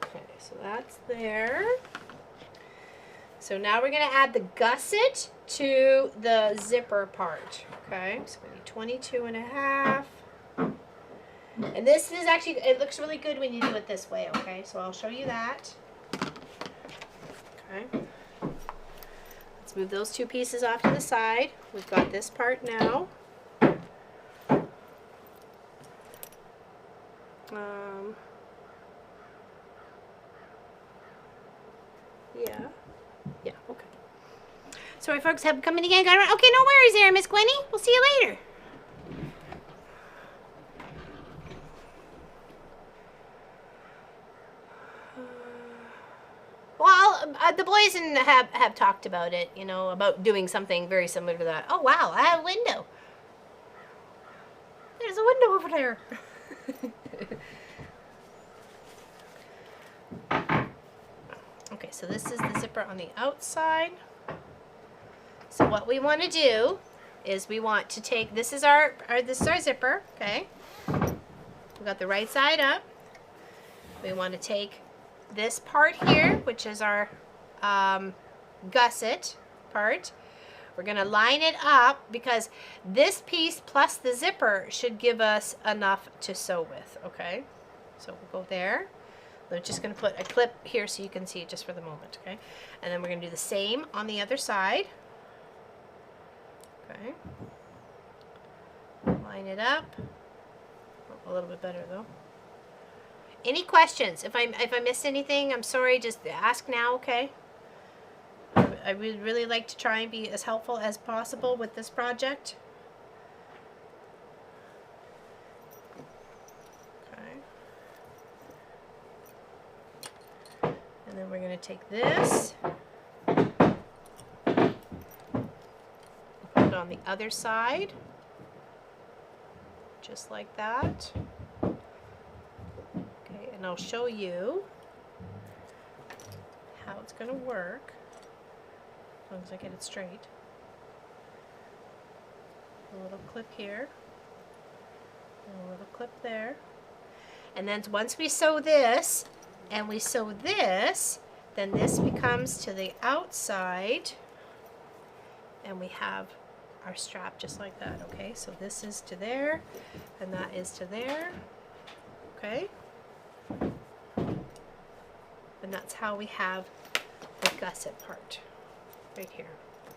Okay, so that's there. So now we're going to add the gusset to the zipper part. Okay, so we need 22.5. And this is actually, it looks really good when you do it this way, okay? So I'll show you that. Okay. Let's move those 2 pieces off to the side. We've got this part now. Yeah, okay. Sorry, folks, have come in again. Got it. Okay, no worries there, Miss Gwenny. We'll see you later. Well, the boys have talked about it, you know, about doing something very similar to that. Oh, wow, I have a window. There's a window over there. Okay, so this is the zipper on the outside. So what we want to do is we want to take, this is our zipper, okay? We got the right side up. We want to take this part here, which is our gusset part. We're going to line it up because this piece plus the zipper should give us enough to sew with, okay? So we'll go there. We're just going to put a clip here so you can see it just for the moment, okay? And then we're going to do the same on the other side. Okay. Line it up. A little bit better though. Any questions? If I missed anything, I'm sorry. Just ask now, okay? I would really like to try and be as helpful as possible with this project. Okay. And then we're going to take this, put it on the other side, just like that. Okay, and I'll show you how it's going to work, as long as I get it straight. A little clip here, and a little clip there. And then once we sew this, and we sew this, then this becomes to the outside, and we have our strap just like that, okay? So this is to there, and that is to there, okay? And that's how we have the gusset part right here,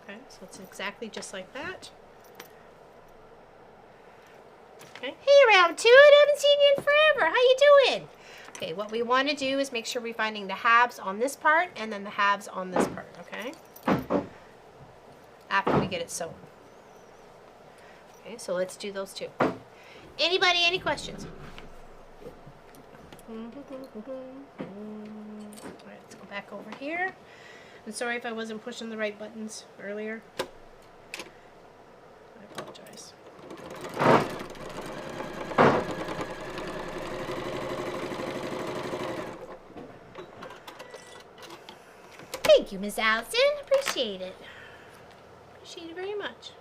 okay? So it's exactly just like that. Okay. Hey, round two, I haven't seen you in forever. How you doing? Okay, what we want to do is make sure we're finding the halves on this part and then the halves on this part, okay? After we get it sewn. Okay, so let's do those two. Anybody, any questions? Alright, let's go back over here. I'm sorry if I wasn't pushing the right buttons earlier. I apologize. Thank you, Miss Allison. Appreciate it. Appreciate it very much.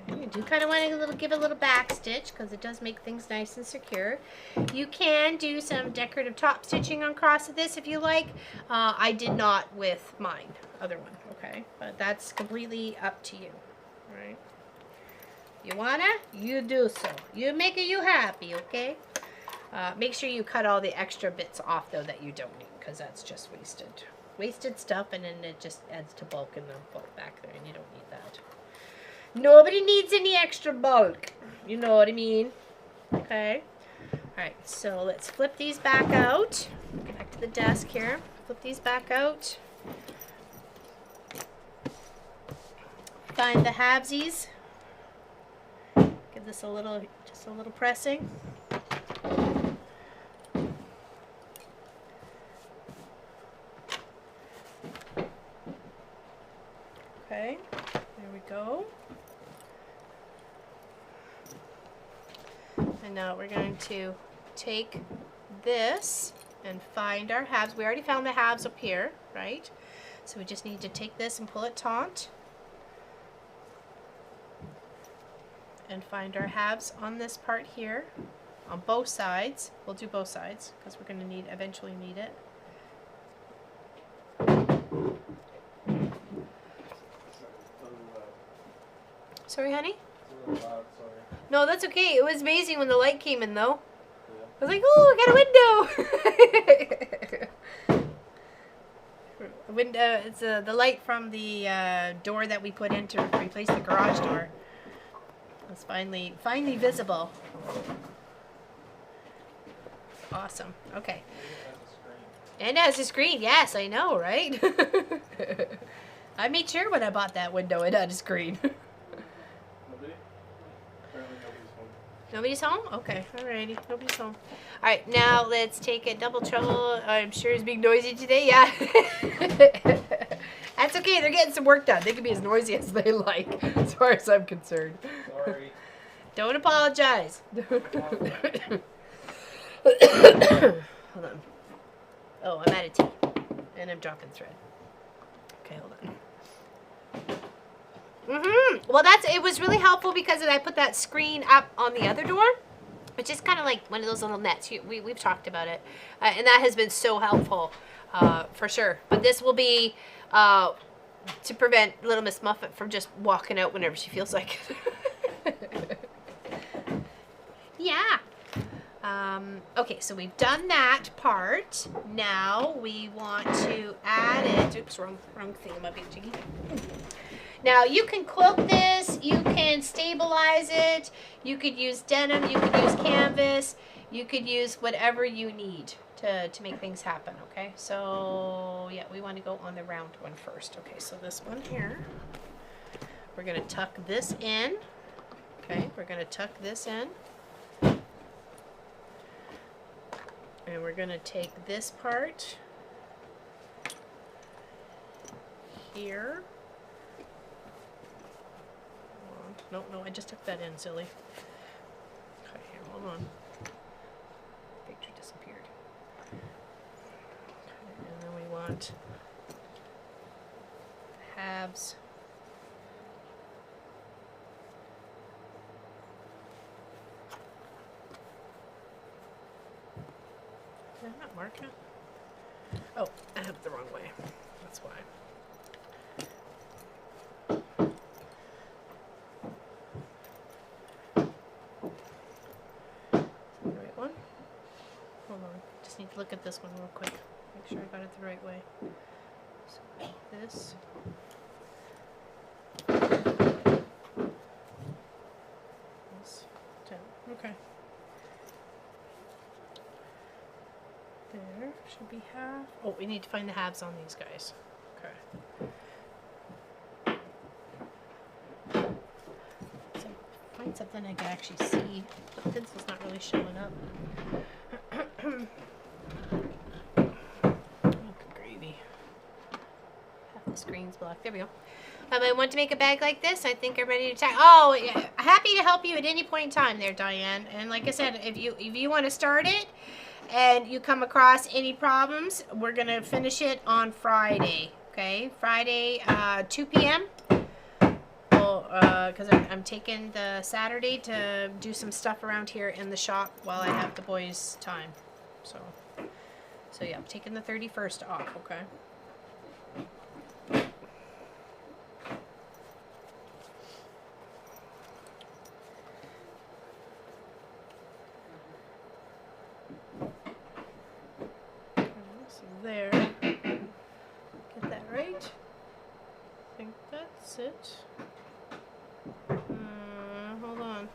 I do kind of want to give it a little back stitch because it does make things nice and secure. You can do some decorative top stitching on cross of this if you like. I did not with mine, other one, okay? But that's completely up to you, all right? You wanna? You do so. You make it you happy, okay? Make sure you cut all the extra bits off though that you don't need, because that's just wasted stuff, and then it just adds to bulk in the bulk back there, and you don't need that. Nobody needs any extra bulk. You know what I mean? Okay. Alright, so let's flip these back out. Back to the desk here. Flip these back out. Find the halvesies. Give this just a little pressing. Okay, there we go. And now we're going to take this and find our halves. We already found the halves up here, right? So we just need to take this and pull it taut. And find our halves on this part here, on both sides. We'll do both sides because we're going to eventually need it. Sorry, honey? It's a little loud, sorry. No, that's okay. It was amazing when the light came in, though. Yeah. I was like, oh, I got a window. It's the light from the door that we put in to replace the garage door. It's finally visible. Awesome. Okay. And it has a screen. Yes, I know, right? I made sure when I bought that window it had a screen. Nobody? Apparently nobody's home. Nobody's home? Okay, alrighty. Nobody's home. Alright, now let's take it double trouble. I'm sure it's being noisy today. Yeah. That's okay. They're getting some work done. They can be as noisy as they like, as far as I'm concerned. Sorry. Don't apologize. Hold on. Oh, I'm out of tea. And I'm dropping thread. Okay, hold on. Well, it was really helpful because I put that screen up on the other door, which is kind of like one of those little nets. We've talked about it. And that has been so helpful, for sure. But this will be to prevent Little Miss Muffet from just walking out whenever she feels like it. Yeah. Okay, so we've done that part. Now we want to add it. Oops, wrong thingamajiggy. Now you can quilt this, you can stabilize it, you could use denim, you could use canvas, you could use whatever you need to make things happen, okay? So yeah, we want to go on the round one first. Okay, so this one here, we're gonna tuck this in. Okay, we're gonna tuck this in. And we're gonna take this part here. No, I just took that in, silly. Okay, here, hold on. Picture disappeared. Okay, and then we want halves. Did I not mark it? Oh, I have it the wrong way. That's why. Just need to look at this one real quick. Make sure I got it the right way. So this. This down. Okay. There should be half. Oh, we need to find the halves on these guys. Okay. So find something I can actually see. The pencil's not really showing up. Gravy. Half the screen's blocked. There we go. I want to make a bag like this. I think I'm ready to tack. Oh, yeah. Happy to help you at any point in time there, Diane. And like I said, if you want to start it and you come across any problems, we're going to finish it on Friday. Okay? Friday, 2 p.m. Because I'm taking the Saturday to do some stuff around here in the shop while I have the boys' time. So yeah, I'm taking the 31st off, okay? So there. Get that right. I think that's it. Hold on.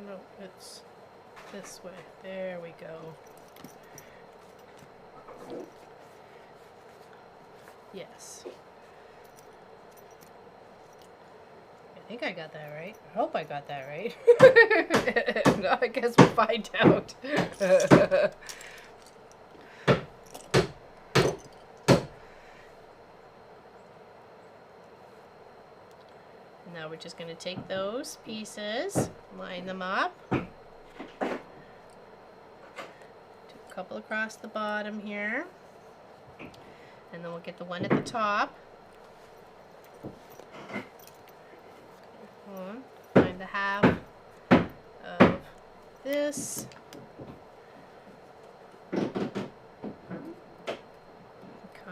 No, it's this way. There we go. Yes. I think I got that right. I hope I got that right. No, I guess we'll find out. Now we're just going to take those pieces, line them up, do a couple across the bottom here, and then we'll get the one at the top. Find the half of this. Kind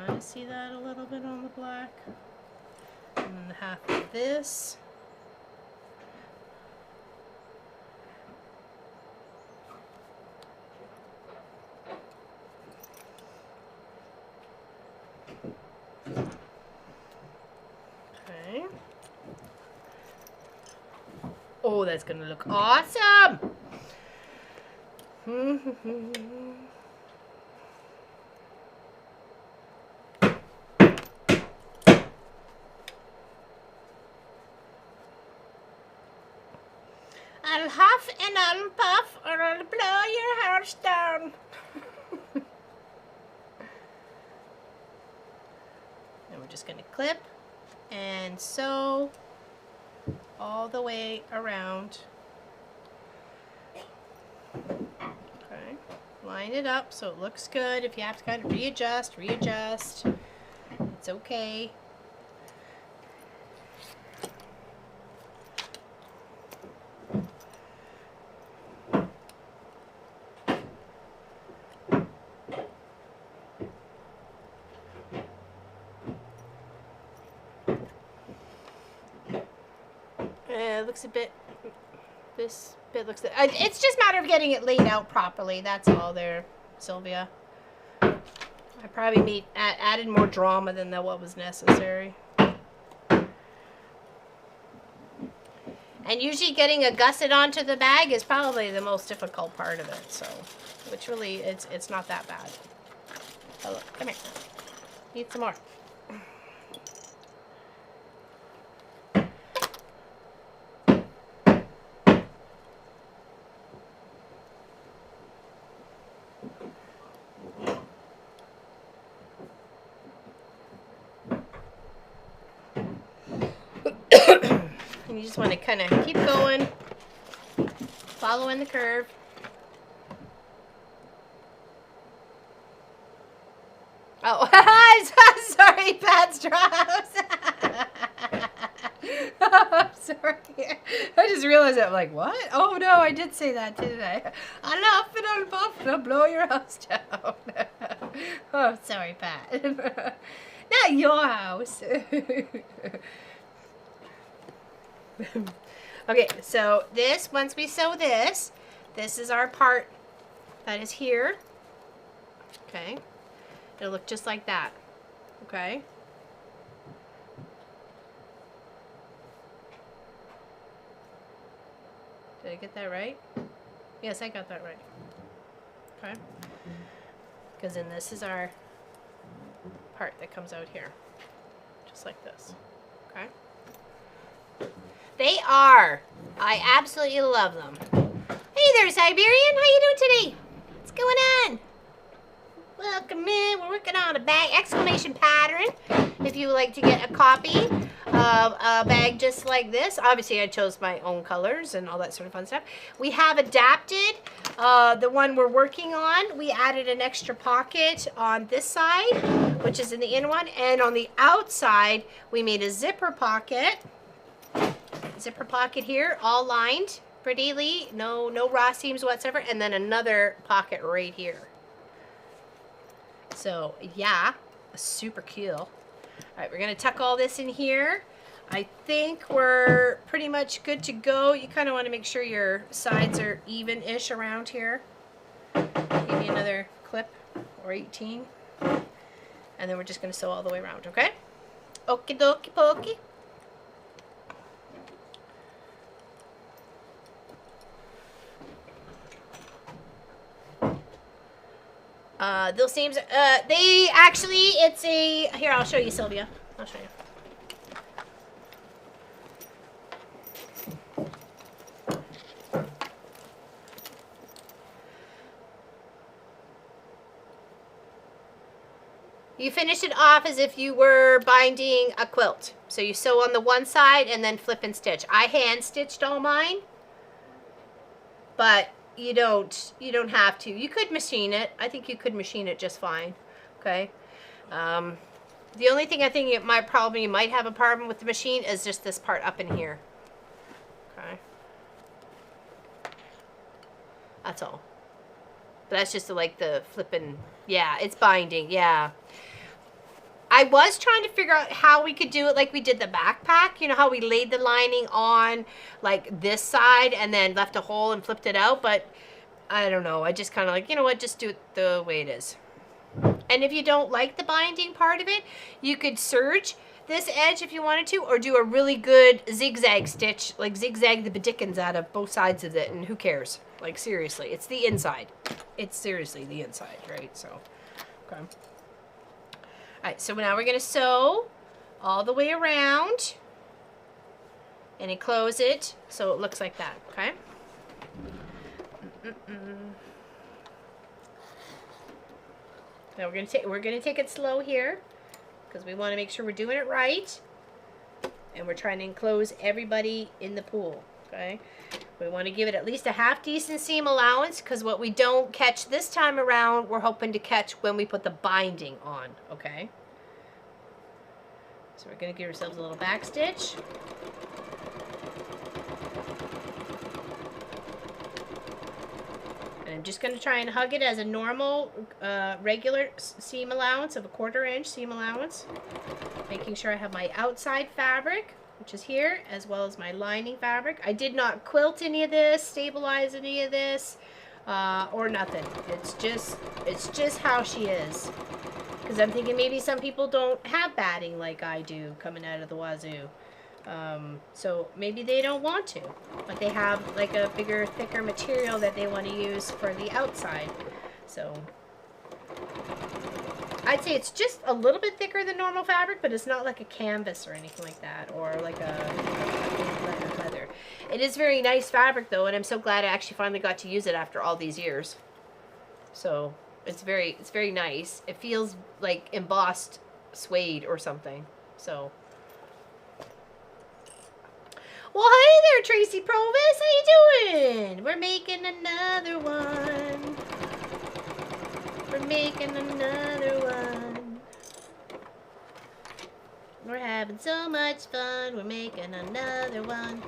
of see that a little bit on the black. And then the half of this. Okay. Oh, that's gonna look awesome! I'll huff and I'll puff or I'll blow your house down. And we're just going to clip and sew all the way around. Okay, line it up so it looks good. If you have to kind of readjust. It's okay. looks a bit, this bit looks, it's just a matter of getting it laid out properly. That's all there, Sylvia. I probably added more drama than what was necessary. And usually getting a gusset onto the bag is probably the most difficult part of it. So, which really, it's not that bad. Oh, look, come here. Need some more. And you just want to kind of keep going, following the curve. Oh, I'm sorry, Pat Strauss. I'm sorry. I just realized that. I'm like, what? Oh, no, I did say that, didn't I? I love it, I'll buff and I'll blow your house down. Oh, sorry, Pat. Not your house. Okay, so this, once we sew this is our part that is here. Okay. It'll look just like that. Okay. Did I get that right? Yes, I got that right. Okay. Because then this is our part that comes out here. Just like this. Okay. They are. I absolutely love them. Hey there, Siberian. How you doing today? What's going on? Welcome in. We're working on a bag exclamation pattern. If you would like to get a copy of a bag just like this. Obviously, I chose my own colors and all that sort of fun stuff. We have adapted the one we're working on. We added an extra pocket on this side, which is in the inner one. And on the outside, we made a zipper pocket. Zipper pocket here, all lined prettily. No raw seams whatsoever. And then another pocket right here. So, yeah, super cool. All right, we're going to tuck all this in here. I think we're pretty much good to go. You kind of want to make sure your sides are even-ish around here. Give me another clip or 18. And then we're just going to sew all the way around, okay? Okie dokie pokey. Those seams, they actually, it's a, here, I'll show you, Sylvia. I'll show you. You finish it off as if you were binding a quilt. So you sew on the one side and then flip and stitch. I hand stitched all mine, but you don't have to. You could machine it. I think you could machine it just fine. Okay. The only thing I think you might have a problem with the machine is just this part up in here. Okay. That's all. But that's just like the flipping. Yeah, it's binding. Yeah. I was trying to figure out how we could do it like we did the backpack. You know how we laid the lining on like this side and then left a hole and flipped it out. But I don't know. I just kind of like, you know what, just do it the way it is. And if you don't like the binding part of it, you could serge this edge if you wanted to, or do a really good zigzag stitch, like zigzag the bedickens out of both sides of it, and who cares? Like, seriously, it's the inside. It's seriously the inside, right? So, okay. All right, so now we're going to sew all the way around and enclose it so it looks like that, okay? Now we're gonna take it slow here because we want to make sure we're doing it right, and we're trying to enclose everybody in the pool. Okay, we want to give it at least a half decent seam allowance because what we don't catch this time around, we're hoping to catch when we put the binding on. Okay, so we're gonna give ourselves a little back stitch. I'm just going to try and hug it as a normal, regular seam allowance of a 1/4 inch seam allowance. Making sure I have my outside fabric which is here, as well as my lining fabric. I did not quilt any of this, stabilize any of this, or nothing. It's just how she is. Because I'm thinking maybe some people don't have batting like I do coming out of the wazoo. So maybe they don't want to, but they have like a bigger, thicker material that they want to use for the outside. So I'd say it's just a little bit thicker than normal fabric, but it's not like a canvas or anything like that, or like a leather. It is very nice fabric though, and I'm so glad I actually finally got to use it after all these years. So it's very nice. It feels like embossed suede or something. So. Well, hi there, Tracy Provis. How you doing? We're making another one. We're making another one. We're having so much fun. We're making another one.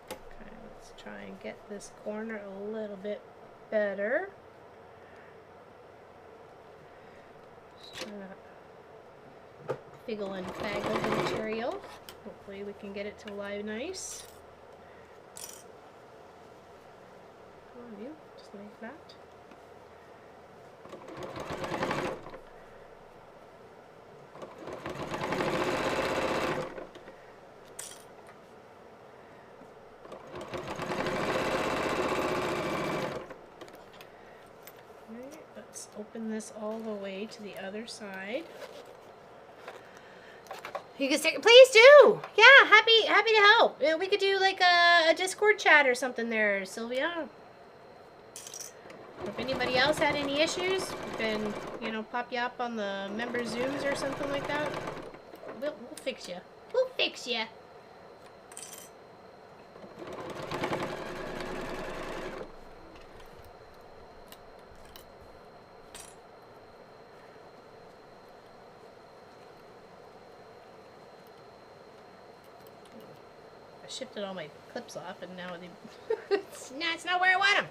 Okay, let's try and get this corner a little bit better. Just trying to figgle and faggle the material. Hopefully we can get it to lie nice. Come on, you, just like that. Alright, let's open this all the way to the other side. You can stick, please do. Yeah, happy to help. We could do like a Discord chat or something there, Sylvia. If anybody else had any issues, we can, you know, pop you up on the member Zooms or something like that. We'll fix you. We'll fix you. Shifted all my clips off, and now it's not where I want them.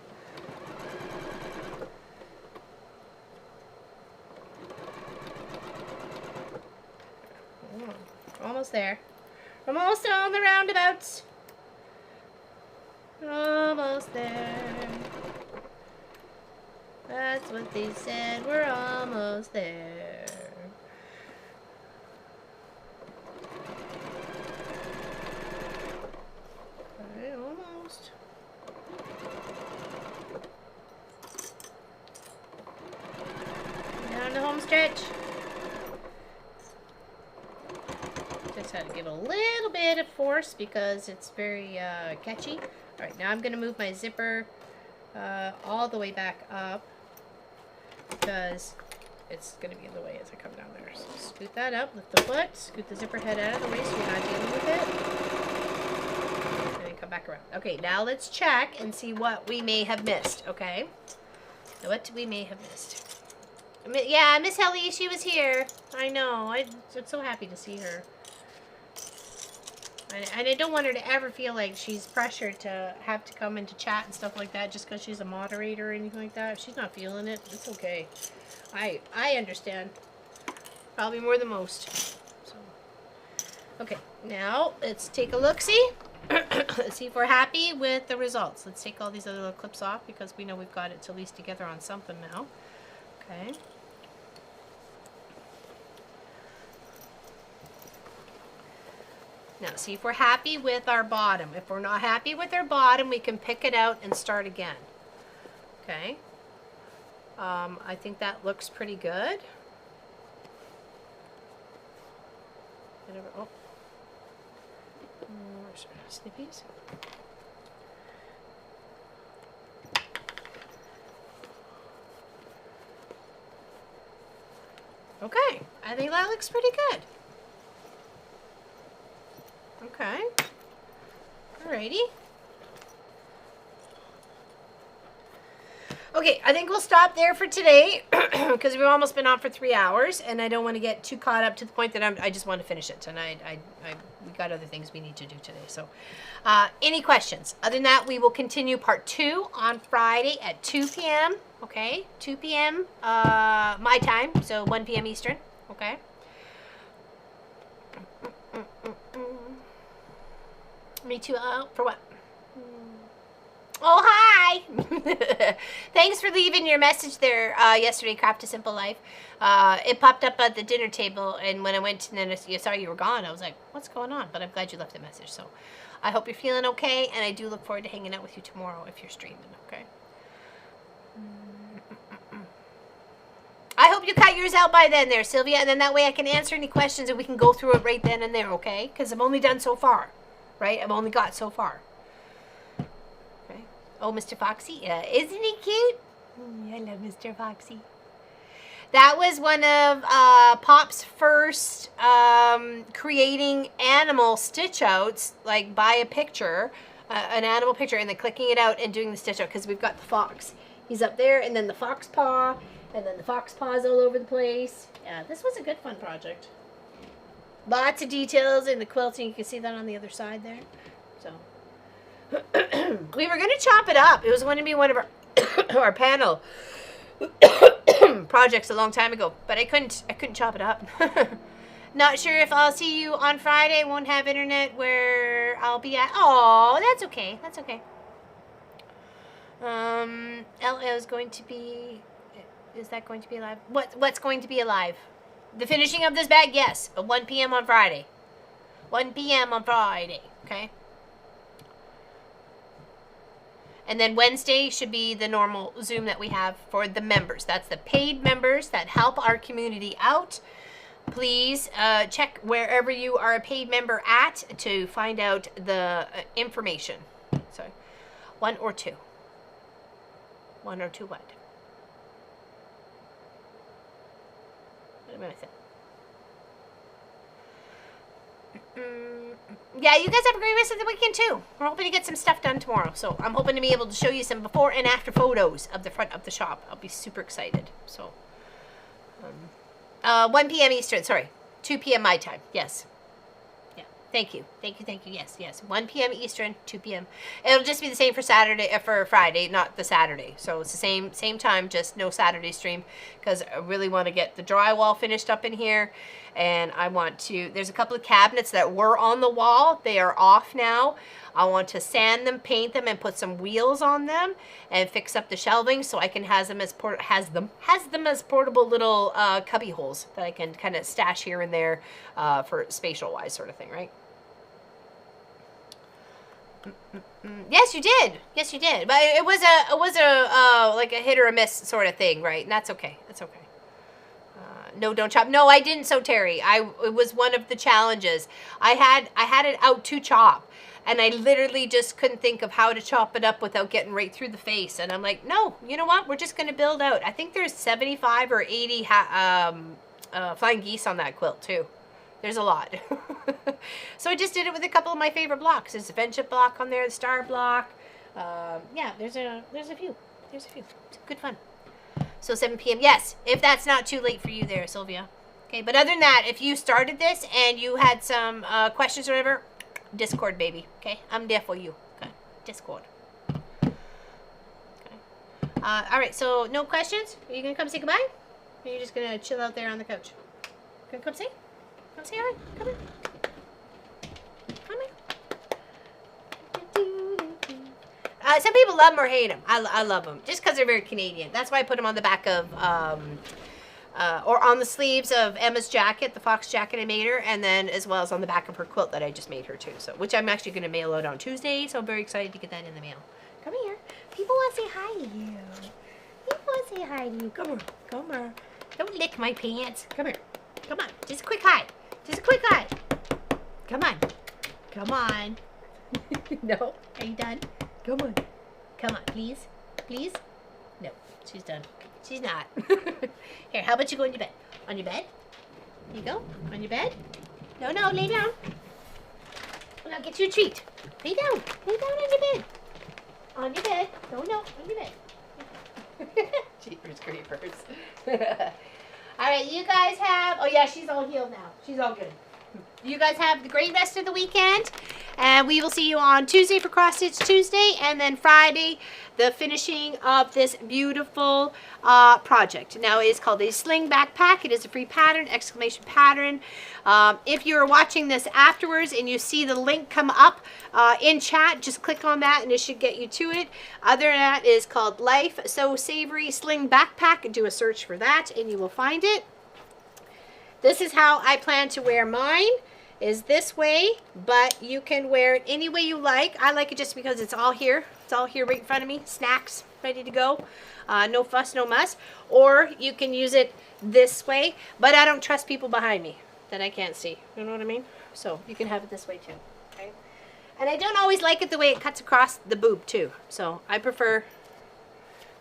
Oh, almost there. Almost on the roundabouts. Almost there. That's what they said. We're almost there. Almost. Down the home stretch. Just had to give a little bit of force because it's very catchy. Alright, now I'm going to move my zipper all the way back up because it's going to be in the way as I come down there. So scoot that up, lift the foot, scoot the zipper head out of the way so you're not dealing with it. Come back around. Okay, now let's check and see what we may have missed, okay? What we may have missed. Yeah, Miss Helly, she was here. I know. I'm so happy to see her. And I don't want her to ever feel like she's pressured to have to come into chat and stuff like that just because she's a moderator or anything like that. If she's not feeling it, it's okay. I understand. Probably more than most. So, okay, now let's take a look-see. Let's see if we're happy with the results. Let's take all these other little clips off because we know we've got it to at least together on something now. Okay. Now, see if we're happy with our bottom. If we're not happy with our bottom, we can pick it out and start again. Okay. I think that looks pretty good. Oh. Where's our snippies? Okay, I think that looks pretty good. Okay. Alrighty. Okay, I think we'll stop there for today because we've almost been on for 3 hours, and I don't want to get too caught up to the point that I just want to finish it tonight. We got other things we need to do today. So, any questions? Other than that, we will continue part 2 on Friday at 2 p.m. Okay, 2 p.m. My time, so 1 p.m. Eastern. Okay. okay? Me too. For what? Oh, hi! Thanks for leaving your message there yesterday, Craft a Simple Life. It popped up at the dinner table, and when I went and then I saw you were gone, I was like, what's going on? But I'm glad you left the message. So I hope you're feeling okay, and I do look forward to hanging out with you tomorrow if you're streaming, okay? I hope you cut yours out by then there, Sylvia, and then that way I can answer any questions and we can go through it right then and there, okay? Because I've only done so far, right? I've only got so far. Okay. Oh, Mr. Foxy, isn't he cute? I love Mr. Foxy. That was one of Pop's first creating animal stitch outs, like by a picture, an animal picture, and then clicking it out and doing the stitch out, because we've got the fox. He's up there, and then the fox paw, and then the fox paws all over the place. Yeah, this was a good fun project. Lots of details in the quilting. You can see that on the other side there. So we were going to chop it up. It was going to be one of our panel projects a long time ago, but I couldn't chop it up. Not sure if I'll see you on Friday. Won't have internet where I'll be at. Oh, that's okay. That's okay. LL is going to be... Is that going to be alive? What's going to be alive? The finishing of this bag? Yes. At 1 p.m. on Friday. 1 p.m. on Friday. Okay? And then Wednesday should be the normal Zoom that we have for the members. That's the paid members that help our community out. Please check wherever you are a paid member at to find out the information. Sorry. 1 or 2. 1 or 2 what? What am I saying? Yeah, you guys have a great rest of the weekend too. We're hoping to get some stuff done tomorrow. So I'm hoping to be able to show you some before and after photos of the front of the shop. I'll be super excited. So 1 p.m. Eastern, sorry. 2 p.m. my time. Yes. Yeah. Thank you. Thank you. Thank you. Yes. Yes. 1 p.m. Eastern, 2 p.m. It'll just be the same for for Friday, not the Saturday. So it's the same time, just no Saturday stream, because I really want to get the drywall finished up in here. And I want to, there's a couple of cabinets that were on the wall. They are off now. I want to sand them, paint them, and put some wheels on them and fix up the shelving so I can has them as portable little cubby holes that I can kind of stash here and there for spatial wise sort of thing, right? Yes, you did. Yes, you did. But it was a like a hit or a miss sort of thing, right? And that's okay. That's okay. No, don't chop. No, I didn't sew Terry. It was one of the challenges. I had it out to chop, and I literally just couldn't think of how to chop it up without getting right through the face. And I'm like, no, you know what? We're just going to build out. I think there's 75 or 80 flying geese on that quilt too. There's a lot. So I just did it with a couple of my favorite blocks. There's a friendship block on there, the star block. Yeah, there's a few. There's a few. It's good fun. So 7 p.m. Yes, if that's not too late for you there, Sylvia. Okay, but other than that, if you started this and you had some questions or whatever, Discord, baby. Okay, I'm there for you. Okay, Discord. Okay. All right, so no questions? Are you going to come say goodbye? Or are you just going to chill out there on the couch? Gonna come say? Come say hi. Come here. Come here. Some people love them or hate them. I love them just because they're very Canadian. That's why I put them on the back of, or on the sleeves of Emma's jacket, the fox jacket I made her, and then as well as on the back of her quilt that I just made her too. So, which I'm actually going to mail out on Tuesday. So I'm very excited to get that in the mail. Come here. People want to say hi to you. People want to say hi to you. Come here. Come here. Don't lick my pants. Come here. Come on. Just a quick hi. Just a quick hi. Come on. Come on. No. Are you done? Come on. Come on, please. Please? No, she's done. She's not. Here, how about you go on your bed? On your bed? Here you go. On your bed? No, no, lay down. Well, I'll get you a treat. Lay down. Lay down on your bed. On your bed. No, no, on your bed. Jeepers creepers. All right, you guys have... Oh, yeah, she's all healed now. She's all good. You guys have the great rest of the weekend. And we will see you on Tuesday for Cross Stitch Tuesday, and then Friday, the finishing of this beautiful project. Now, it is called a sling backpack. It is a free pattern, exclamation pattern. If you're watching this afterwards and you see the link come up in chat, just click on that and it should get you to it. Other than that, it is called Life So Savory Sling Backpack. Do a search for that and you will find it. This is how I plan to wear mine. Is this way, but you can wear it any way you like. I like it just because it's all here. It's all here right in front of me. Snacks ready to go. No fuss, no muss. Or you can use it this way, but I don't trust people behind me that I can't see. You know what I mean? So you can have it this way too. Okay. And I don't always like it the way it cuts across the boob too. So I prefer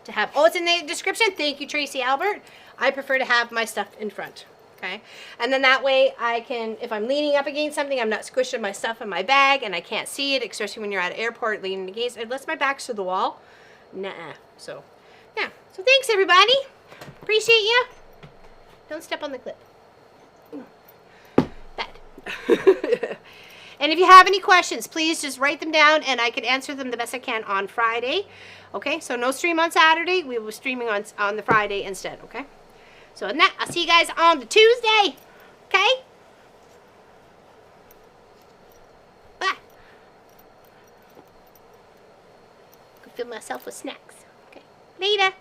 to have, oh, it's in the description. Thank you, Tracy Albert. I prefer to have my stuff in front. Okay, and then that way I can, if I'm leaning up against something, I'm not squishing my stuff in my bag and I can't see it, especially when you're at an airport leaning against it, unless my back's to the wall. Nuh-uh. So, yeah. So thanks, everybody. Appreciate you. Don't step on the clip. Bad. And if you have any questions, please just write them down and I can answer them the best I can on Friday. Okay, so no stream on Saturday. We will be streaming on the Friday instead, okay? So in that, I'll see you guys on the Tuesday. Okay? Bye. Go fill myself with snacks. Okay. Later.